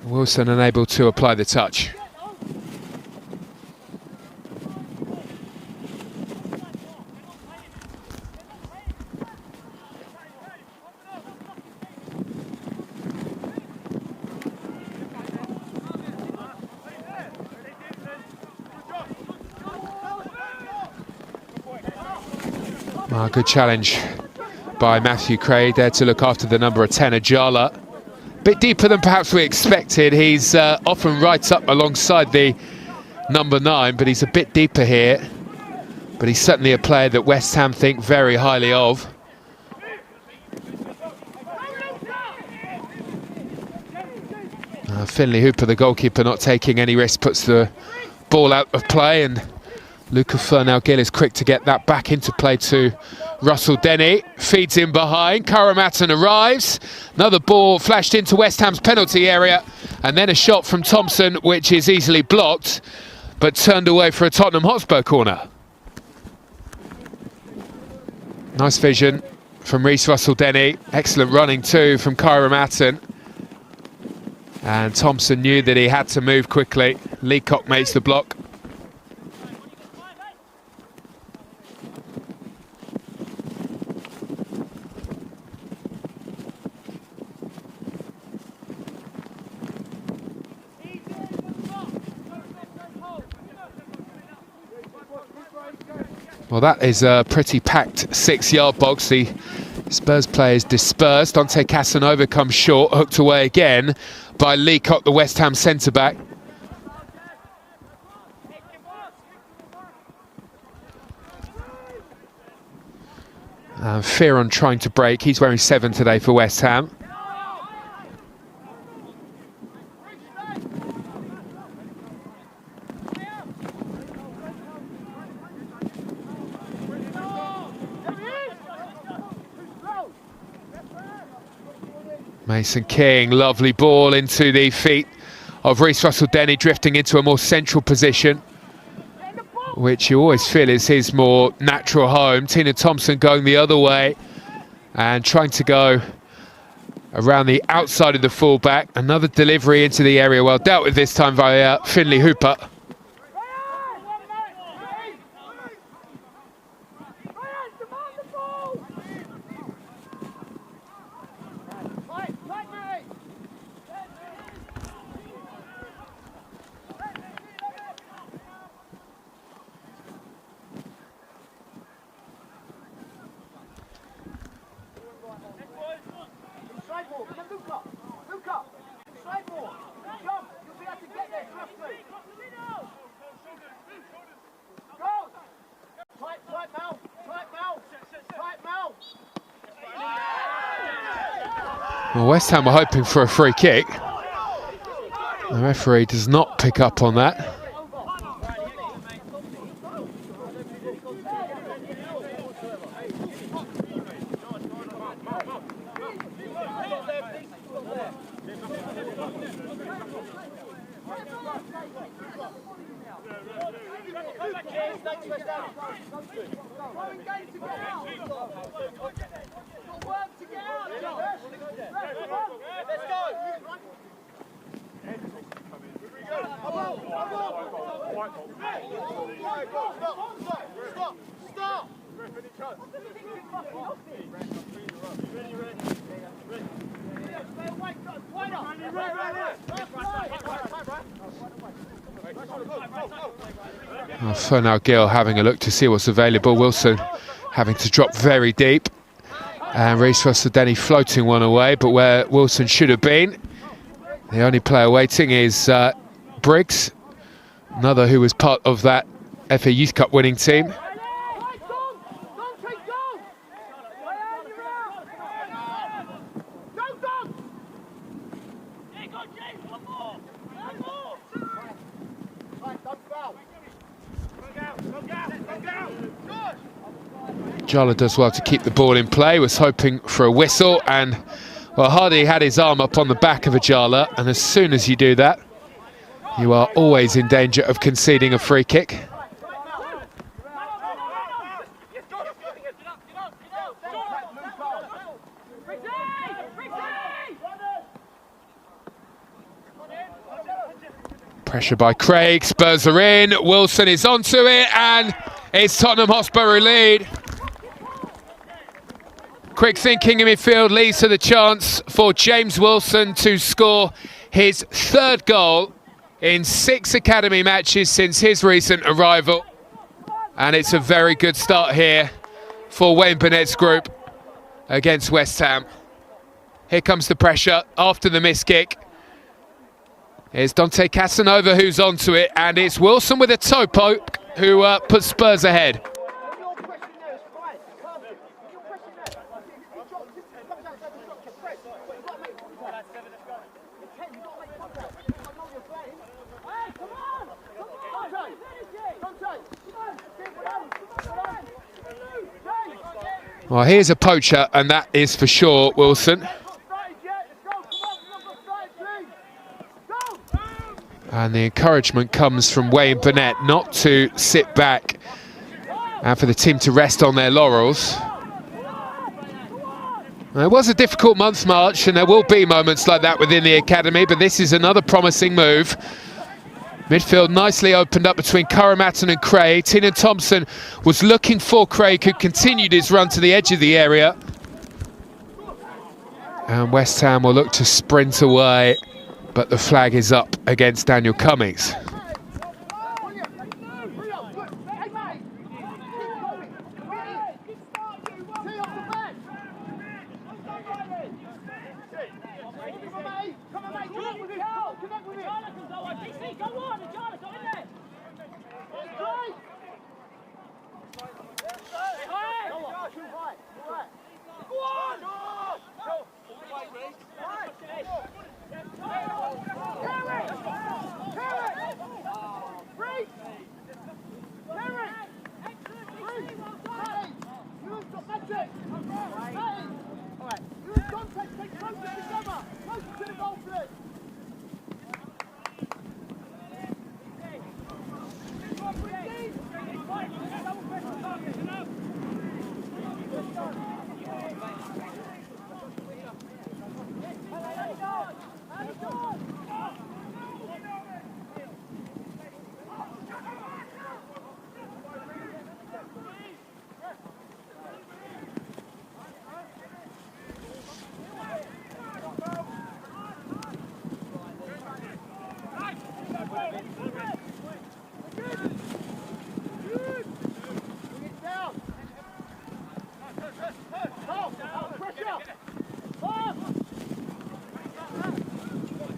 Wilson unable to apply the touch. Good challenge by Matthew Craig there to look after the number 10, Ajala. Bit deeper than perhaps we expected. He's often right up alongside the number 9, but he's a bit deeper here. But he's certainly a player that West Ham think very highly of. Finley Hooper, the goalkeeper, not taking any risk, puts the ball out of play, and Luca Furnell-Gill is quick to get that back into play to Russell Denny. Feeds in behind, Karamatton arrives. Another ball flashed into West Ham's penalty area, and then a shot from Thompson, which is easily blocked, but turned away for a Tottenham Hotspur corner. Nice vision from Reece Russell-Denny. Excellent running too from Karamatton. And Thompson knew that he had to move quickly. Leacock makes the block. Well, that is a pretty packed 6-yard box. The Spurs players dispersed. Dante Casanova comes short, hooked away again by Leacock, the West Ham centre-back. Fearon trying to break. He's wearing 7 today for West Ham. Mason King, lovely ball into the feet of Reece Russell-Denny, drifting into a more central position, which you always feel is his more natural home. Tina Thompson going the other way and trying to go around the outside of the fullback. Another delivery into the area, well dealt with this time by Finley Hooper. Well, West Ham were hoping for a free kick. The referee does not pick up on that. Furnell-Gill having a look to see what's available. Wilson having to drop very deep. And Reece Russell-Denny floating one away, but where Wilson should have been. The only player waiting is Briggs, another who was part of that FA Youth Cup winning team. Jala does well to keep the ball in play, was hoping for a whistle, and well, Hardy had his arm up on the back of Ajala, and as soon as you do that, you are always in danger of conceding a free kick. Pressure by Craig, Spurs are in, Wilson is onto it, and it's Tottenham Hotspur who lead. Quick thinking in midfield leads to the chance for James Wilson to score his 3rd goal in 6 academy matches since his recent arrival. And it's a very good start here for Wayne Burnett's group against West Ham. Here comes the pressure after the missed kick. It's Dante Casanova who's onto it, and it's Wilson with a toe poke who puts Spurs ahead. Well, here's a poacher, and that is for sure Wilson. And the encouragement comes from Wayne Burnett not to sit back and for the team to rest on their laurels. It was a difficult month, March, and there will be moments like that within the academy, but this is another promising move. Midfield nicely opened up between Karamatton and Craig. Tynan Thompson was looking for Craig, who continued his run to the edge of the area. And West Ham will look to sprint away, but the flag is up against Daniel Cummings.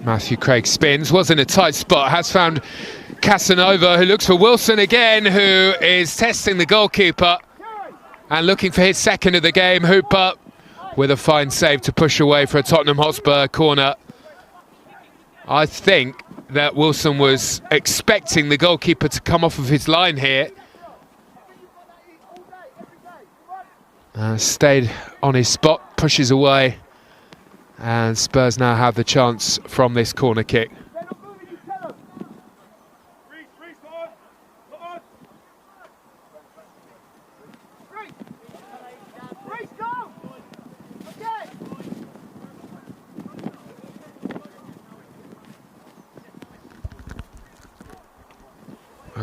Matthew Craig spins, was in a tight spot, has found Casanova, who looks for Wilson again, who is testing the goalkeeper and looking for his second of the game. Hooper with a fine save to push away for a Tottenham Hotspur corner. I think that Wilson was expecting the goalkeeper to come off of his line here. Stayed on his spot, pushes away. And Spurs now have the chance from this corner kick.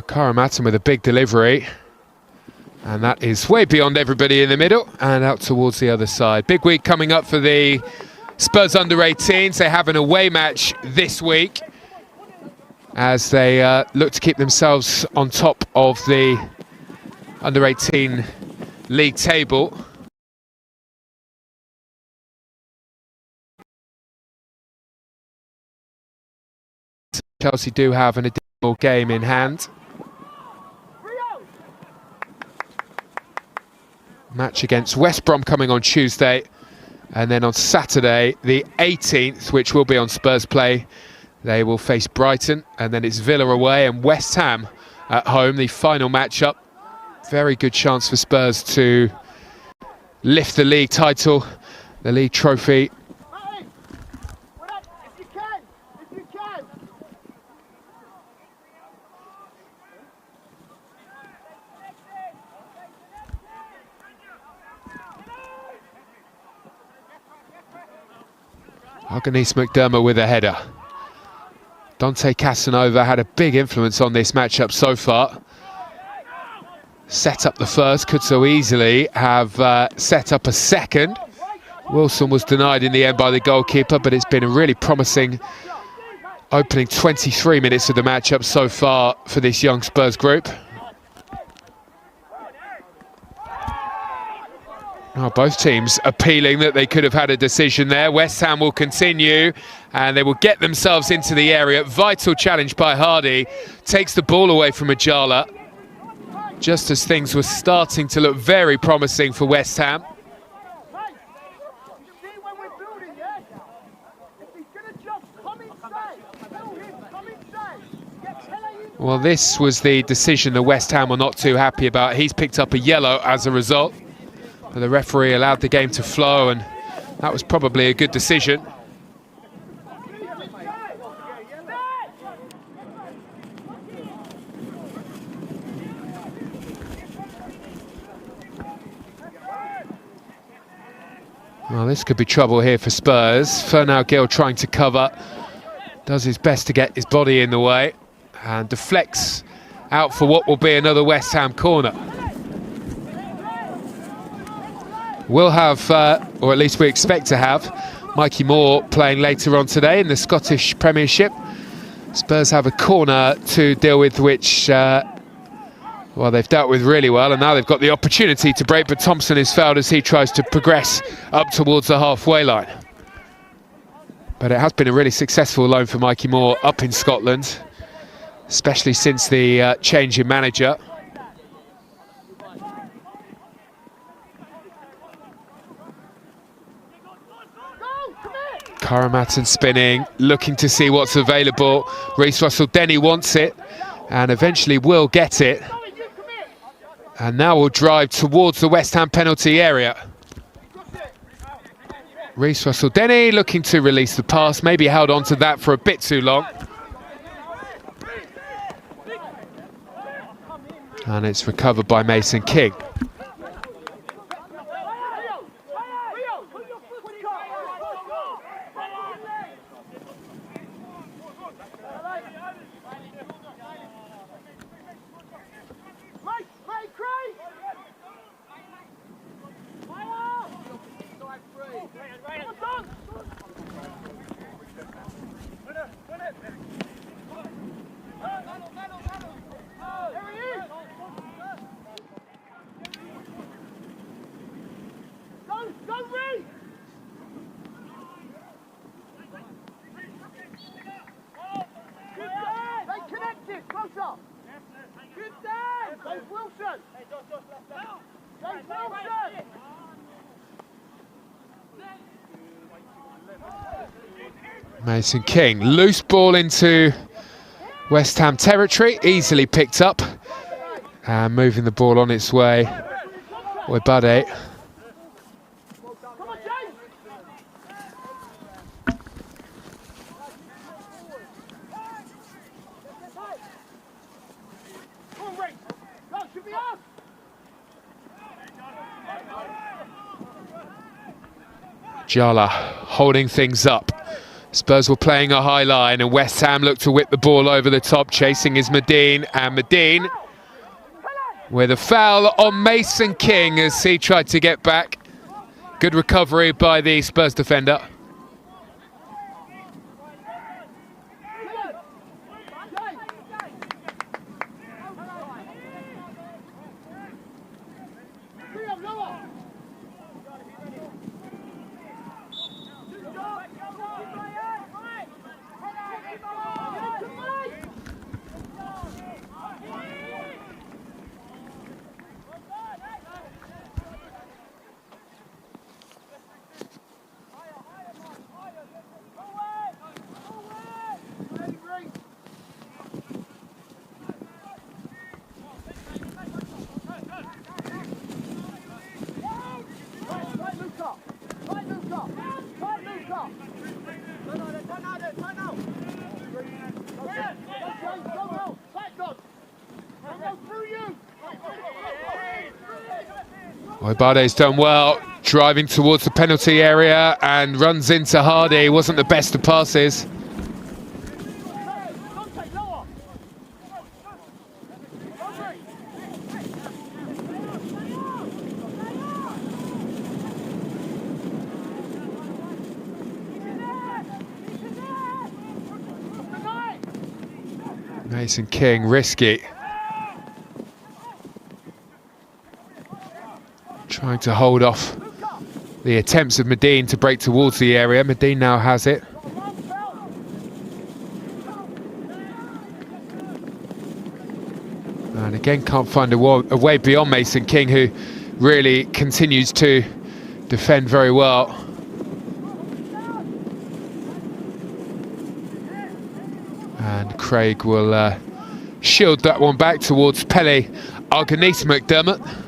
Karamatton with a big delivery. And that is way beyond everybody in the middle and out towards the other side. Big week coming up for the Spurs under-18s. They have an away match this week as they look to keep themselves on top of the under-18 league table. Chelsea do have an additional game in hand. Match against West Brom coming on Tuesday. And then on Saturday, the 18th, which will be on Spurs Play, they will face Brighton. And then it's Villa away and West Ham at home, the final matchup. Very good chance for Spurs to lift the league title, the league trophy. Denise McDermott with a header. Dante Casanova had a big influence on this matchup so far. Set up the first, could so easily have set up a second. Wilson was denied in the end by the goalkeeper, but it's been a really promising opening 23 minutes of the matchup so far for this young Spurs group. Oh, both teams appealing that they could have had a decision there. West Ham will continue and they will get themselves into the area. Vital challenge by Hardy. Takes the ball away from Ajala. Just as things were starting to look very promising for West Ham. Well, this was the decision that West Ham were not too happy about. He's picked up a yellow as a result. The referee allowed the game to flow, and that was probably a good decision. Well, this could be trouble here for Spurs. Fernand Gil trying to cover, does his best to get his body in the way, and deflects out for what will be another West Ham corner. We'll have, or at least we expect to have, Mikey Moore playing later on today in the Scottish Premiership. Spurs have a corner to deal with, which, well, they've dealt with really well, and now they've got the opportunity to break, but Thompson is fouled as he tries to progress up towards the halfway line. But it has been a really successful loan for Mikey Moore up in Scotland, especially since the change in manager. Karamatton spinning, looking to see what's available. Reece Russell-Denny wants it, and eventually will get it. And now we'll drive towards the West Ham penalty area. Reece Russell-Denny looking to release the pass, maybe held on to that for a bit too long. And it's recovered by Mason King. Mason King, loose ball into West Ham territory, easily picked up, and moving the ball on its way, Webade. Jala holding things up. Spurs were playing a high line, and West Ham looked to whip the ball over the top. Chasing is Medine, and Medine with a foul on Mason King as he tried to get back. Good recovery by the Spurs defender. Webade's done well, driving towards the penalty area and runs into Hardy. Wasn't the best of passes. Mason King, risky. Trying to hold off the attempts of Medine to break towards the area. Medine now has it. And again, can't find a way beyond Mason King, who really continues to defend very well. And Craig will shield that one back towards Pele Arganisa McDermott.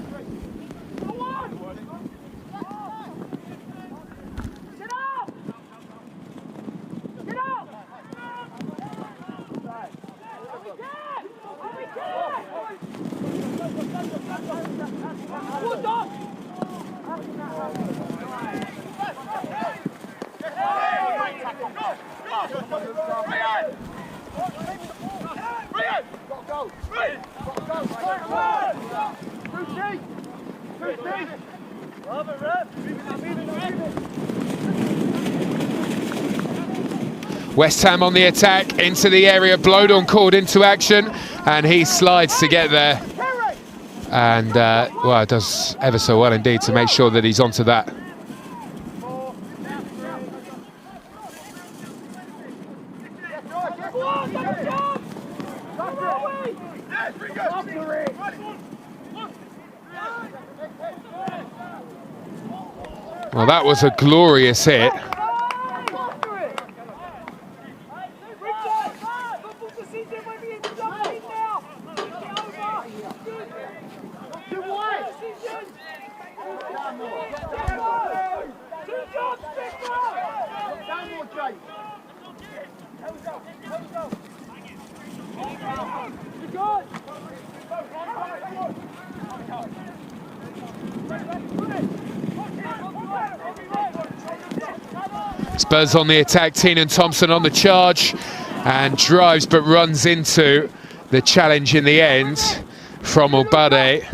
West Ham on the attack into the area. Blodon called into action, and he slides to get there. And well, it does ever so well indeed to make sure that he's onto that. Well, that was a glorious hit. Spurs on the attack, Teenan Thompson on the charge and drives but runs into the challenge in the end from Obade.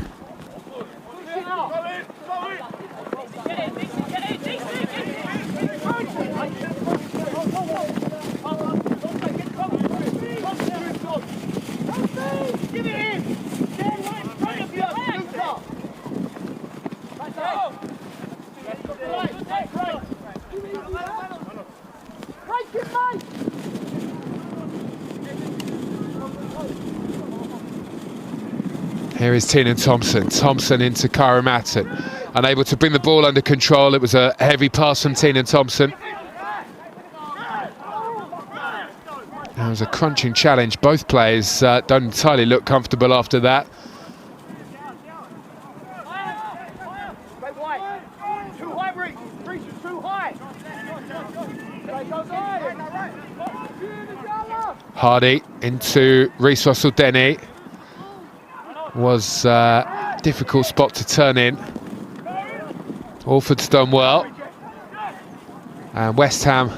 Here is Teenan Thompson. Thompson into Kyra Matten. Unable to bring the ball under control. It was a heavy pass from Teenan Thompson. That was a crunching challenge. Both players don't entirely look comfortable after that. Hardy into Reece Russell-Denny. Was a difficult spot to turn in. Alford's done well. And West Ham,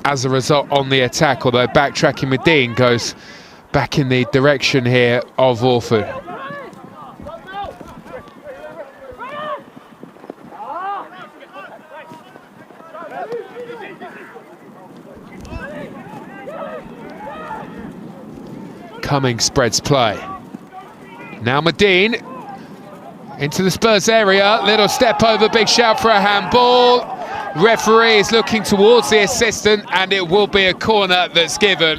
as a result, on the attack, although backtracking with Dean goes back in the direction here of Alford. Cummings spreads play. Now Medine into the Spurs area, little step over, big shout for a handball. Referee is looking towards the assistant and it will be a corner that's given.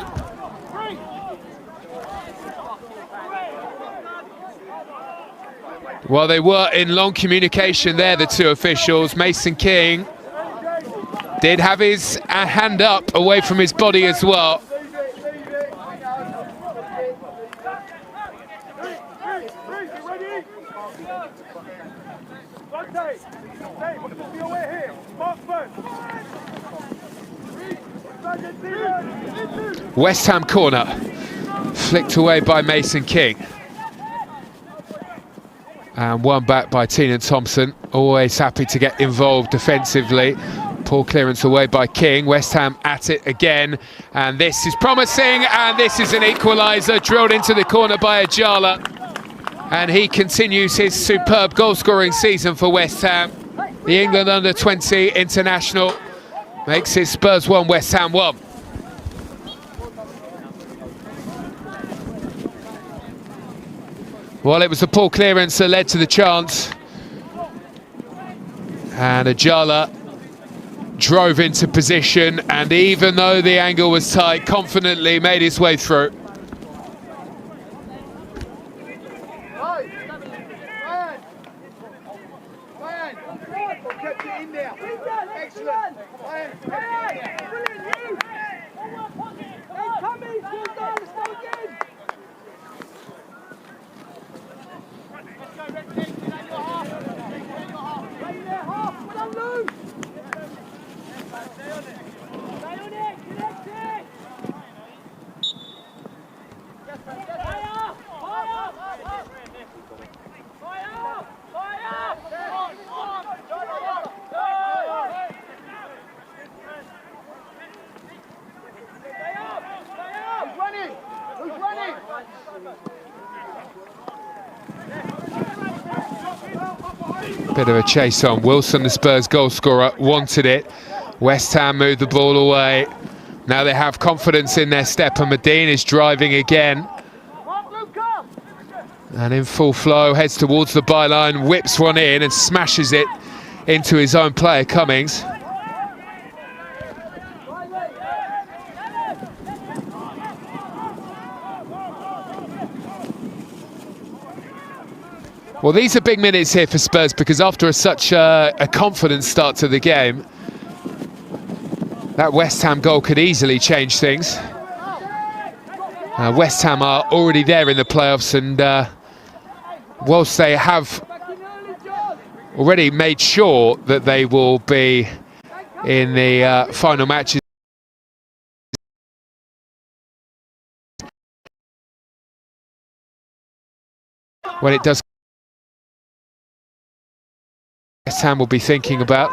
Well, they were in long communication there, the two officials. Mason King did have his hand up away from his body as well. West Ham corner, flicked away by Mason King. And one back by Teenan Thompson, always happy to get involved defensively. Poor clearance away by King. West Ham at it again, and this is promising, and this is an equaliser, drilled into the corner by Ajala. And he continues his superb goal-scoring season for West Ham. The England under-20 international makes it Spurs 1, West Ham 1. Well, it was a poor clearance that led to the chance. And Ajala drove into position, and even though the angle was tight, confidently made his way through. Bit of a chase on. Wilson, the Spurs goal scorer, wanted it. West Ham moved the ball away. Now they have confidence in their step, and Medine is driving again. And in full flow, heads towards the byline, whips one in and smashes it into his own player, Cummings. Well, these are big minutes here for Spurs, because after such a confident start to the game, that West Ham goal could easily change things. West Ham are already there in the playoffs, and whilst they have already made sure that they will be in the final matches, when it does, West Ham will be thinking about.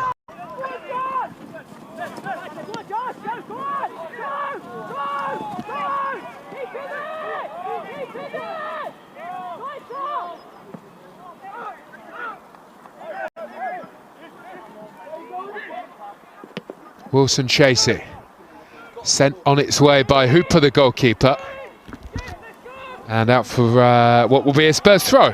Wilson chase it, sent on its way by Hooper, the goalkeeper, and out for what will be a Spurs throw.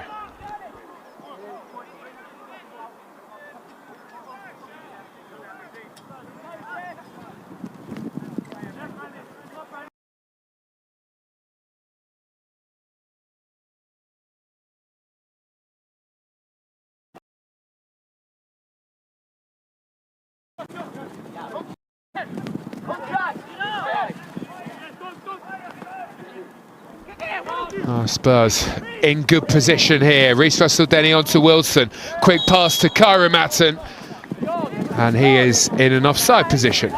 Oh, Spurs in good position here. Reece Russell-Denny onto Wilson. Quick pass to Kyra Matton. And he is in an offside position.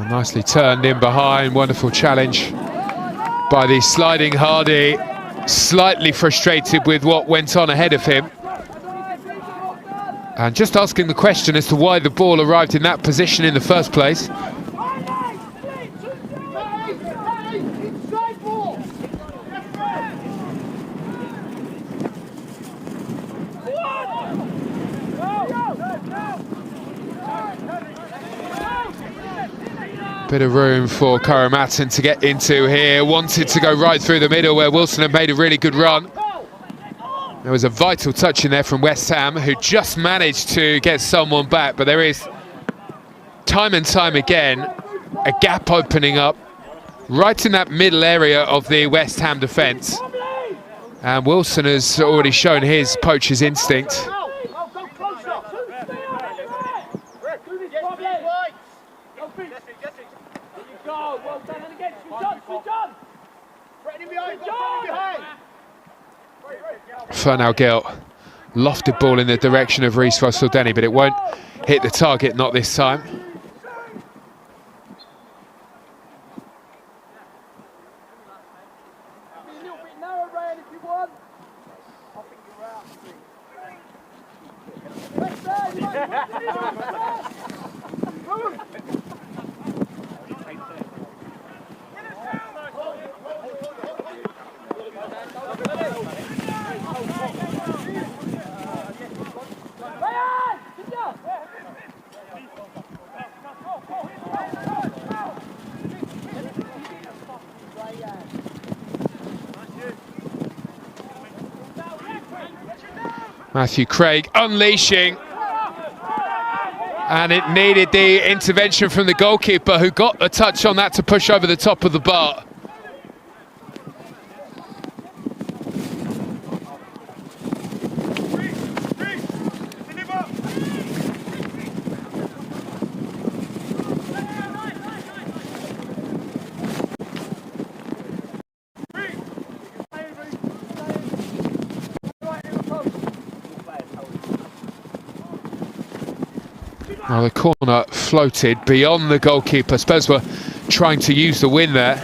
Nicely turned in behind, wonderful challenge by the sliding Hardy, slightly frustrated with what went on ahead of him. And just asking the question as to why the ball arrived in that position in the first place. Bit of room for Kyra Matton to get into here. Wanted to go right through the middle where Wilson had made a really good run. There was a vital touch in there from West Ham, who just managed to get someone back, but there is time and time again a gap opening up right in that middle area of the West Ham defence. And Wilson has already shown his poacher's instinct. Fernal Gill, lofted ball in the direction of Reece Russell-Denny, but it won't hit the target, not this time. Matthew Craig unleashing, and it needed the intervention from the goalkeeper, who got a touch on that to push over the top of the bar. Well, the corner floated beyond the goalkeeper. Spurs were trying to use the win there.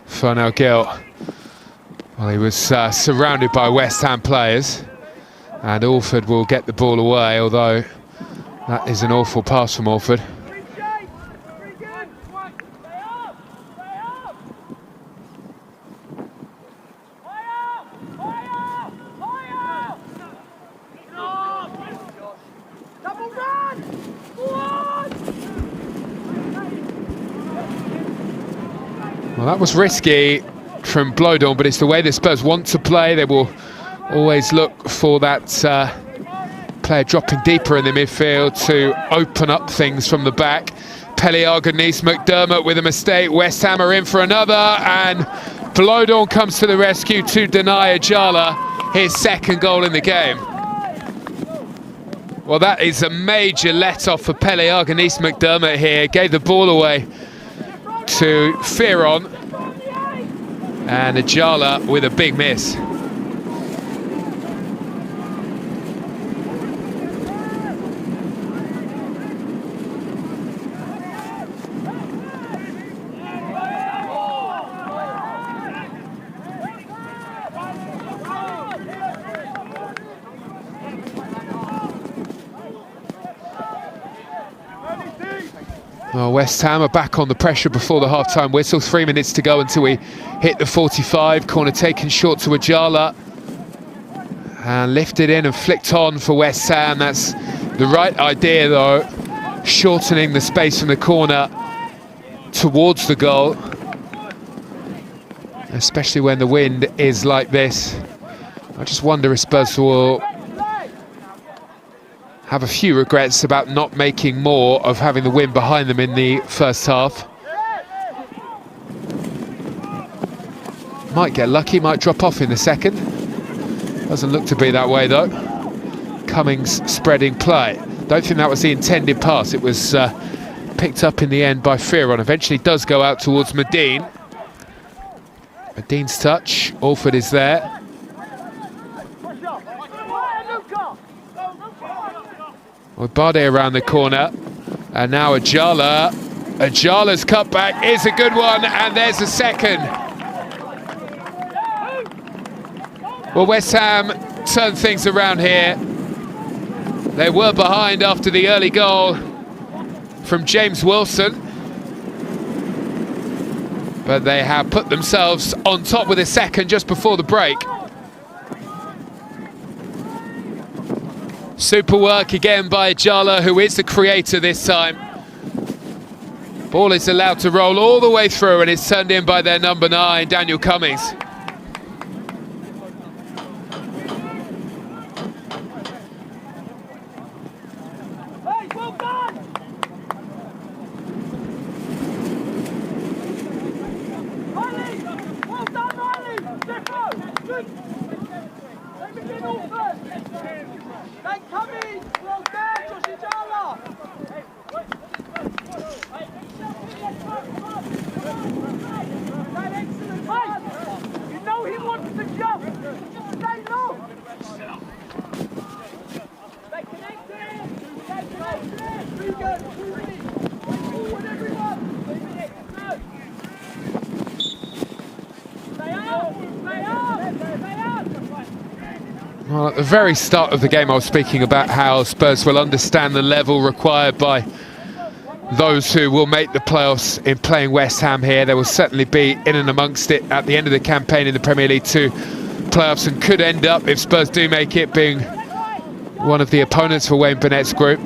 Fernell Gill, well, he was surrounded by West Ham players, and Alford will get the ball away, although that is an awful pass from Alford. Well, that was risky from Blodon, but it's the way the Spurs want to play. They will always look for that player dropping deeper in the midfield to open up things from the back. Peliarganis McDermott with a mistake. West Ham are in for another, and Blodon comes to the rescue to deny Ajala his second goal in the game. Well, that is a major let-off for Peliarganis McDermott here. Gave the ball away to Fearon, and Ajala with a big miss. Well, West Ham are back on the pressure before the half-time whistle. 3 minutes to go until we hit the 45. Corner taken short to Ajala. And lifted in and flicked on for West Ham. That's the right idea, though. Shortening the space from the corner towards the goal. Especially when the wind is like this. I just wonder if Spurs will have a few regrets about not making more of having the wind behind them in the first half. Might get lucky, might drop off in the second. Doesn't look to be that way though. Cummings spreading play. Don't think that was the intended pass. It was picked up in the end by Fearon. Eventually does go out towards Medine. Medine's touch. Alford is there. Bade around the corner, and now Ajala. Ajala's cutback is a good one, and there's a second. Well, West Ham turned things around here. They were behind after the early goal from James Wilson, but they have put themselves on top with a second just before the break. Super work again by Ajala, who is the creator this time. Ball is allowed to roll all the way through, and it's turned in by their number 9, Daniel Cummings. Hey, well done! Riley! Well done, Riley! Good Well, at the very start of the game I was speaking about how Spurs will understand the level required by those who will make the playoffs in playing West Ham here. They will certainly be in and amongst it at the end of the campaign in the Premier League 2 playoffs, and could end up, if Spurs do make it, being one of the opponents for Wayne Burnett's group.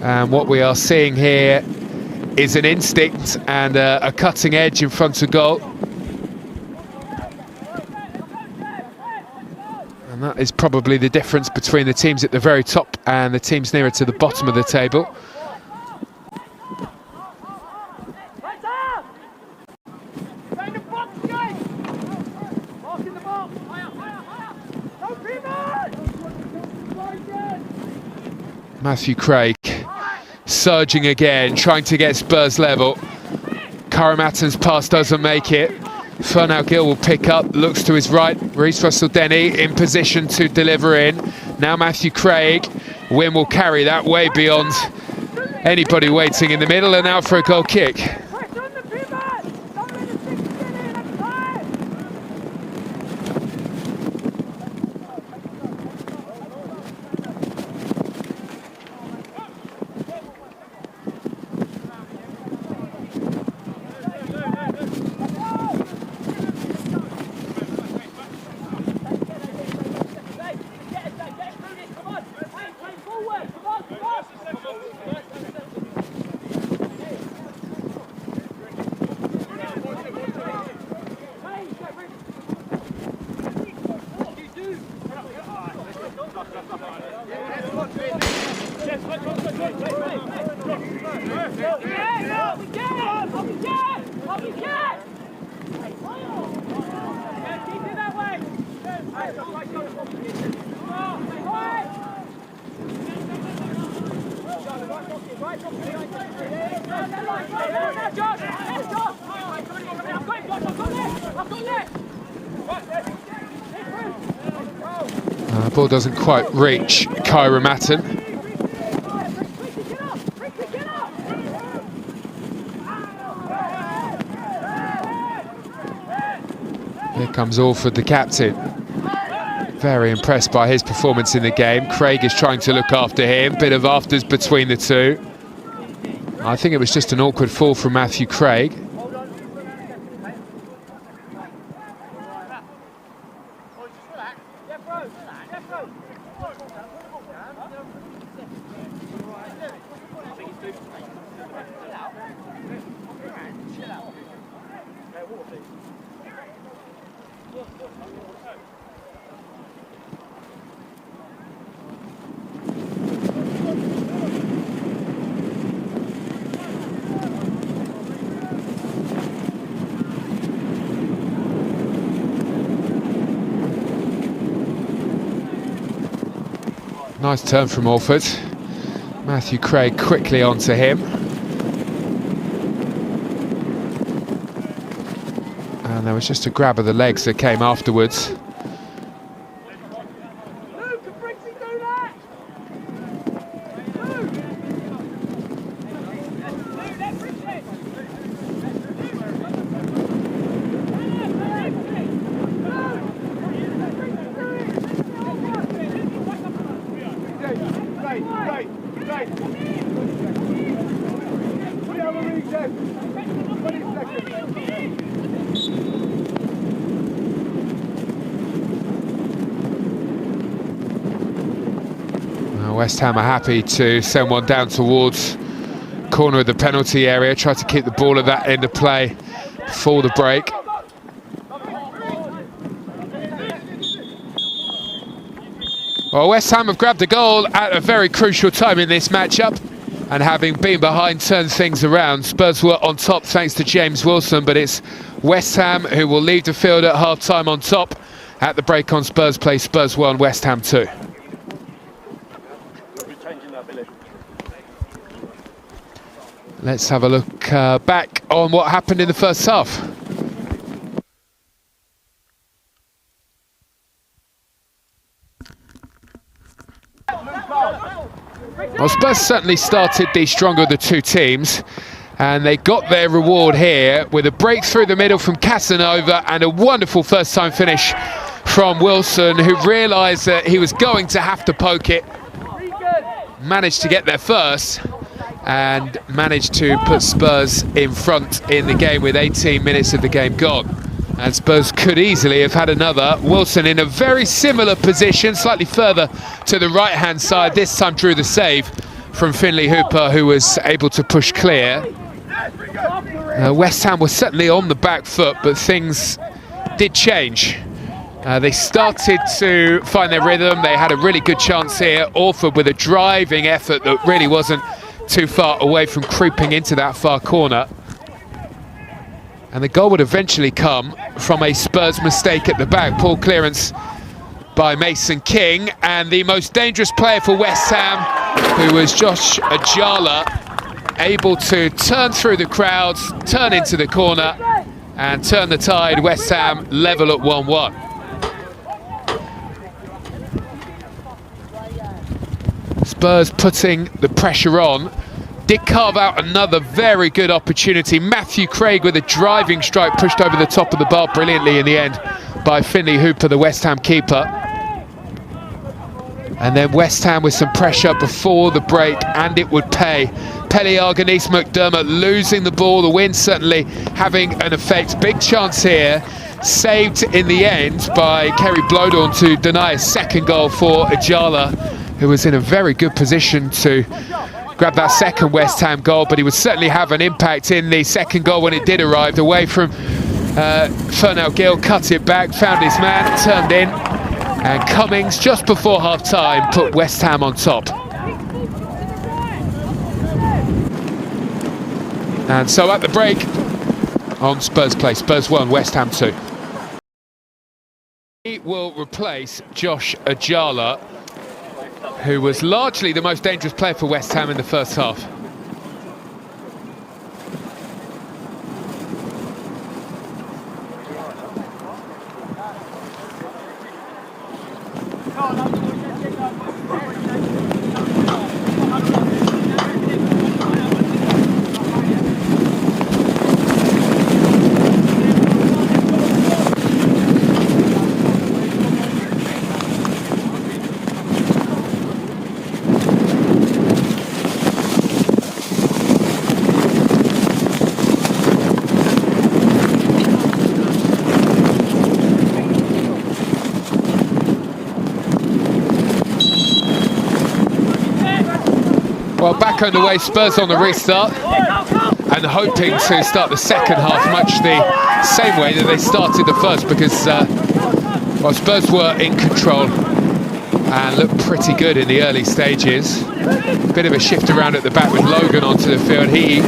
And what we are seeing here is an instinct and a cutting edge in front of goal. And that is probably the difference between the teams at the very top and the teams nearer to the bottom of the table. Matthew Craig surging again, trying to get Spurs level. Karamattan's pass doesn't make it. Fernand Gill will pick up, looks to his right. Reece Russell-Denny in position to deliver in. Now Matthew Craig. Wim will carry that way beyond anybody waiting in the middle, and out for a goal kick. Ball doesn't quite reach Karamattan. Here comes Alford, the captain. Very impressed by his performance in the game. Craig is trying to look after him. Bit of afters between the two. I think it was just an awkward fall from Matthew Craig. Nice turn from Alford. Matthew Craig quickly onto him. And there was just a grab of the legs that came afterwards. West Ham are happy to send one down towards corner of the penalty area, try to keep the ball at that end of play before the break. Well, West Ham have grabbed a goal at a very crucial time in this matchup, and having been behind, turned things around. Spurs were on top thanks to James Wilson, but it's West Ham who will leave the field at half-time on top. At the break on Spurs play, Spurs 1, West Ham 2. Let's have a look back on what happened in the first half. Well, Spurs certainly started the stronger of the two teams, and they got their reward here with a break through the middle from Casanova and a wonderful first-time finish from Wilson, who realised that he was going to have to poke it. Managed to get there first and managed to put Spurs in front in the game with 18 minutes of the game gone. And Spurs could easily have had another. Wilson in a very similar position, slightly further to the right-hand side. This time drew the save from Finlay Hooper, who was able to push clear. West Ham was certainly on the back foot, but things did change. They started to find their rhythm. They had a really good chance here. Orford with a driving effort that really wasn't too far away from creeping into that far corner. And the goal would eventually come from a Spurs mistake at the back. Poor clearance by Mason King. And the most dangerous player for West Ham, who was Josh Ajala, able to turn through the crowds, turn into the corner and turn the tide. West Ham level at 1-1. Spurs putting the pressure on. Did carve out another very good opportunity. Matthew Craig with a driving strike pushed over the top of the bar brilliantly in the end by Finlay Hooper, the West Ham keeper. And then West Ham with some pressure before the break, and it would pay. Pelly Arganese McDermott losing the ball, the wind certainly having an effect. Big chance here, saved in the end by Kerry Blodorn to deny a second goal for Ajala, who was in a very good position to grab that second West Ham goal, but he would certainly have an impact in the second goal when it did arrive. Away from Fernell Gill, cut it back, found his man, turned in, and Cummings just before half-time put West Ham on top. And so at the break, on Spurs play, Spurs 1, West Ham 2. He will replace Josh Ajala, who was largely the most dangerous player for West Ham in the first half. Well, back underway, Spurs on the restart and hoping to start the second half much the same way that they started the first, because well, Spurs were in control and looked pretty good in the early stages. Bit of a shift around at the back with Logan onto the field. He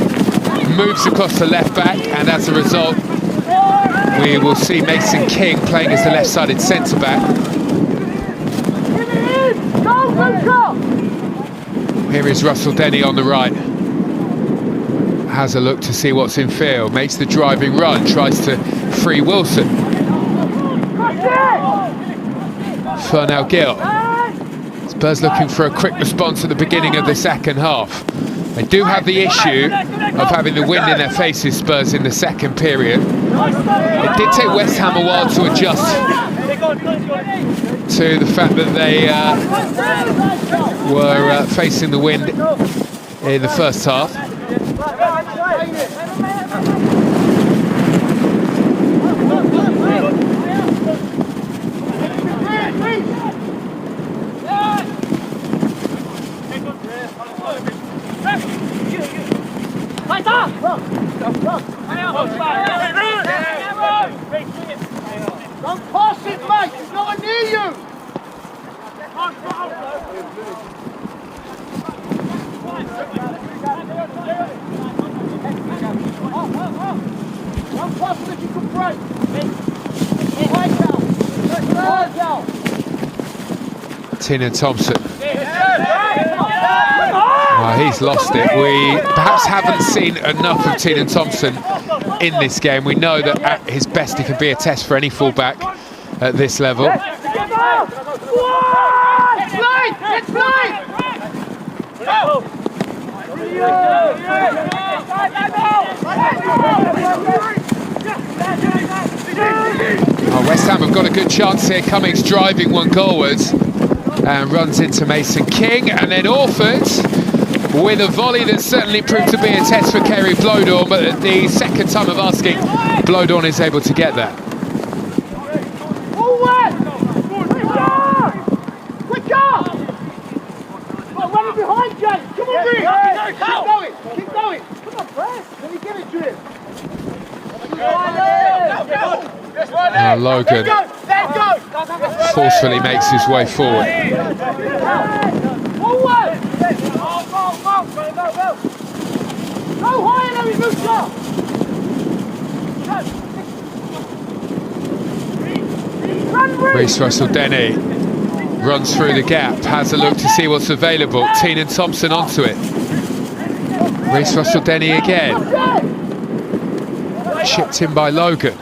moves across the left back, and as a result we will see Mason King playing as the left-sided centre-back. Here is Russell Denny on the right. Has a look to see what's in field, makes the driving run, tries to free Wilson. Fernell Gill. Spurs looking for a quick response at the beginning of the second half. They do have the issue of having the wind in their faces, Spurs, in the second period. It did take West Ham a while to adjust to the fact that they were facing the wind in the first half. Don't pass it, mate! He's not near you! Don't pass it if you can break! Tiernan Thompson. Oh, he's lost it. We perhaps haven't seen enough of Tiernan Thompson in this game. We know that at his best he can be a test for any fullback at this level. Oh, West West Ham have got a good chance here. Cummings driving one goalwards and runs into Mason King, and then Orford with a volley that certainly proved to be a test for Kerry Blodorn, but at the second time of asking, Blodorn is able to get that. Behind James, come on, Reed! Keep going! Come on, press! Let me give it to him! Now Logan forcefully makes his way forward. Forward! Go higher, Larry Musa! Reece Russell-Denny runs through the gap, has a look to see what's available. Teenan Thompson onto it. Reece Russell-Denny again. Chipped in by Logan.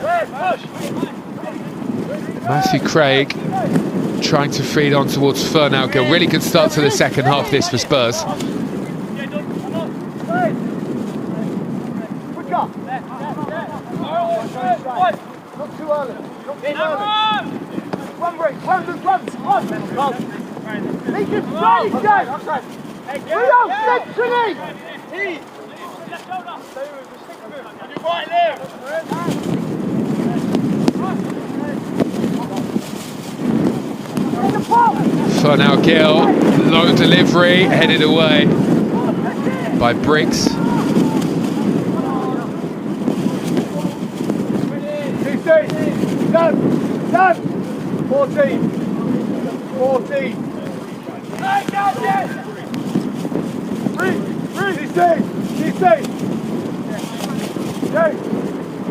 Matthew Craig trying to feed on towards Fernald Gill. Really good start to the second half this for Spurs. Not too early. Run. Make it straight, James! Rio, centrally! Right there! Fernald Gill, low delivery, headed away by Briggs. Done! 14!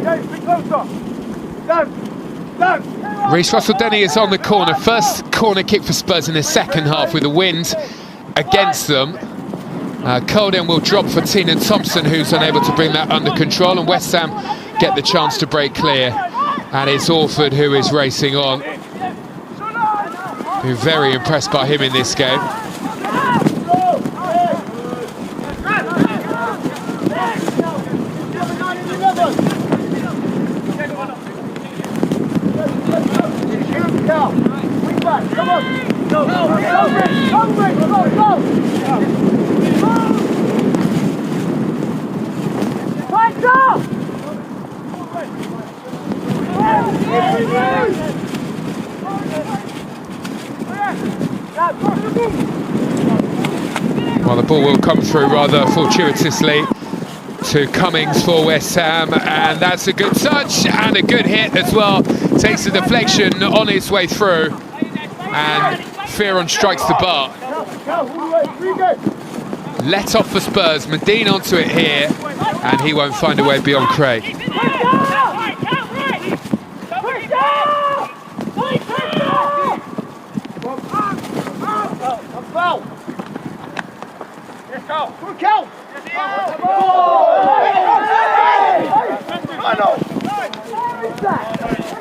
James, be closer! Done! Reece Russell-Denny is on the corner. First corner kick for Spurs in the second half with the wind against them. Colden will drop for Teenan Thompson, who's unable to bring that under control, and West Ham get the chance to break clear. And it's Orford who is racing on. Been very impressed by him in this game. Come on! Go! Fight up! Well, the ball will come through rather fortuitously to Cummings for West Ham, and that's a good touch and a good hit as well. Takes the deflection on its way through, and Fearon strikes the bar. Let off for Spurs. Medine onto it here, and he won't find a way beyond Craig.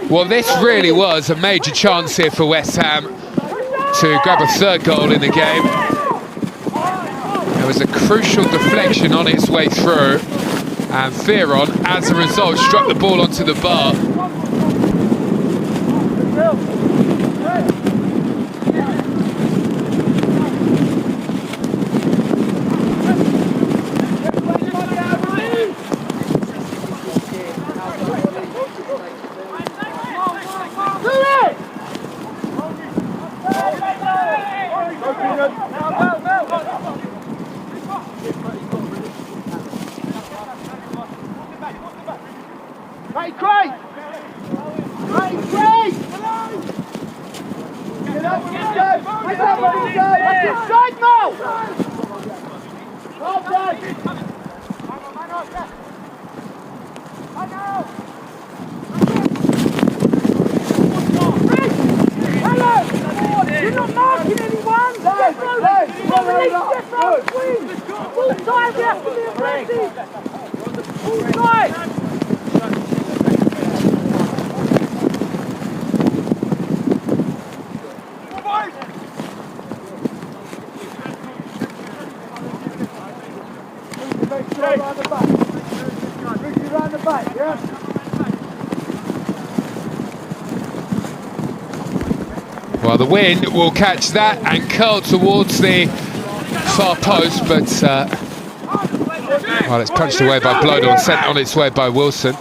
Well, this really was a major chance here for West Ham to grab a third goal in the game. There was a crucial deflection on its way through, and Fearon, as a result, struck the ball onto the bar. Well, the wind will catch that and curl towards the far post, but well, it's punched away by Blodorn, sent on its way by Wilson.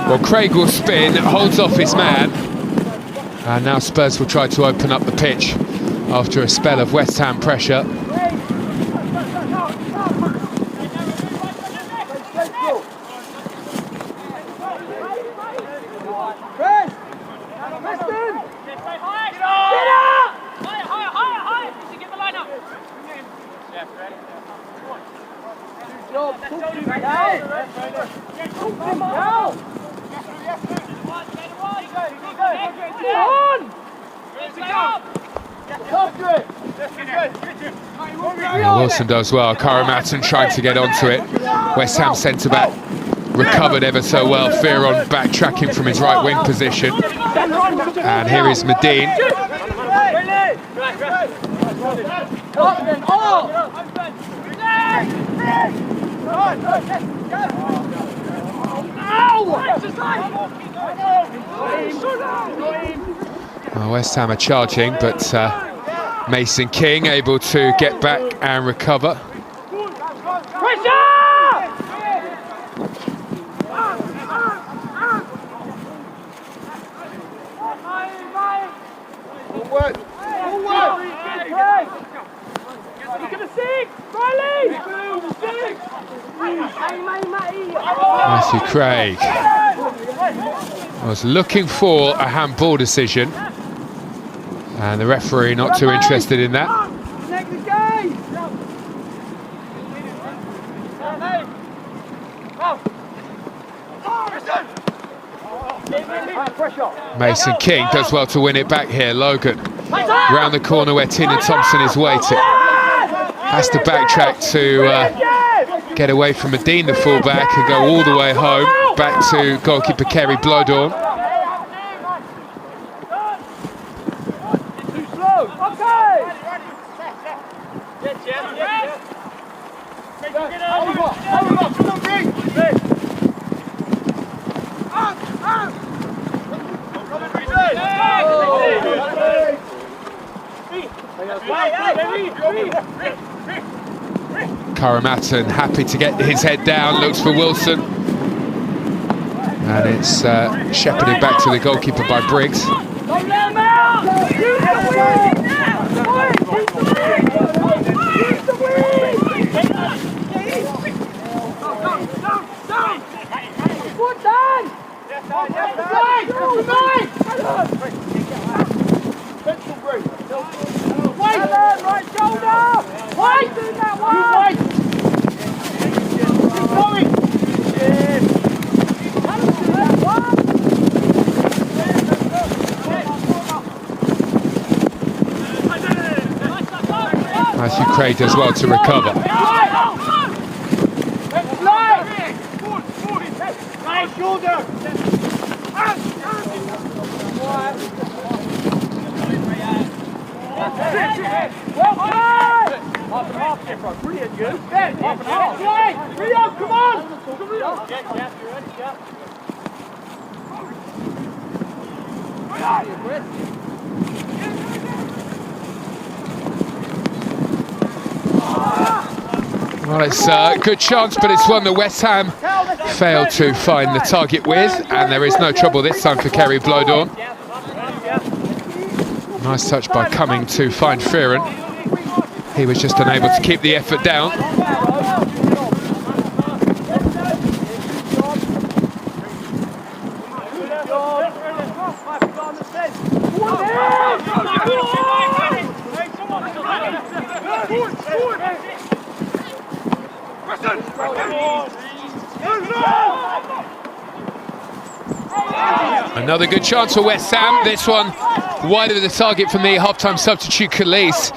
Well, Craig will spin, holds off his man, and now Spurs will try to open up the pitch after a spell of West Ham pressure. Wilson does well. Karamatson trying to get onto it. West Ham centre-back recovered ever so well. Fearon backtracking from his right wing position. And here is Medine. Well, West Ham are charging, but Mason King able to get back and recover. Matthew Craig was looking for a handball decision, and the referee not too interested in that. Mason King does well to win it back here. Logan round the corner where Tina Thompson is waiting. Has to backtrack to get away from Medine, the fullback, and go all the way home, back to goalkeeper Kerry Blodorn. Karamatson happy to get his head down, looks for Wilson, and it's shepherded back to the goalkeeper by Briggs. Right shoulder! Wait! Do that one! Keep going! Matthew Craig does well to recover. Right shoulder! Well done! Half and half, Jeffro. Brilliant, you. Half and half. Rio, come on! Rio. Yeah, you're ready, yeah. Well, it's a good chance, but it's one that West Ham failed to find the target with, and there is no trouble this time for Kerry Blodorn. Nice touch by Cumming to find Fearon. He was just unable to keep the effort down. Another good chance for West Ham. This one wide of the target from the half-time substitute Khalees.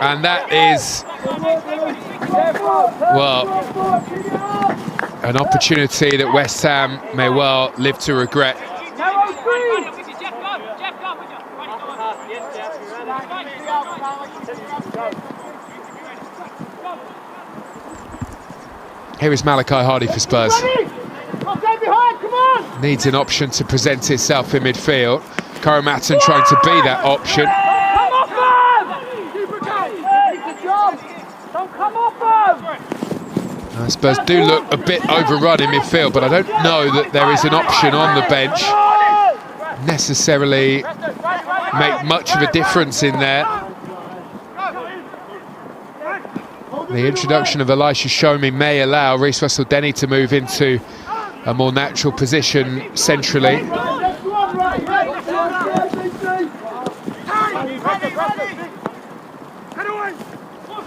And that is Well, an opportunity that West Ham may well live to regret. Here is Malachi Hardy for Spurs. Needs an option to present itself in midfield. Karamatton trying to be that option. Spurs do look a bit overrun in midfield, but I don't know that there is an option on the bench necessarily make much of a difference in there. The introduction of Elisha Shomi may allow Reece Russell-Denny to move into a more natural position centrally.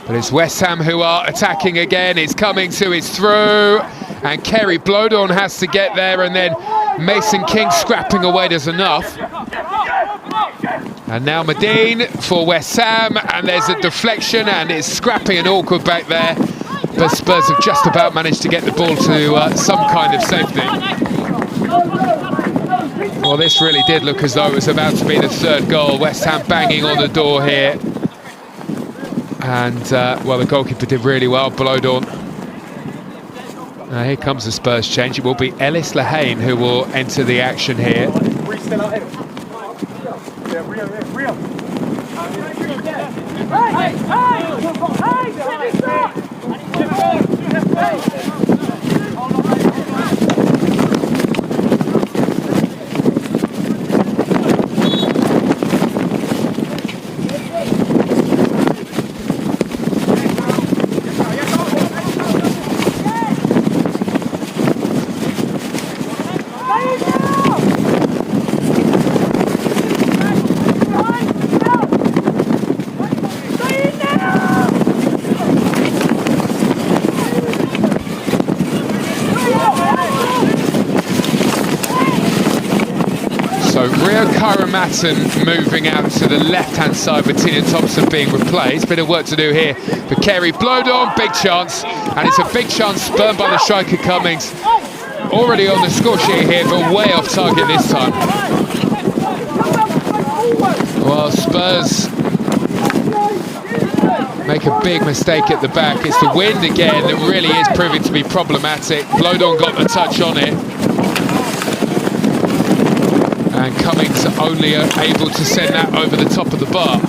But it's West Ham who are attacking again. It's coming to, it's through, and Kerry Blodorn has to get there, and then Mason King scrapping away does enough. And now Medine for West Ham, and there's a deflection, and it's scrappy and awkward back there. But Spurs have just about managed to get the ball to some kind of safety. Well, this really did look as though it was about to be the third goal. West Ham banging on the door here. And, well, the goalkeeper did really well, Blodorn. Here comes the Spurs change. It will be Ellis Lehane who will enter the action here. Karamatton moving out to the left-hand side with Tina Thompson being replaced. Bit of work to do here for Kerry Blodorn. Big chance, and it's a big chance spurned by the striker Cummings. Already on the score sheet here, but way off target this time. Well, Spurs make a big mistake at the back. It's the wind again that really is proving to be problematic. Blodorn got the touch on it. And Cummings only able to send that over the top of the bar.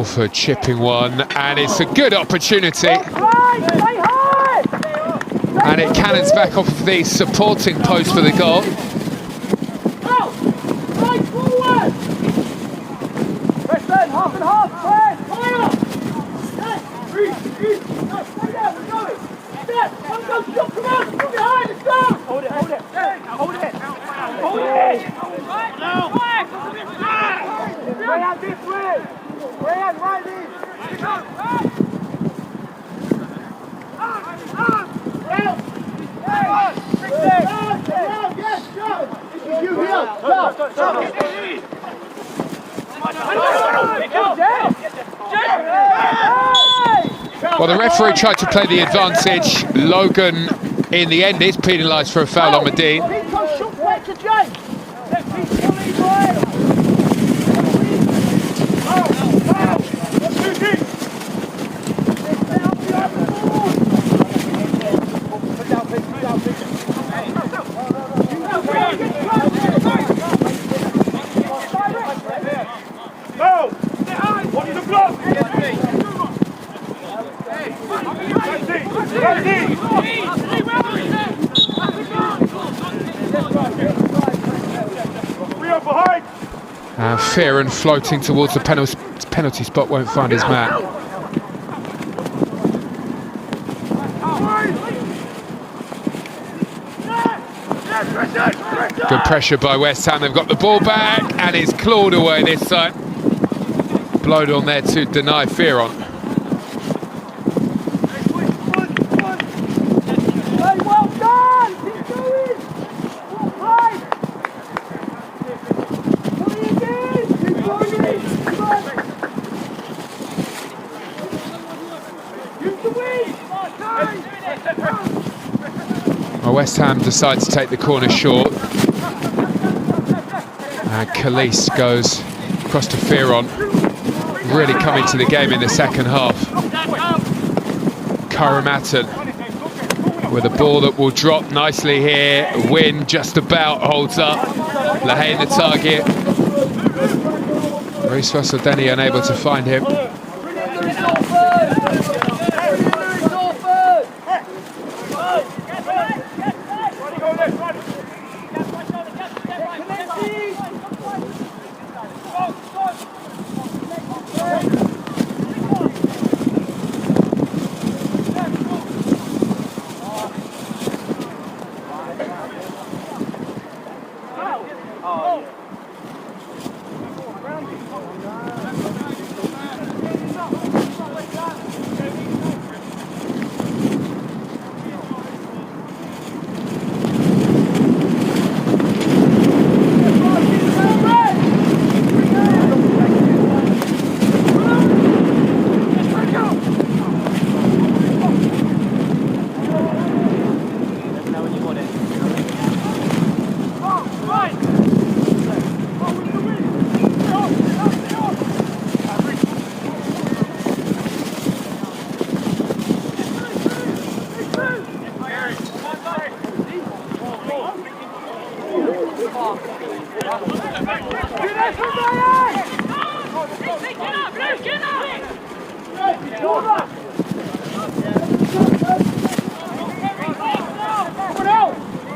For chipping one, and it's a good opportunity, and it cannons back off of the supporting post for the goal. Well, the referee tried to play the advantage. Logan, in the end, is penalised for a foul on Medine. Fearon floating towards the penalty spot won't find his man. Good pressure by West Ham. They've got the ball back and it's clawed away this time. Blowed on there to deny Fearon. Hey, well done! Keep going! Right! Keep going! Come on! Use the wing! Well, West Ham decide to take the corner short. And Khalees goes across to Fearon. Really coming to the game in the second half. Karamatton with a ball that will drop nicely here. Win just about holds up. Lahane the target. Reece Russell-Denny unable to find him.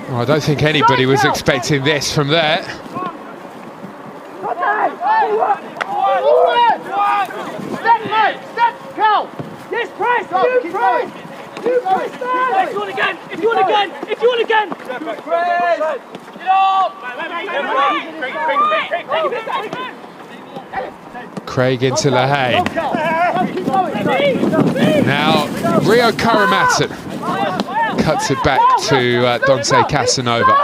Well, I don't think anybody was expecting this from there. Step, mate! Step, Cal! Yes, press! You press! You press there! If you want again! If you want again! If you want again! Press! Get off! Craig into Lahane. Now, Rio Karamatton cuts it back to Dante Casanova.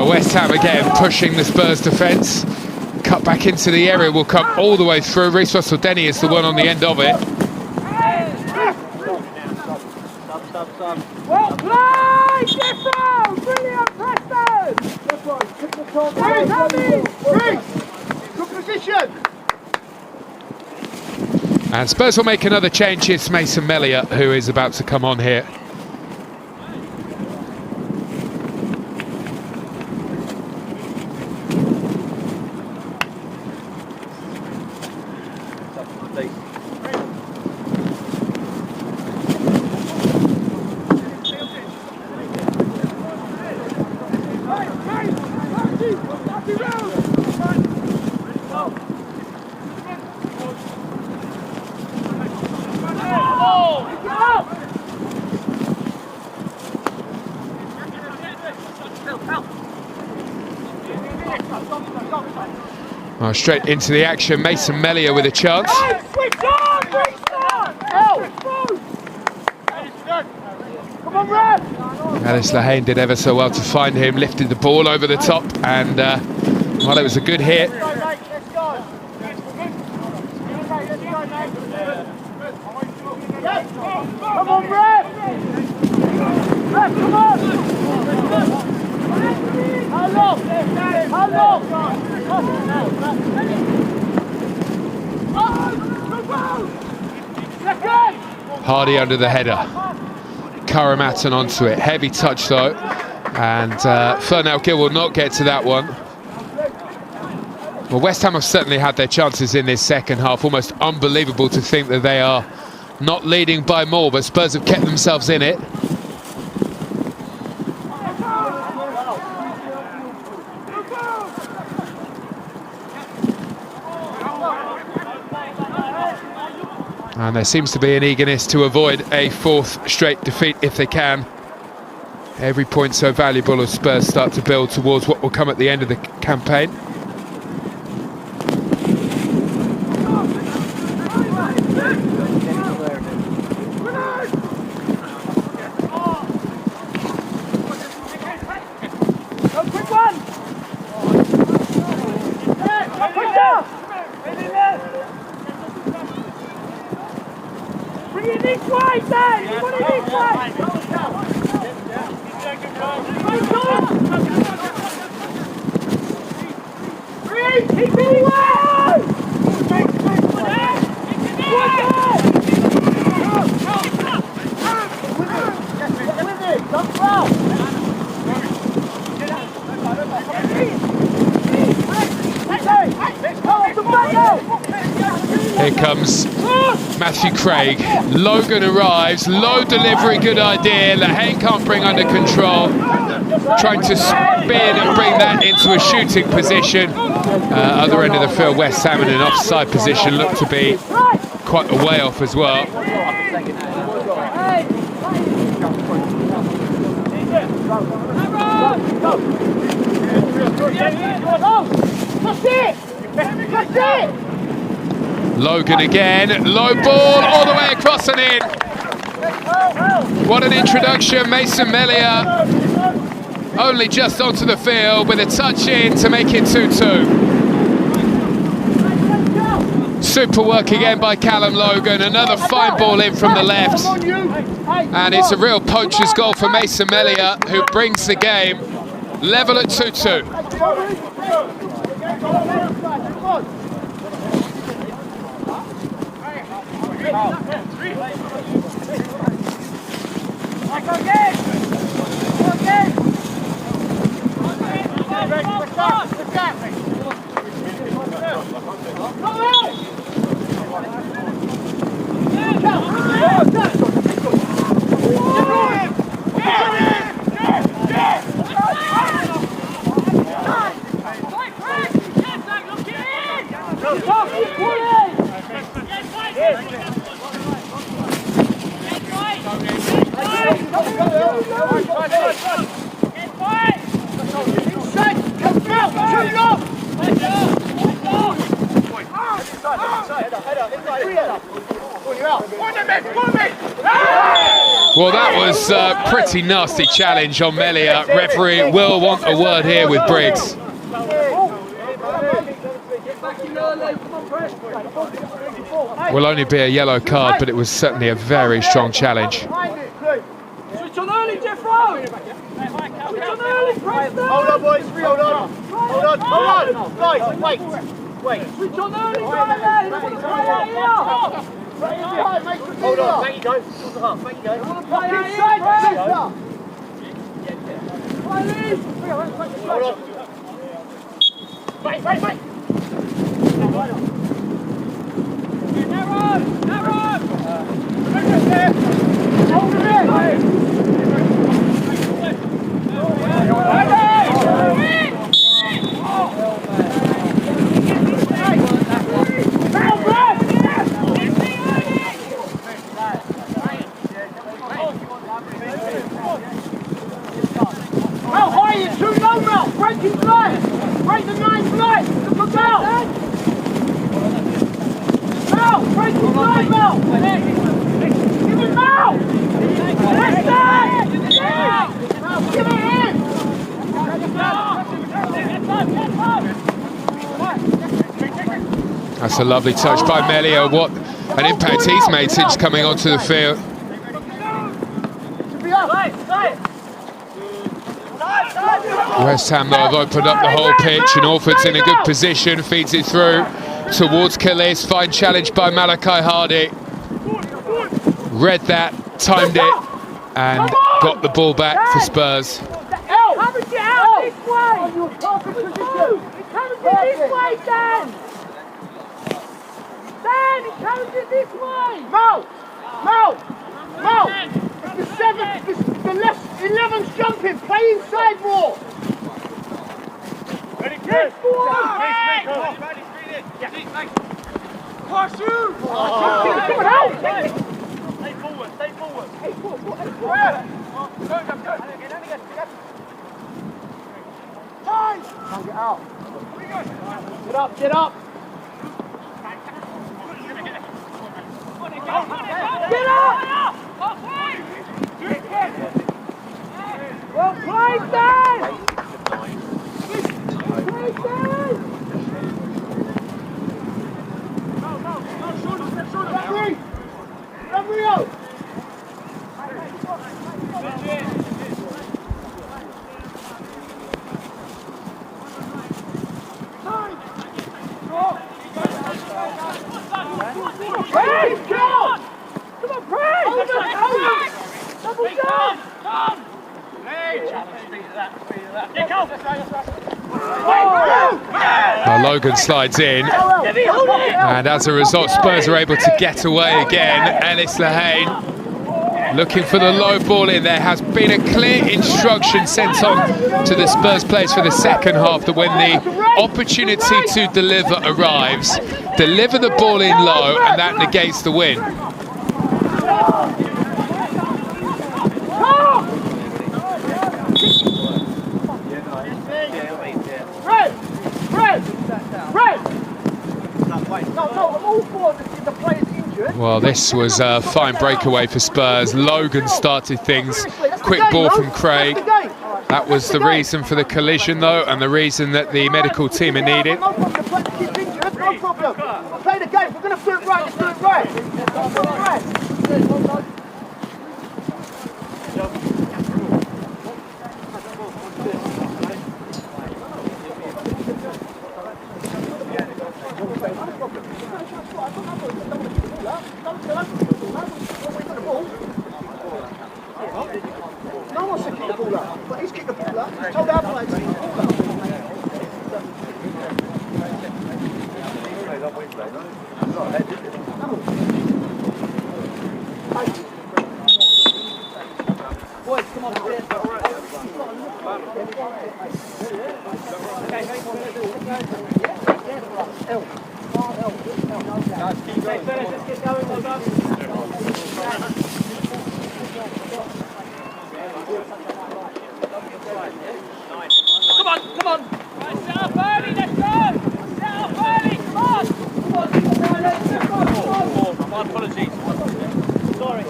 West Ham again pushing the Spurs defence. Cut back into the area, will come all the way through. Reece Russell-Denny is the one on the end of it. Well played, Jeffro! Brilliant, Preston! Good position! And Spurs will make another change. It's Mason Melia who is about to come on here. Oh, straight into the action, Mason Melia with a chance. Switch on, restart! Come on, ref! Alice Lahane did ever so well to find him, lifted the ball over the top, and well, it was a good hit. Let's go. Come on, ref! Ref, come on! How long? How long? Second! Hardy under the header. Karamatton onto it. Heavy touch though. And Fernell Gill will not get to that one. Well, West Ham have certainly had their chances in this second half. Almost unbelievable to think that they are not leading by more, but Spurs have kept themselves in it. And there seems to be an eagerness to avoid a fourth straight defeat if they can. Every point so valuable as Spurs start to build towards what will come at the end of the campaign. Here comes Matthew Craig. Logan arrives, low delivery, good idea. Lahane can't bring under control. Trying to spin and bring that into a shooting position. Other end of the field, West Ham in an offside position, looked to be quite a way off as well. Logan again, low ball all the way across and in. What an introduction, Mason Melia only just onto the field with a touch in to make it 2-2. Super work again by Callum Logan, another fine ball in from the left. And it's a real poacher's goal for Mason Melia, who brings the game level at 2-2. Well, that was a pretty nasty challenge on Melia. Referee will want a word here with Briggs. Will only be a yellow card, but it was certainly a very strong challenge. Switch on early, Jeffro! Switch on early, Preston! Hold on, boys, hold on! Hold on, hold on! Guys, wait! Switch on early, guys! Hold on, back you go. Back you go. Hold on. Wait! How high are you? Too low, Mel! Break his line! Break the nice line! Look out! Mel! Break his line, Mel! Give him Mel! West Ham! That's a lovely touch by Melia. What an impact he's made since coming onto the field. West Ham, though, have opened up the whole pitch, and Orford's in a good position, feeds it through towards Callis. Fine challenge by Malachi Hardy. Read that, timed it, and got the ball back for Spurs. The left 11's jumping, play inside more. Ready, good. Push you! Come on out! Stay forward, stay forward. Hey, forward. Time! Can't get out. Get up! Get up! Well played, Dan! Logan slides in, and as a result, Spurs are able to get away again. Ellis Lehane looking for the low ball in. There has been a clear instruction sent on to the Spurs players for the second half that when the opportunity to deliver arrives, deliver the ball in low, and that negates the win. Well, this was a fine breakaway for Spurs. Logan started things. Quick ball from Craig. That was the reason for the collision, though, and the reason that the medical team are needed. No problem. Play the game. We're going to do it right. Let's do it right. No one said kick the ball up, but he's kicked the ball up. He's told our players to kick the ball up. Boys, come on. Come on. Set up early, let's go. Set up early, come on. My apologies. Sorry.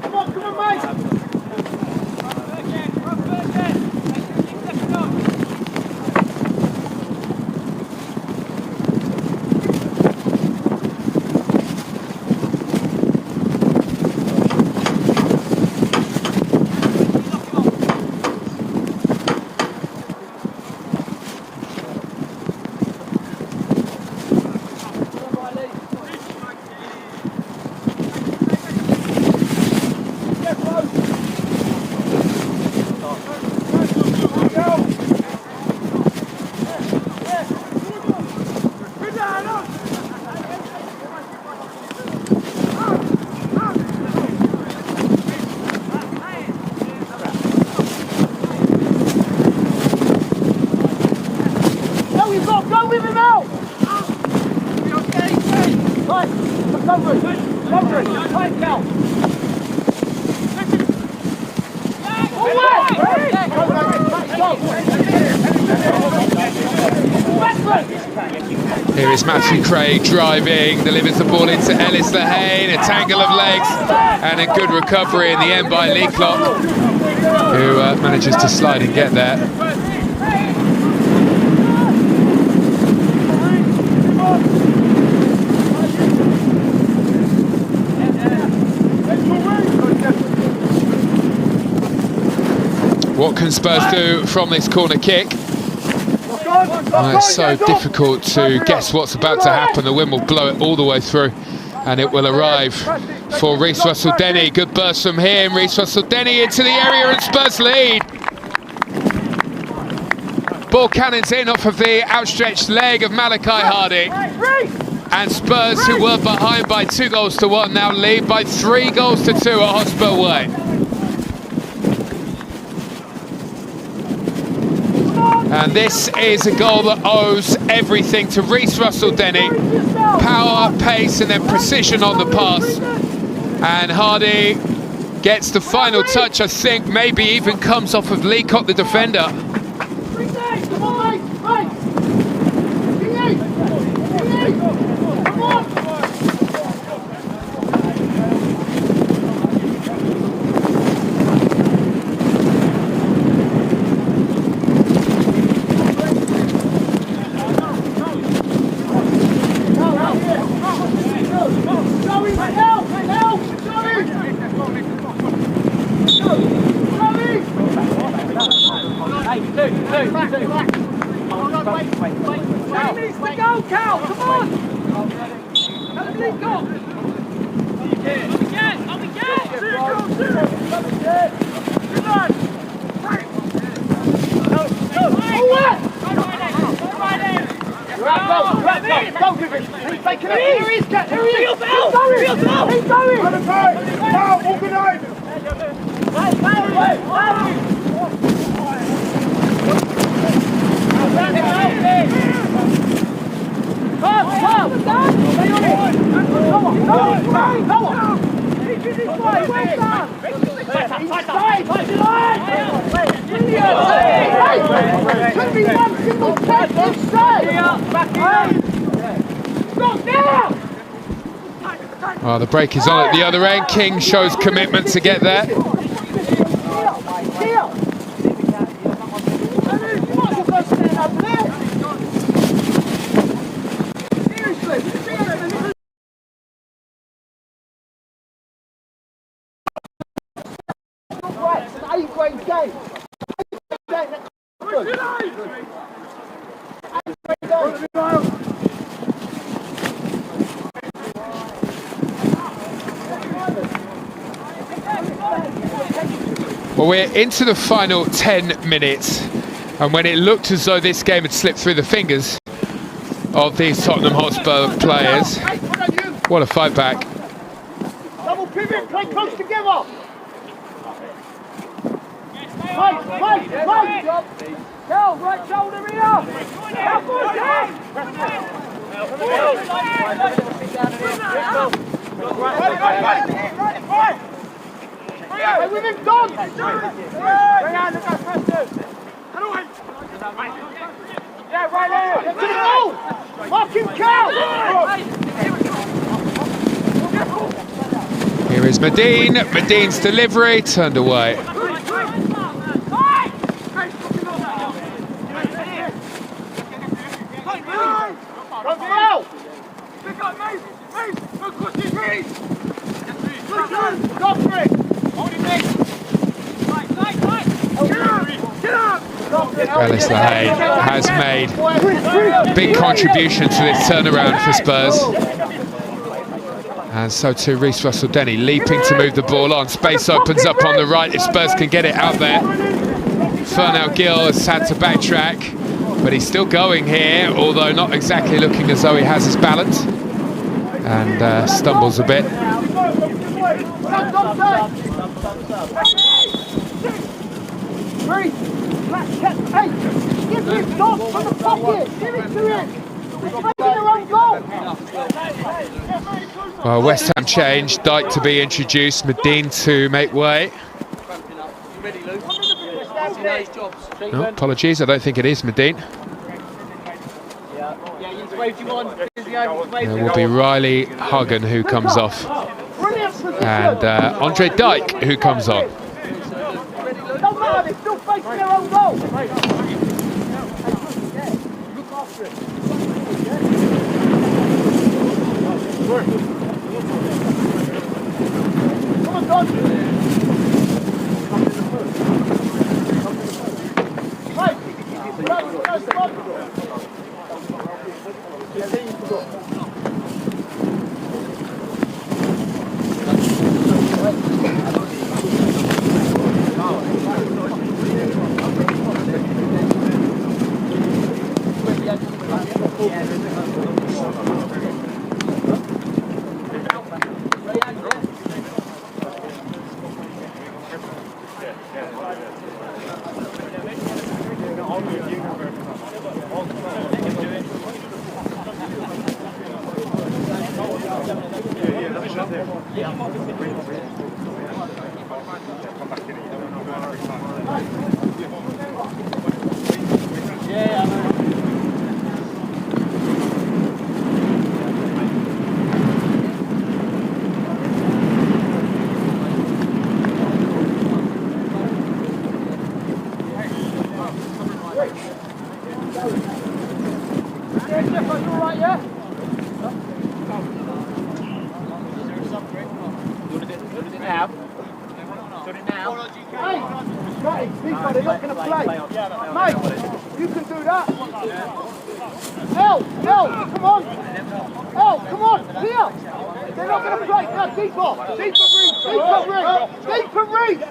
Come on, mate. Go! Here is Matthew Craig driving, delivers the ball into Ellis Lehane, a tangle of legs, and a good recovery in the end by Leacock, who manages to slide and get there. What can Spurs do from this corner kick? It's so difficult to guess what's about to happen. The wind will blow it all the way through, and it will arrive for Reece Russell-Denny. Good burst from him. Reece Russell-Denny into the area, and Spurs lead. Ball cannons in off of the outstretched leg of Malachi Hardy. And Spurs, who were behind by 2-1, now lead by 3-2 at Hotspur Way. And this is a goal that owes everything to Reece Russell-Denny. Power, pace, and then precision on the pass. And Hardy gets the final touch, I think, maybe even comes off of Leacock, the defender. Well, the break is on at the other end. King shows commitment to get there. Well, we're into the final 10 minutes, and when it looked as though this game had slipped through the fingers of these Tottenham Hotspur players, what a fight back. Double pivot, play close together. Right. Go, right shoulder here. Right, with him, Don! Yeah, right there! Get to the goal! Mark him, Cal! Here is Medine. Medine's delivery turned away. Ellis Lehane has made a big contribution to this turnaround for Spurs. And so too Reece Russell-Denny, leaping to move the ball on. Space opens up on the right if Spurs can get it out there. Fernell Gill has had to backtrack, but he's still going here, although not exactly looking as though he has his balance. And stumbles a bit. Well, West Ham change, Dyke to be introduced, Medine to make way. Oh, apologies, I don't think it is Medine. There will be Riley Huggan who comes off, and Andre Dyke who comes on. Don't matter, they're still facing their own goal. Come on, Don. They're not going to play. Mate, you can do that. No, come on. Oh, come on, here. They're not going to play. Now, deeper. Deeper reach.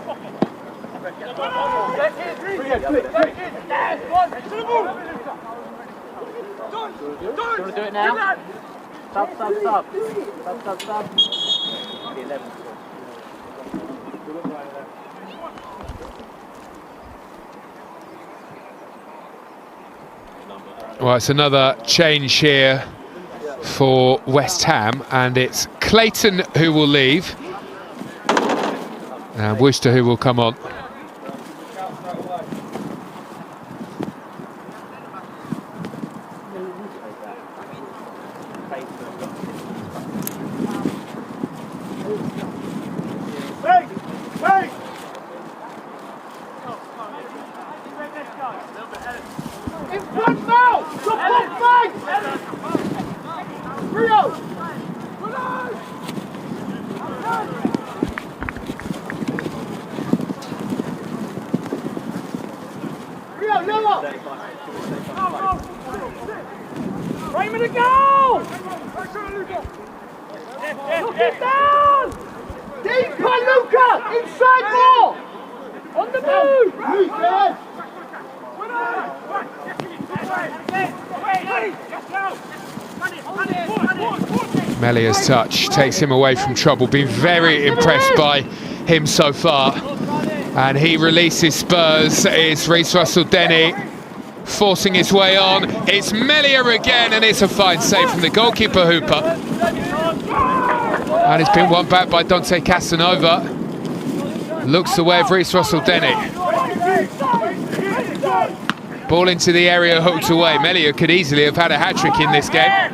Do you want to do it now? Stop. Well, it's another change here for West Ham, and it's Clayton who will leave, and Worcester who will come on. Melia's touch takes him away from trouble. Been very impressed by him so far, and he releases Spurs. It's Reece Russell-Denny forcing his way on. It's Melia again, and it's a fine save from the goalkeeper Hooper, and it's been won back by Dante Casanova. Looks the way of Reece Russell-Denny. Ball into the area, hooked away. Melia could easily have had a hat-trick in this game.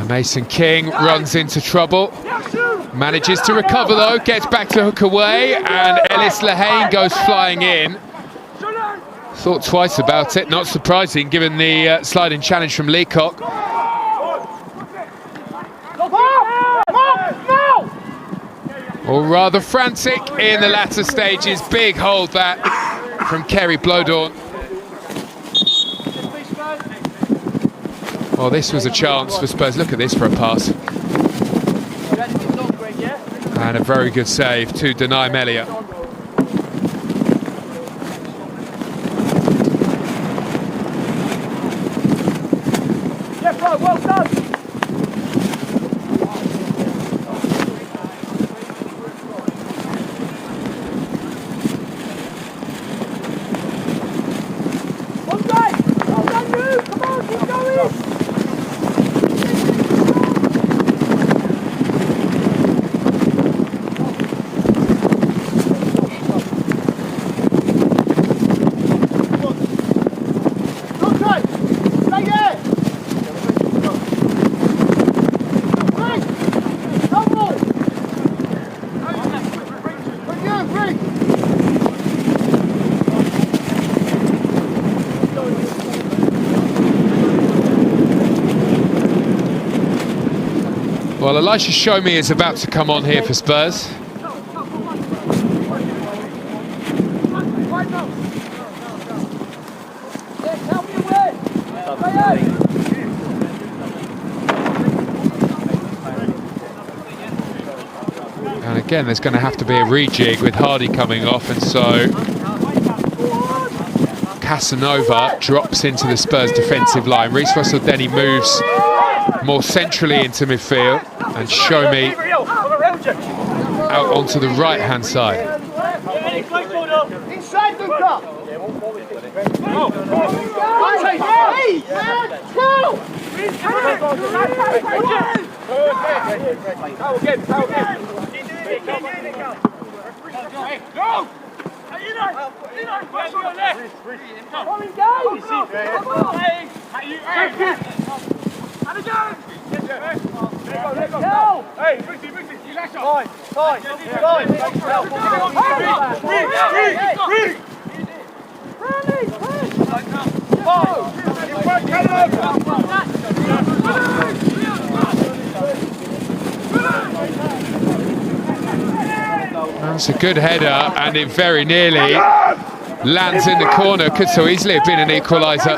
Mason King runs into trouble, manages to recover though, gets back to hook away, and Ellis Lehane goes flying in. Thought twice about it, not surprising given the sliding challenge from Leacock. Or rather frantic in the latter stages. Big hold that from Kerry Blowdorn. Well, this was a chance for Spurs. Look at this for a pass. And a very good save to deny Melia. Yeah, bro, well done. Well, Elisha Shomi is about to come on here for Spurs. And again, there's going to have to be a rejig with Hardy coming off, and so Casanova drops into the Spurs defensive line. Reece Russell-Denny moves more centrally into midfield, and Shomi out onto the right-hand side. Inside, Luca! That's a good header, and it very nearly lands in the corner. Could so easily have been an equaliser.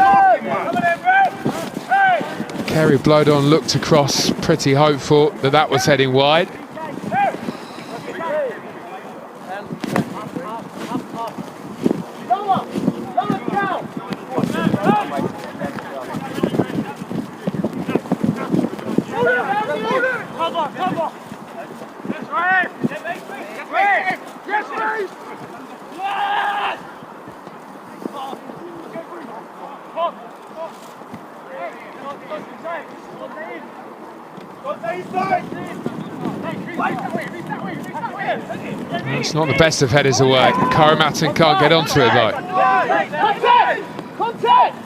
Kerry Blodon looked across, pretty hopeful that that was heading wide. It's not the best of headers away. Karamatton can't get onto it though. Contact!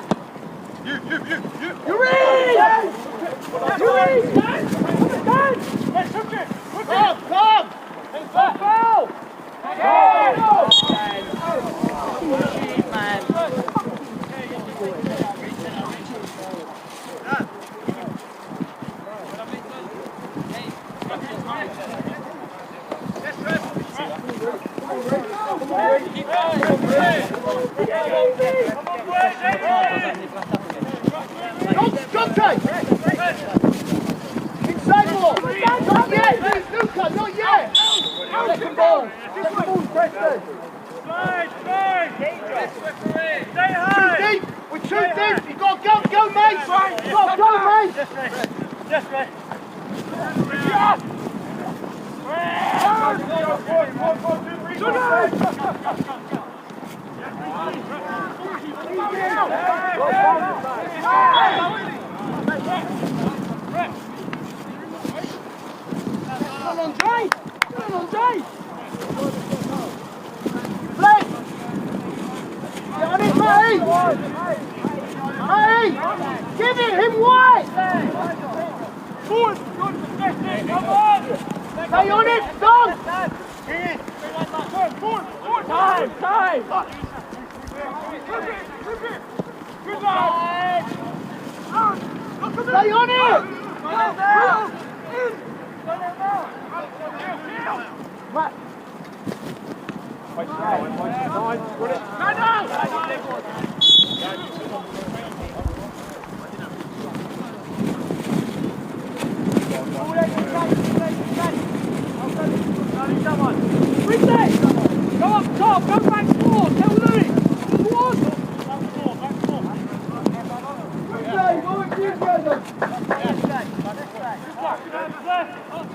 Inside ball! Not yet! Luca, not yet! Second ball! Second ball's Preston! Too deep! We're too deep! You've got to go, mate! You've got to go, mate! Yes, mate! Come on, Jay! Come on, Jay! Play! Get on it, Matty! Matty! Give it him wide! Forward! Come on! Stay on it, Don! Forward! Time! Good lad! Stay on it! Matt! Go up top, go back forward, tell Louis! Forward!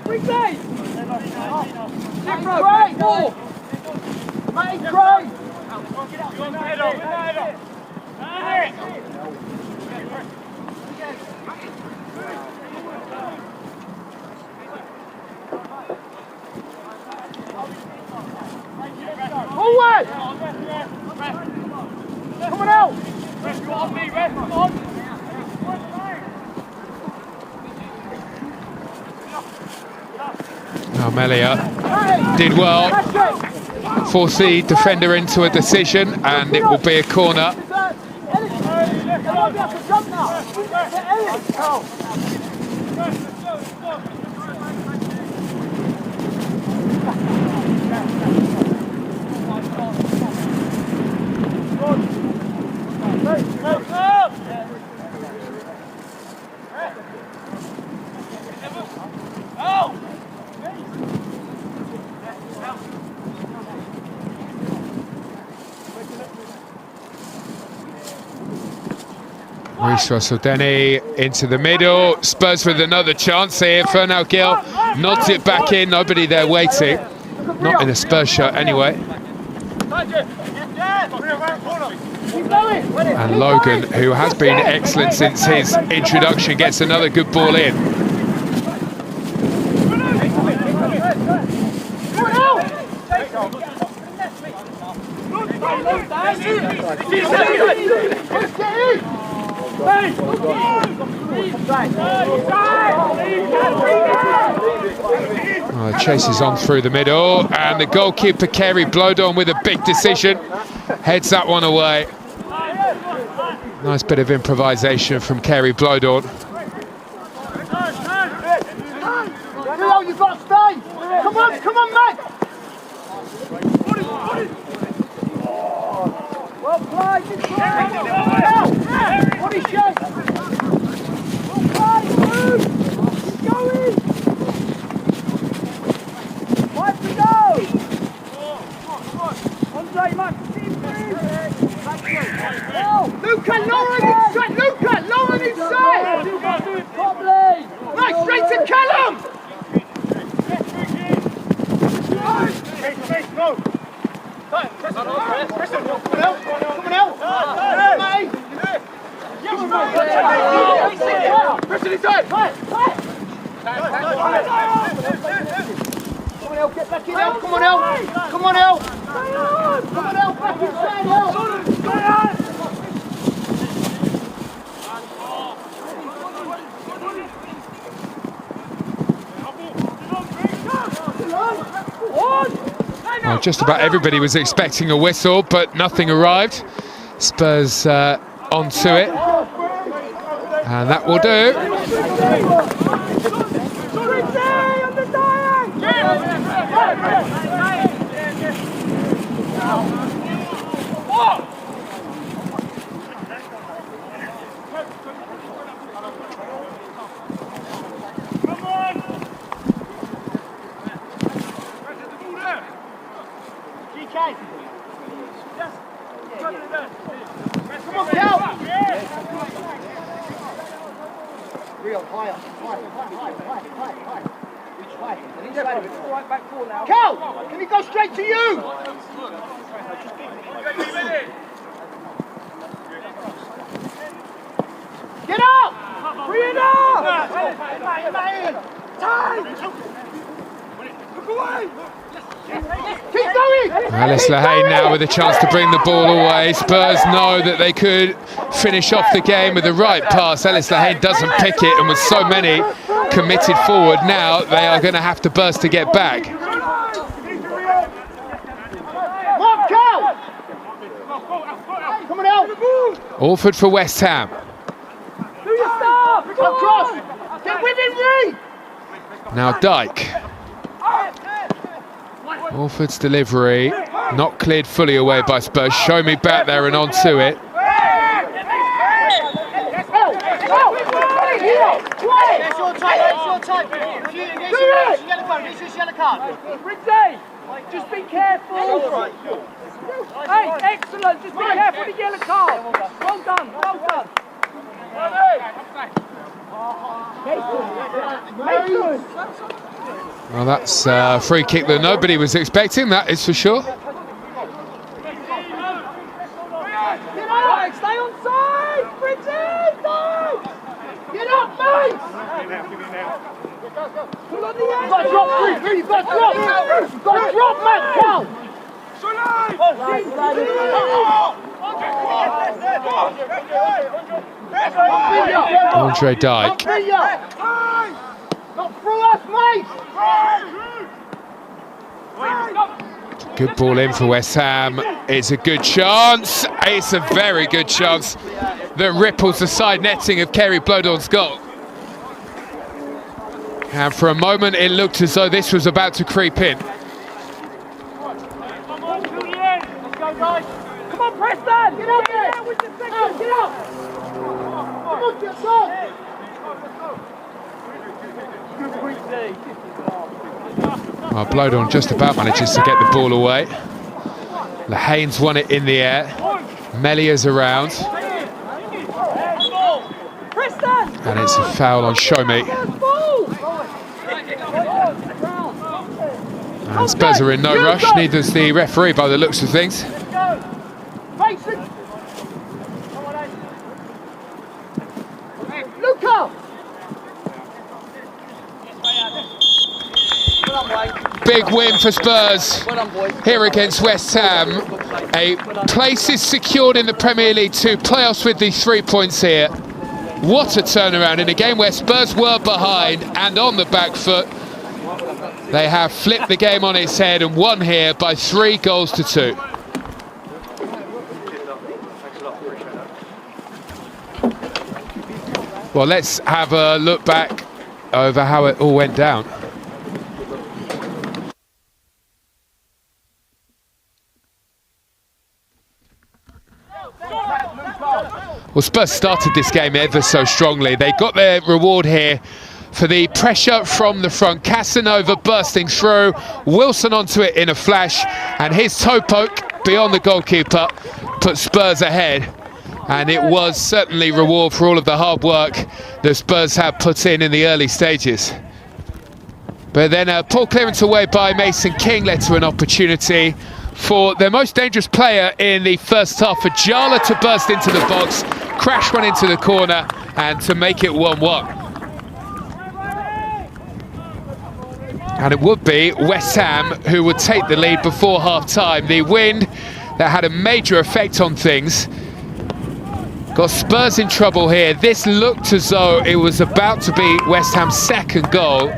Weekday! Matty Craig! Matty Craig! Forward! Coming out! Rest on me, rest on! Now Melia did well, force the defender into a decision, and it will be a corner. Reece Russell-Denny into the middle. Spurs with another chance here. Fernand Gil nods it back in. Nobody there waiting. Not in a Spurs shirt anyway. And Logan, who has been excellent since his introduction, gets another good ball in. Oh, the chase is on through the middle, and the goalkeeper Kerry Blodon with a big decision heads that one away. Nice bit of improvisation from Kerry Blodon. You've got to stay. Come on, mate. Well played, good play. What is your? Well played, move. Keep going. Right to go. Andre, Max, Luca, Lauren inside. Luca, Lauren inside. You've got to do it properly. Right, straight to Callum. Go. Come on out. Pressure inside. Come on out, get back in out. Come on out. Back inside out. Well, just about everybody was expecting a whistle, but nothing arrived. Spurs onto it, and that will do. Cal, can he go straight to you? Get up! Bring it up! Look away! Keep going! Alice Lahane now with a chance to bring the ball away. Spurs know that they could finish off the game with the right pass. Alice Lahane doesn't pick it, and with so many committed forward now, they are going to have to burst to get back. Coming out! Orford for West Ham. Do your stuff! Across! Get with him, Reed! Now Dyke. Orford's delivery not cleared fully away by Spurs. Show me back there and onto it. It's your time. Yellow card. Rindy, just be careful. Hey, excellent. Just be careful with the yellow card. Well done. Well, that's a free kick that nobody was expecting, that is for sure. Stay on side, Rindy. Get up, mate. Pull on the end. You've got to drop, Reed. You've got to drop. You've got to drop, man. Cal. Andre Dyke. Not through us, mate. Good ball in for West Ham. It's a good chance. It's a very good chance that ripples the side netting of Kerry Blodon's goal. And for a moment it looked as though this was about to creep in. Come on, Preston! Get up there! With the second, get up! Come on, get on! Well, Blodon just about manages to get the ball away. Lahane's won it in the air. Melia's around. It's a foul on Show Me. And Spurs are in no rush, neither's the referee by the looks of things. Big win for Spurs here against West Ham. A place is secured in the Premier League 2 playoffs with these 3 points here. What a turnaround in a game where Spurs were behind and on the back foot. They have flipped the game on its head and won here by 3 goals to 2. Well, let's have a look back over how it all went down. Well, Spurs started this game ever so strongly. They got their reward here for the pressure from the front. Casanova bursting through, Wilson onto it in a flash, and his toe poke beyond the goalkeeper put Spurs ahead. And it was certainly reward for all of the hard work that Spurs have put in the early stages. But then a poor clearance away by Mason King led to an opportunity for their most dangerous player in the first half, for Jala to burst into the box, crash one into the corner, and to make it 1-1. And it would be West Ham who would take the lead before half-time. The wind that had a major effect on things got Spurs in trouble here. This looked as though it was about to be West Ham's second goal.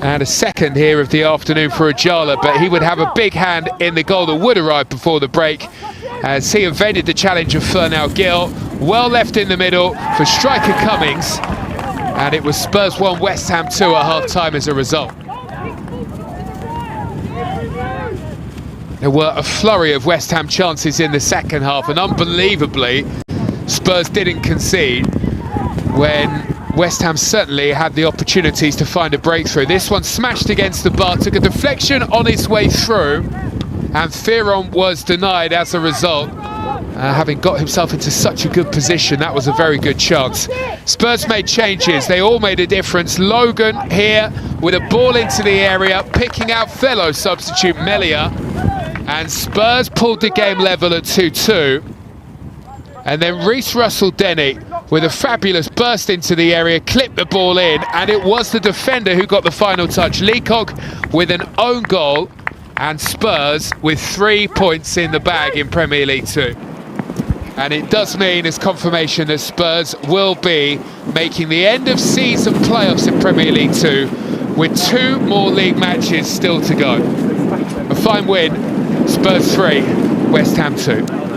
And a second here of the afternoon for Ajala, but he would have a big hand in the goal that would arrive before the break, as he evaded the challenge of Fernell Gill. Well left in the middle for striker Cummings, and it was Spurs 1, West Ham 2 at half-time as a result. There were a flurry of West Ham chances in the second half, and unbelievably, Spurs didn't concede when West Ham certainly had the opportunities to find a breakthrough. This one smashed against the bar, took a deflection on its way through, and Fearon was denied as a result. Having got himself into such a good position, that was a very good chance. Spurs made changes, they all made a difference. Logan here with a ball into the area, picking out fellow substitute Melia, and Spurs pulled the game level at 2-2. And then Reece Russell-Denny with a fabulous burst into the area, clipped the ball in, and it was the defender who got the final touch. Leacock with an own goal, and Spurs with 3 points in the bag in Premier League 2. And it does mean as confirmation that Spurs will be making the end of season playoffs in Premier League 2 with 2 more league matches still to go. A fine win, Spurs 3, West Ham 2.